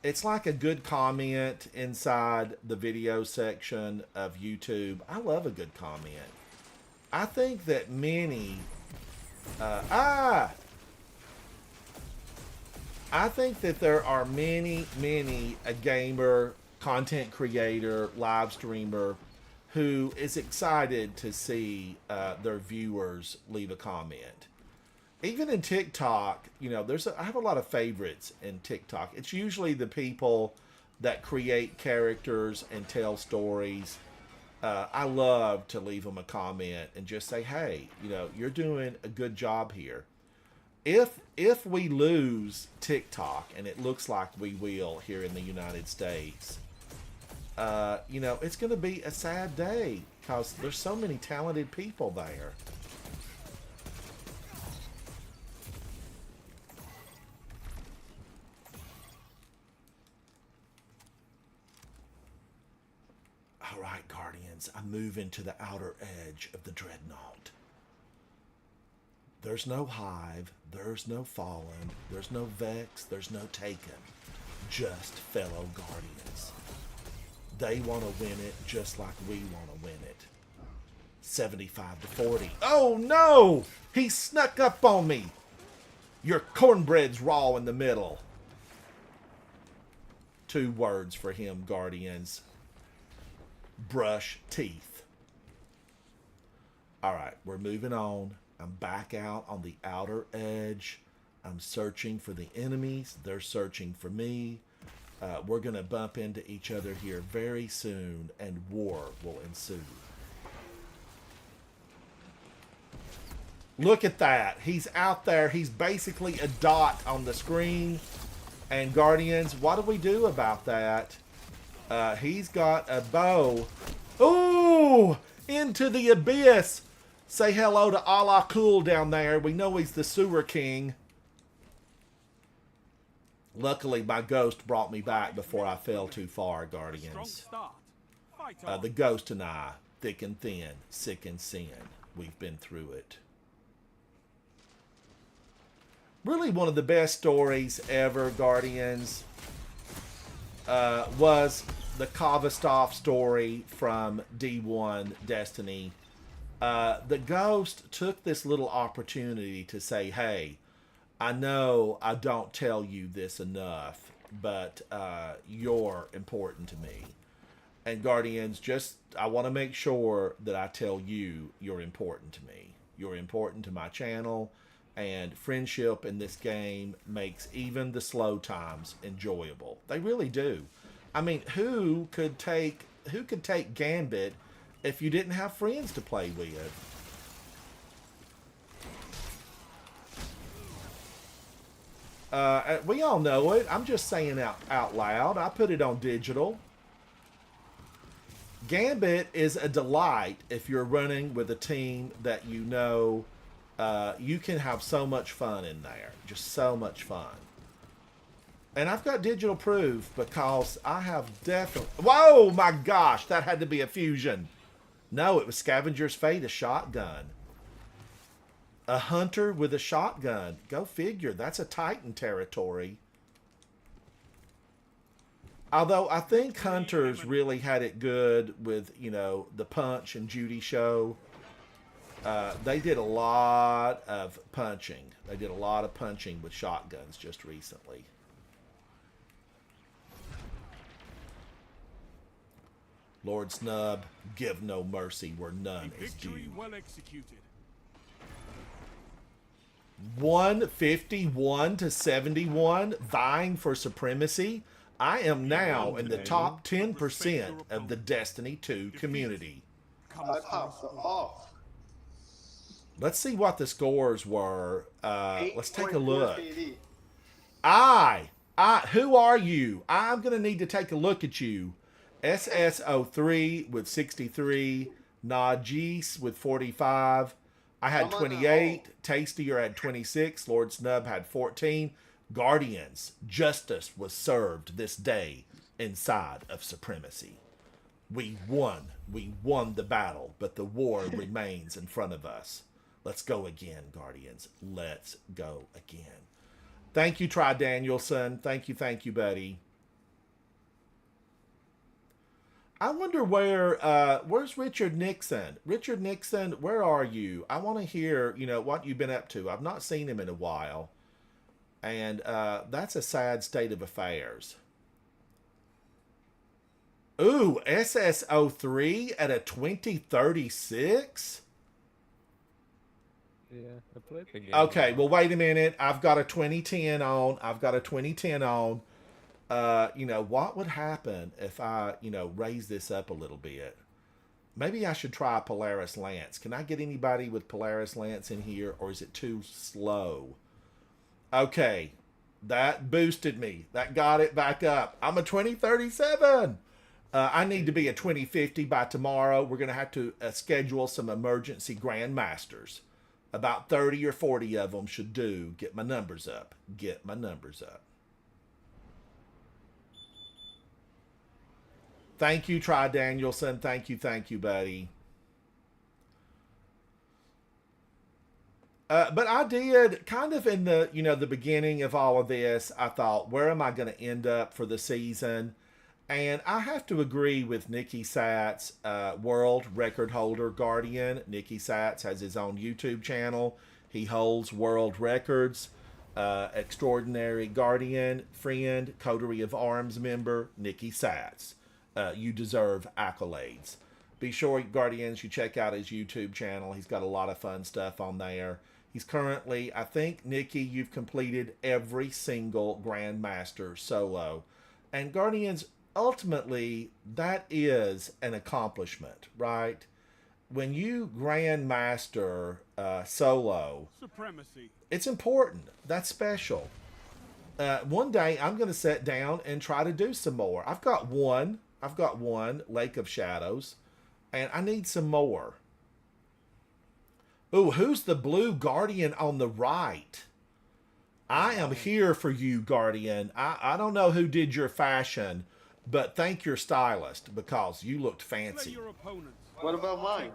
It's like a good comment inside the video section of YouTube. I love a good comment. I think that many, I think that there are many, a gamer, content creator, live streamer who is excited to see their viewers leave a comment. Even in TikTok, I have a lot of favorites in TikTok. It's usually the people that create characters and tell stories. I love to leave them a comment and just say, hey, you're doing a good job here. If we lose TikTok, and it looks like we will here in the United States, it's going to be a sad day, because there's so many talented people there. All right, Guardians, I move into the outer edge of the Dreadnought. There's no Hive, there's no Fallen, there's no Vex, there's no Taken. Just fellow Guardians. They want to win it just like we want to win it. 75 to 40. Oh no! He snuck up on me. Your cornbread's raw in the middle. 2 words for him, Guardians. Brush teeth. Alright, we're moving on. I'm back out on the outer edge. I'm searching for the enemies. They're searching for me. We're going to bump into each other here very soon, and war will ensue. Look at that. He's out there. He's basically a dot on the screen. And Guardians, what do we do about that? He's got a bow. Ooh! Into the abyss. Say hello to Allah Cool down there. We know he's the sewer king. Luckily, my ghost brought me back before I fell too far, Guardians. The ghost and I, thick and thin, sick and sin. We've been through it. Really one of the best stories ever, Guardians, was the Kavastov story from D1 Destiny. The ghost took this little opportunity to say, hey, I know I don't tell you this enough, but you're important to me. And Guardians, I want to make sure that I tell you you're important to me. You're important to my channel, and friendship in this game makes even the slow times enjoyable. They really do. I mean, who could take Gambit if you didn't have friends to play with? We all know it. I'm just saying out loud. I put it on digital. Gambit is a delight if you're running with a team that you know. You can have so much fun in there. Just so much fun. And I've got digital proof because I have definitely... Whoa, my gosh. That had to be a fusion. No, it was Scavenger's Fate, a shotgun. A hunter with a shotgun. Go figure. That's a Titan territory. Although I think hunters really had it good with, you know, the Punch and Judy show. They did a lot of punching. They did a lot of punching with shotguns just recently. Lord Snub, give no mercy where none is due. Well executed. 151 to 71, vying for supremacy. I am now in the top 10% of the Destiny 2 community. Let's see what the scores were. Let's take a look. Who are you? I'm going to need to take a look at you. SSO3 with 63, Najis with 45. I had 28. Tastier had 26. Lord Snub had 14. Guardians, justice was served this day inside of Supremacy. We won. We won the battle, but the war remains in front of us. Let's go again, Guardians. Let's go again. Thank you, Try Danielson. Thank you, buddy. I wonder where's Richard Nixon? Richard Nixon, where are you? I want to hear, you know, what you've been up to. I've not seen him in a while. And that's a sad state of affairs. Ooh, SSO3 at a 2036? Yeah, I played the game. Okay, well, wait a minute. I've got a 2010 on. You know, what would happen if I, you know, raise this up a little bit? Maybe I should try Polaris Lance. Can I get anybody with Polaris Lance in here, or is it too slow? Okay, that boosted me. That got it back up. I'm a 2037. I need to be a 2050 by tomorrow. We're going to have to schedule some emergency Grandmasters. About 30 or 40 of them should do. Get my numbers up. Get my numbers up. Thank you, Try Danielson. Thank you, buddy. But I did kind of in the, you know, the beginning of all of this, I thought, where am I going to end up for the season? And I have to agree with Nikki Satz, world record holder Guardian. Nikki Satz has his own YouTube channel. He holds world records. Extraordinary Guardian, friend, Coterie of Arms member, Nikki Satz. You deserve accolades. Be sure, Guardians, you check out his YouTube channel. He's got a lot of fun stuff on there. He's currently, I think, Nikki, you've completed every single Grandmaster solo. And Guardians, ultimately, that is an accomplishment, right? When you Grandmaster solo, Supremacy. it's important. That's special. One day, I'm going to sit down and try to do some more. I've got one, Lake of Shadows, and I need some more. Ooh, who's the blue Guardian on the right? I am here for you, Guardian. I don't know who did your fashion, but thank your stylist, because you looked fancy. What about mine?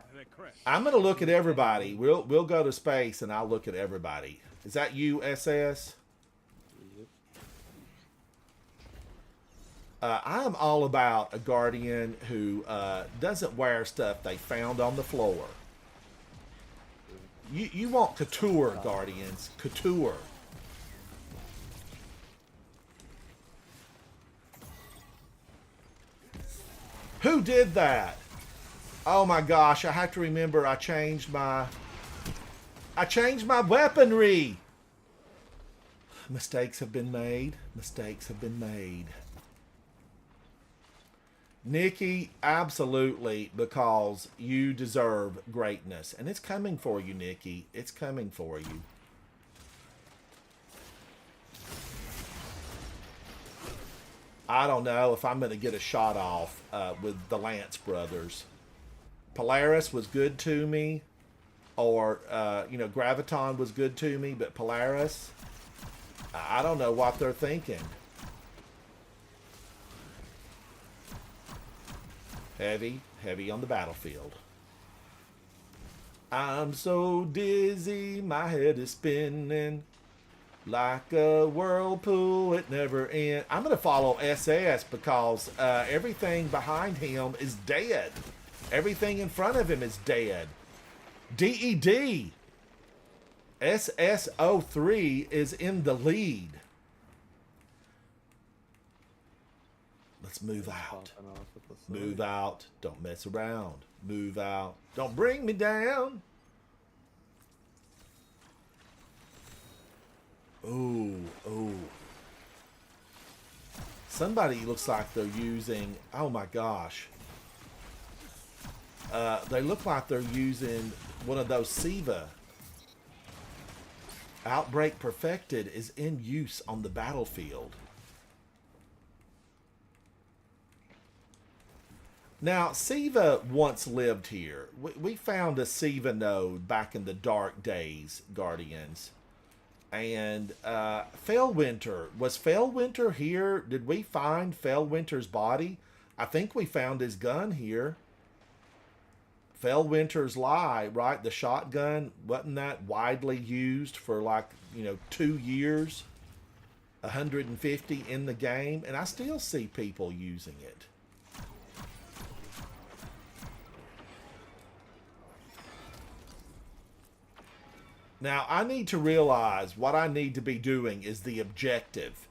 I'm going to look at everybody. We'll go to space, and I'll look at everybody. Is that you, SS? I am all about a Guardian who doesn't wear stuff they found on the floor. You want couture, Guardians. Couture. Who did that? Oh my gosh, I have to remember I changed my weaponry. Mistakes have been made. Mistakes have been made. Nikki, absolutely, because you deserve greatness. And it's coming for you, Nikki. It's coming for you. I don't know if I'm going to get a shot off with the Lance brothers. Polaris was good to me. Or, Graviton was good to me. But Polaris, I don't know what they're thinking. Heavy on the battlefield. I'm so dizzy, my head is spinning like a whirlpool, it never ends. I'm going to follow SS because everything behind him is dead. Everything in front of him is dead. DED. SS03 is in the lead. Let's move out. Move out. Don't mess around. Move out. Don't bring me down. Ooh, ooh. Somebody looks like they're using... Oh my gosh. They look like they're using one of those Siva. Outbreak Perfected is in use on the battlefield. Now, Siva once lived here. We found a Siva node back in the dark days, Guardians. And Fellwinter. Was Fellwinter here? Did we find Fellwinter's body? I think we found his gun here. Fellwinter's Lie, right? The shotgun, wasn't that widely used for 2 years? 150 in the game. And I still see people using it. Now, I need to realize what I need to be doing is the objective.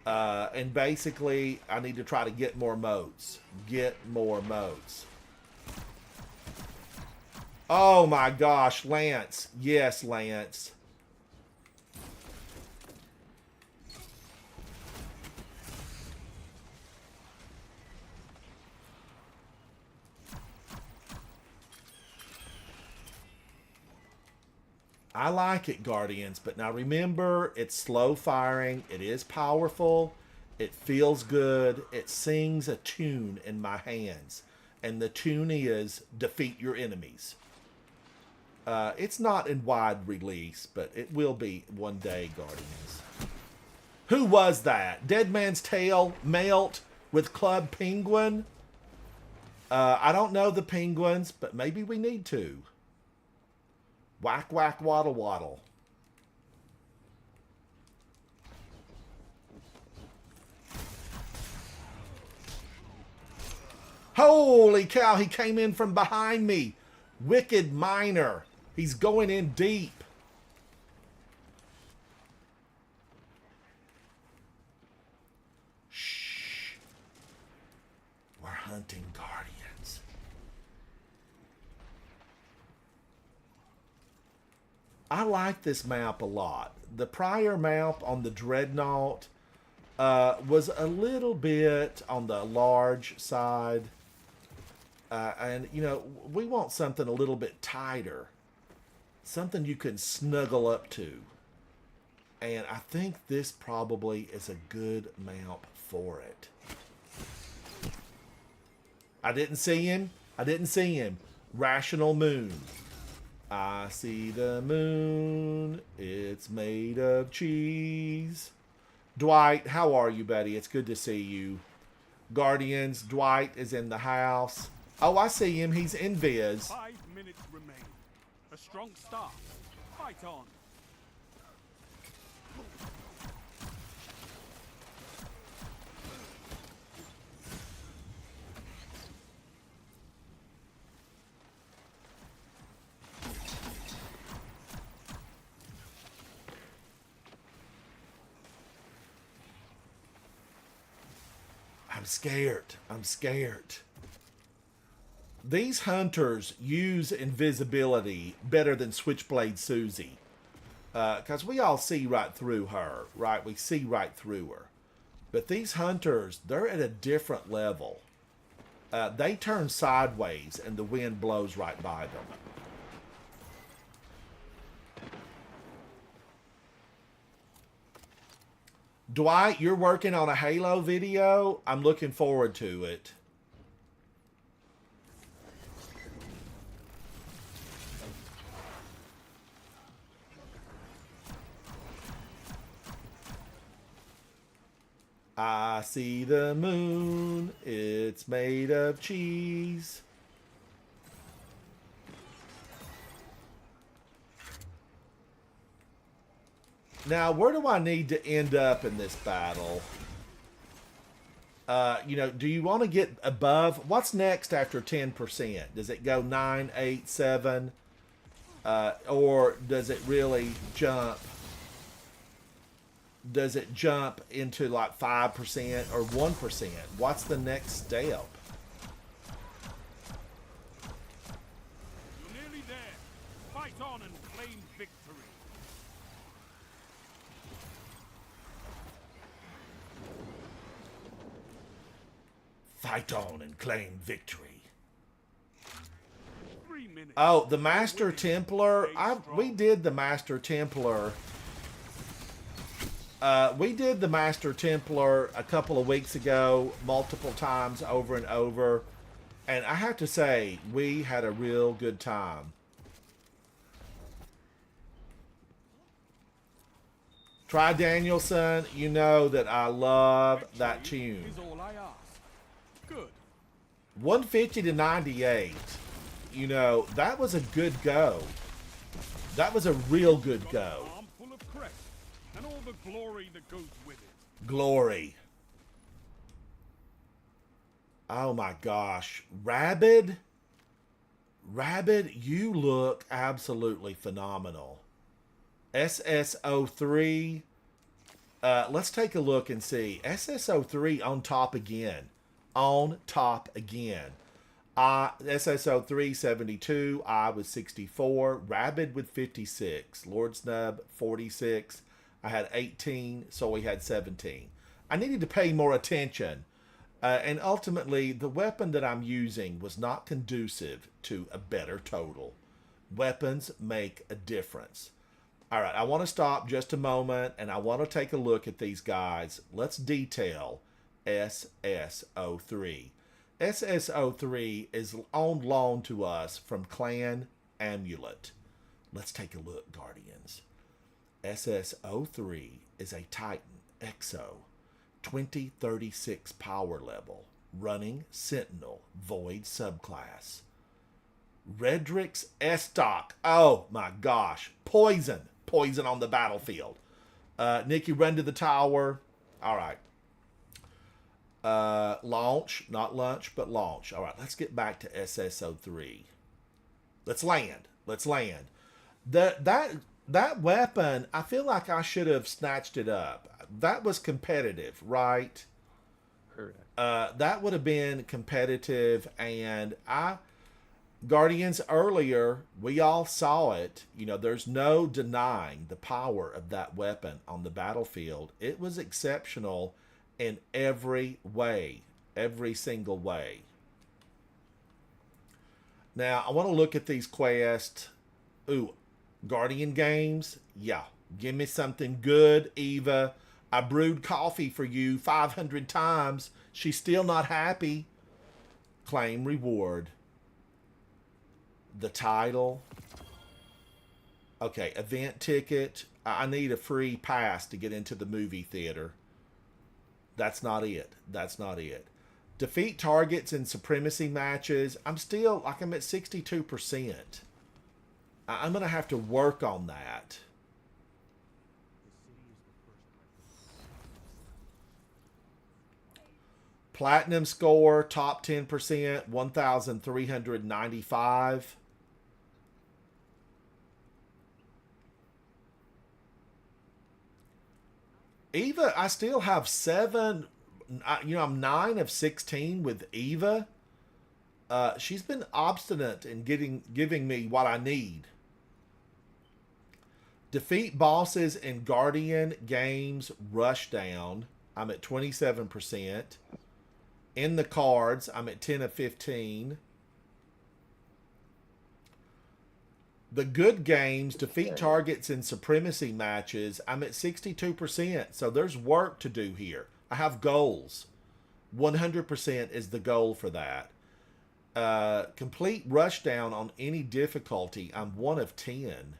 And basically, I need to try to get more motes. Get more motes. Oh my gosh, Lance. Yes, Lance. I like it, Guardians, but now remember, it's slow firing, it is powerful, it feels good, it sings a tune in my hands, and the tune is defeat your enemies. It's not in wide release, but it will be one day, Guardians. Who was that? Dead Man's Tale, Melt with Club Penguin? I don't know the penguins, but maybe we need to. Whack, whack, waddle, waddle. Holy cow, he came in from behind me. Wicked miner. He's going in deep. Shh. We're hunting guardians. I like this map a lot. The prior map on the Dreadnought was a little bit on the large side. And, you know, we want something a little bit tighter. Something you can snuggle up to. And I think this probably is a good map for it. I didn't see him. I didn't see him. Rational Moon. I see the moon. It's made of cheese. Dwight, how are you, buddy? It's good to see you. Guardians, Dwight is in the house. Oh, I see him. He's in Viz. 5 minutes remain. A strong start. Fight on. I'm scared. I'm scared. These hunters use invisibility better than Switchblade Susie. Because we all see right through her, right? We see right through her. But these hunters, they're at a different level. They turn sideways and the wind blows right by them. Dwight, you're working on a Halo video? I'm looking forward to it. I see the moon, it's made of cheese. Now, where do I need to end up in this battle? You know, do you want to get above? What's next after 10%? Does it go 9, 8, 7? Or does it really jump? Does it jump into like 5% or 1%? What's the next step? You're nearly there. Fight on and claim victory. Fight on and claim victory. 3 minutes. Oh, the Master Templar. We did the Master Templar. We did the Master Templar a couple of weeks ago, multiple times over and over. And I have to say, we had a real good time. Try Danielson. You know that I love that tune. Is all I ask. Good. 150 to 98. You know, that was a good go. That was a real good go. Arm full of crest and all the glory that goes with it. Glory. Oh my gosh. Rabid? Rabid, you look absolutely phenomenal. SSO3. Let's take a look and see. SSO3 on top again. On top again. SSO3 72. I was 64. Rabid with 56. Lord Snub 46. I had 18. So we had 17. I needed to pay more attention. And ultimately, the weapon that I'm using was not conducive to a better total. Weapons make a difference. All right, I want to stop just a moment, and I want to take a look at these guys. Let's detail SSO3. SSO3 is on loan to us from Clan Amulet. Let's take a look, Guardians. SSO3 is a Titan Exo 2036 power level, running Sentinel Void subclass. Redrix Estoc. Oh my gosh. Poison. Poison on the battlefield. Nikki, run to the tower. All right. Launch, not lunch, but launch. All right, let's get back to SSO3. Let's land. Let's land. That weapon, I feel like I should have snatched it up. That was competitive, right? Correct. That would have been competitive, and Guardians earlier, we all saw it. You know, there's no denying the power of that weapon on the battlefield. It was exceptional in every way, every single way. Now, I want to look at these quests. Ooh, Guardian games. Yeah, give me something good, Eva. I brewed coffee for you 500 times. She's still not happy. Claim reward. The title. Okay, event ticket. I need a free pass to get into the movie theater. That's not it. That's not it. Defeat targets in Supremacy matches. I'm still, like, I'm at 62%. I'm going to have to work on that. Platinum score, top 10%, 1,395. Eva, I still have 7. You know, I'm 9 of 16 with Eva. She's been obstinate in giving me what I need. Defeat bosses in Guardian games rushdown. I'm at 27%. In the cards, I'm at 10 of 15. The good games, defeat targets in Supremacy matches, I'm at 62%. So there's work to do here. I have goals. 100% is the goal for that. Complete rushdown on any difficulty, I'm 1 of 10.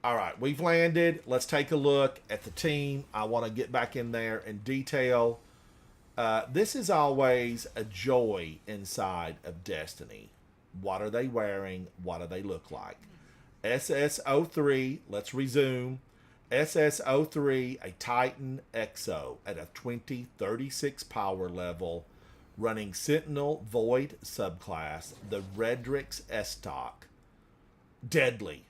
All right, we've landed. Let's take a look at the team. I want to get back in there in detail. This is always a joy inside of Destiny. What are they wearing? What do they look like? SS03, let's resume. SS03, a Titan Exo at a 2036 power level, running Sentinel Void subclass, the Redrix S-Stock. Deadly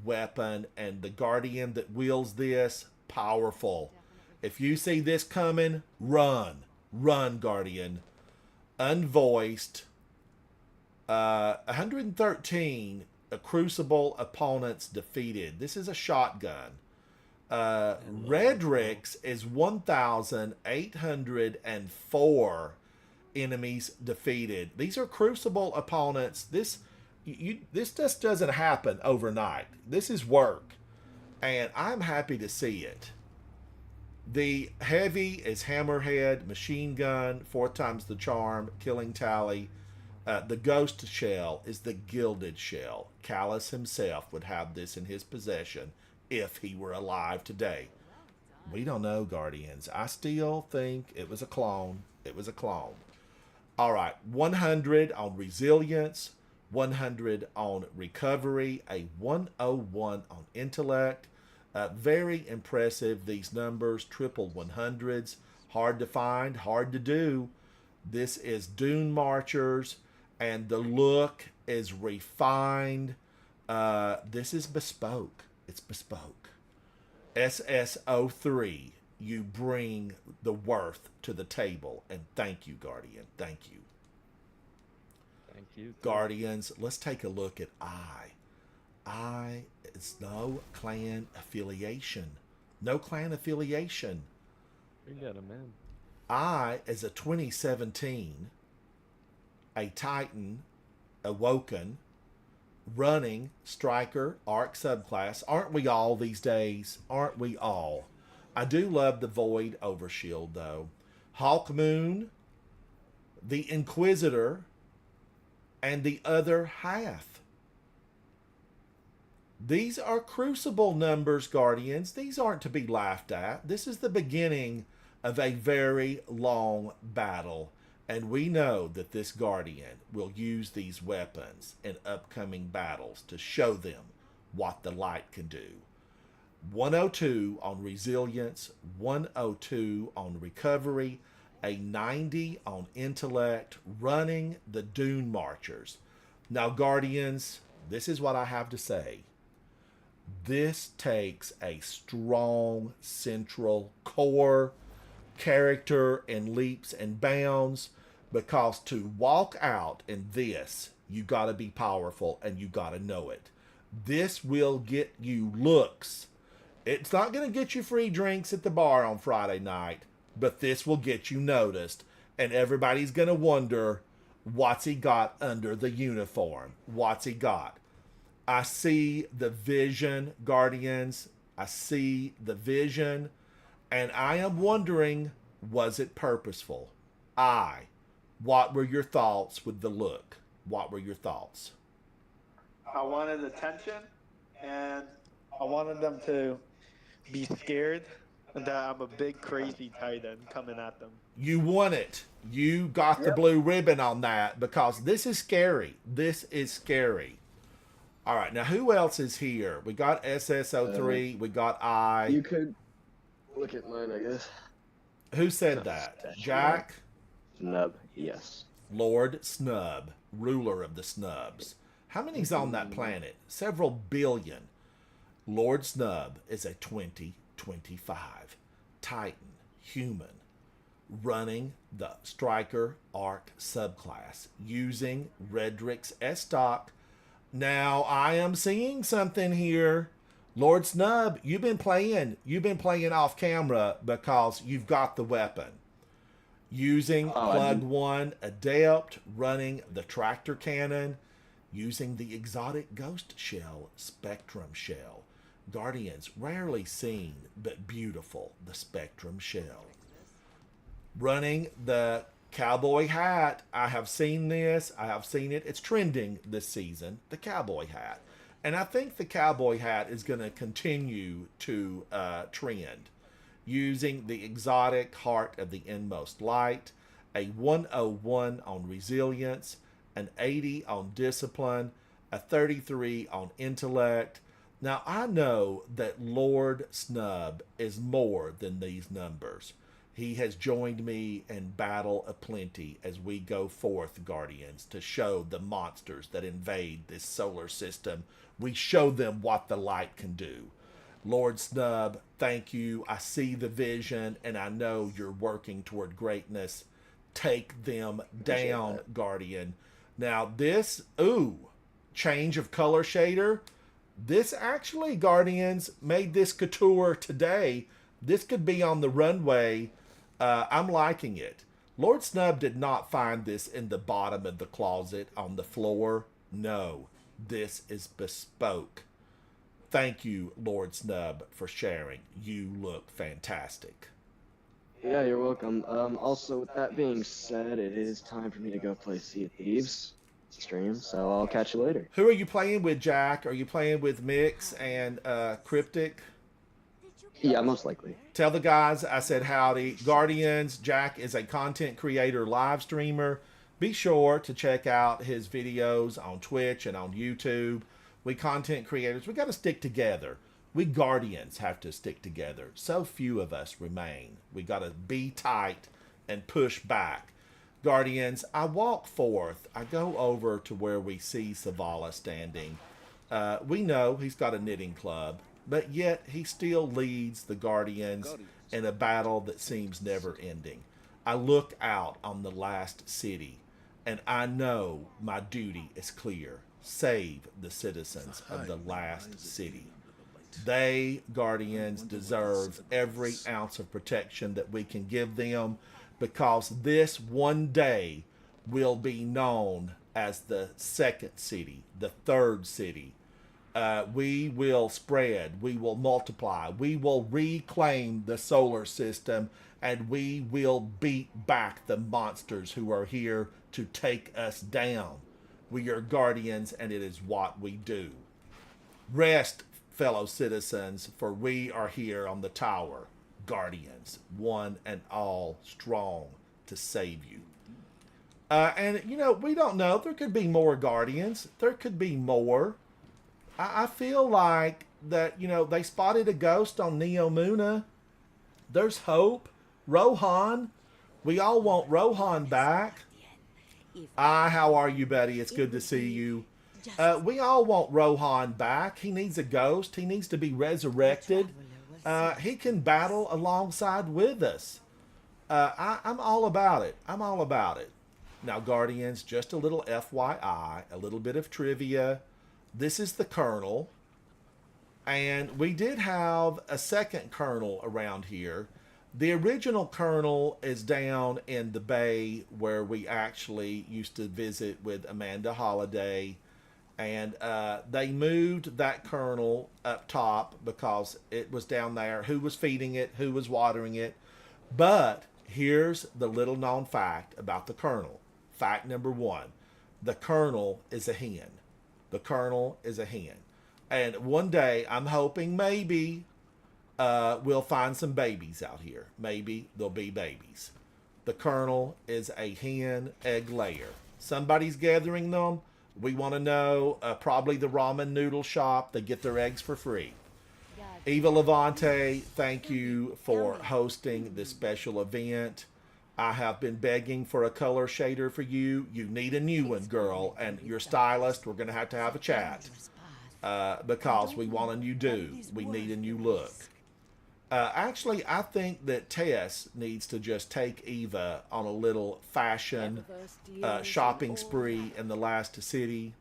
weapon, and the Guardian that wields this, powerful. If you see this coming, run, Guardian. Unvoiced. 113 Crucible opponents defeated. This is a shotgun. Redrix is 1,804 enemies defeated. These are Crucible opponents. This just doesn't happen overnight. This is work, and I'm happy to see it. The heavy is Hammerhead, Machine Gun, 4 times the charm, killing tally. The Ghost Shell is the Gilded Shell. Callus himself would have this in his possession if he were alive today. We don't know, Guardians. I still think it was a clone. It was a clone. All right, 100 on Resilience, 100 on Recovery, a 101 on Intellect. Very impressive, these numbers, triple 100s. Hard to find, hard to do. This is Dune Marchers, and the look is refined. This is bespoke. It's bespoke. SSO3, you bring the worth to the table, and thank you, Guardian. Thank you. Thank you. Guardians, let's take a look at it's no clan affiliation. No clan affiliation. We got him in. Is a 2017, a Titan, Awoken, running Striker, Arc subclass. Aren't we all these days? Aren't we all? I do love the Void Overshield, though. Hawk Moon, the Inquisitor, and the other half. These are Crucible numbers, Guardians. These aren't to be laughed at. This is the beginning of a very long battle, and we know that this Guardian will use these weapons in upcoming battles to show them what the light can do. 102 on resilience, 102 on recovery, a 90 on intellect, running the Dune Marchers. Now, Guardians, this is what I have to say. This takes a strong central core character and leaps and bounds, because to walk out in this, you got to be powerful and you got to know it. This will get you looks. It's not going to get you free drinks at the bar on Friday night, but this will get you noticed, and everybody's going to wonder, what's he got under the uniform? What's he got? I see the vision, Guardians. I see the vision, and I am wondering, was it purposeful? What were your thoughts with the look? What were your thoughts? I wanted attention, and I wanted them to be scared that I'm a big crazy titan coming at them. You won it. You got the blue ribbon on that, because this is scary. This is scary. All right, now who else is here? We got SSO3. We got I. You could look at mine, I guess. Who said that? Jack? Snub, yes. Lord Snub, ruler of the Snubs. How many's on that planet? Several billion. Lord Snub is a 2025 Titan human running the Striker Arc subclass using Redrick's S-Stock. Now, I am seeing something here. Lord Snub, you've been playing off camera because you've got the weapon. Using Plug 1 Adept, running the Tractor Cannon, using the exotic Ghost Shell, Spectrum Shell. Guardians, rarely seen, but beautiful, the Spectrum Shell. Running the cowboy hat. I have seen this. I have seen it. It's trending this season, the cowboy hat. And I think the cowboy hat is going to continue to trend. Using the exotic Heart of the Inmost Light, a 101 on resilience, an 80 on discipline, a 33 on intellect. Now, I know that Lord Snub is more than these numbers. He has joined me in battle aplenty as we go forth, Guardians, to show the monsters that invade this solar system. We show them what the light can do. Lord Snub, thank you. I see the vision, and I know you're working toward greatness. Take them down, Guardian. Now, this, change of color shader. This actually, Guardians, made this couture today. This could be on the runway. I'm liking it. Lord Snub did not find this in the bottom of the closet on the floor. No, this is bespoke. Thank you, Lord Snub, for sharing. You look fantastic. Yeah, you're welcome. Also, with that being said, it is time for me to go play Sea of Thieves stream, so I'll catch you later. Who are you playing with, Jack? Are you playing with Mix and Cryptic? Yeah, most likely. Tell the guys I said howdy. Guardians, Jack is a content creator, live streamer. Be sure to check out his videos on Twitch and on YouTube. We content creators, we got to stick together. We Guardians have to stick together. So few of us remain. We got to be tight and push back. Guardians, I walk forth. I go over to where we see Savala standing. We know he's got a knitting club, but yet he still leads the Guardians in a battle that seems never ending. I look out on the last city, and I know my duty is clear. Save the citizens of the last city. They, Guardians, deserve every ounce of protection that we can give them, because this one day will be known as the second city, the third city. We will spread, we will multiply, we will reclaim the solar system, and we will beat back the monsters who are here to take us down. We are Guardians, and it is what we do. Rest, fellow citizens, for we are here on the tower. Guardians, one and all, strong to save you. And, we don't know. There could be more Guardians. There could be more. I feel like that, you know, they spotted a ghost on Neomuna. There's hope. Rohan. We all want Rohan back. How are you, buddy? It's good to see you. We all want Rohan back. He needs a ghost. He needs to be resurrected. He can battle alongside with us. I'm all about it. I'm all about it. Now, Guardians, just a little FYI, a little bit of trivia. This is the Colonel. And we did have a second Colonel around here. The original Colonel is down in the bay where we actually used to visit with Amanda Holiday. And they moved that Colonel up top because it was down there. Who was feeding it? Who was watering it? But here's the little known fact about the Colonel. Fact number one. The Colonel is a hen. The Colonel is a hen. And one day, I'm hoping maybe we'll find some babies out here. Maybe there'll be babies. The Colonel is a hen egg layer. Somebody's gathering them. We want to know, probably the ramen noodle shop. They get their eggs for free. Eva Levante, thank you for hosting this special event. I have been begging for a color shader for you. You need a new one, girl. And your stylist, we're going to have a chat. Because we want a new do. We need a new look. Actually, I think that Tess needs to just take Eva on a little fashion shopping spree in the last city.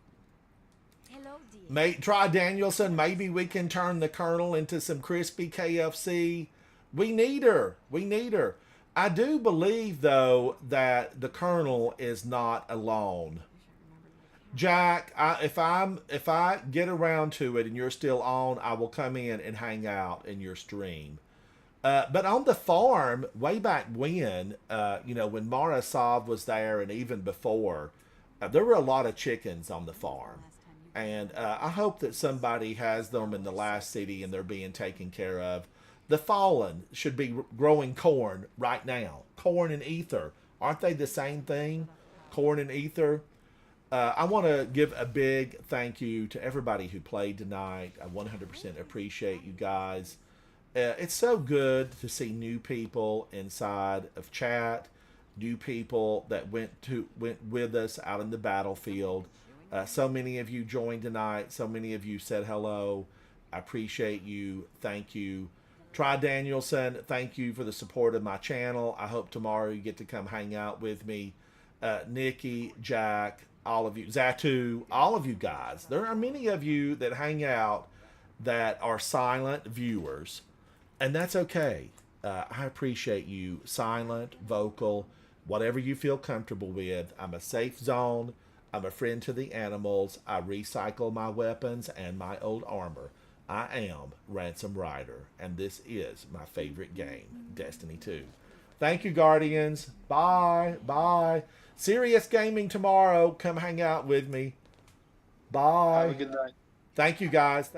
Try Danielson. Maybe we can turn the Colonel into some crispy KFC. We need her. We need her. I do believe, though, that the Colonel is not alone. Jack, if I get around to it and you're still on, I will come in and hang out in your stream. But on the farm, way back when, you know, when Mara Sav was there and even before, there were a lot of chickens on the farm. And I hope that somebody has them in the last city and they're being taken care of. The Fallen should be growing corn right now. Corn and ether. Aren't they the same thing? Corn and ether. I want to give a big thank you to everybody who played tonight. I 100% appreciate you guys. It's so good to see new people inside of chat, new people that went with us out in the battlefield. So many of you joined tonight. So many of you said hello. I appreciate you. Thank you. Try Danielson, thank you for the support of my channel. I hope tomorrow you get to come hang out with me. Nikki, Jack, all of you, Zatu, all of you guys. There are many of you that hang out that are silent viewers, and that's okay. I appreciate you, silent, vocal, whatever you feel comfortable with. I'm a safe zone. I'm a friend to the animals. I recycle my weapons and my old armor. I am Ransom Rider, and this is my favorite game, Destiny 2. Thank you, Guardians. Bye. Bye. Serious gaming tomorrow. Come hang out with me. Bye. Have a good night. Thank you, guys.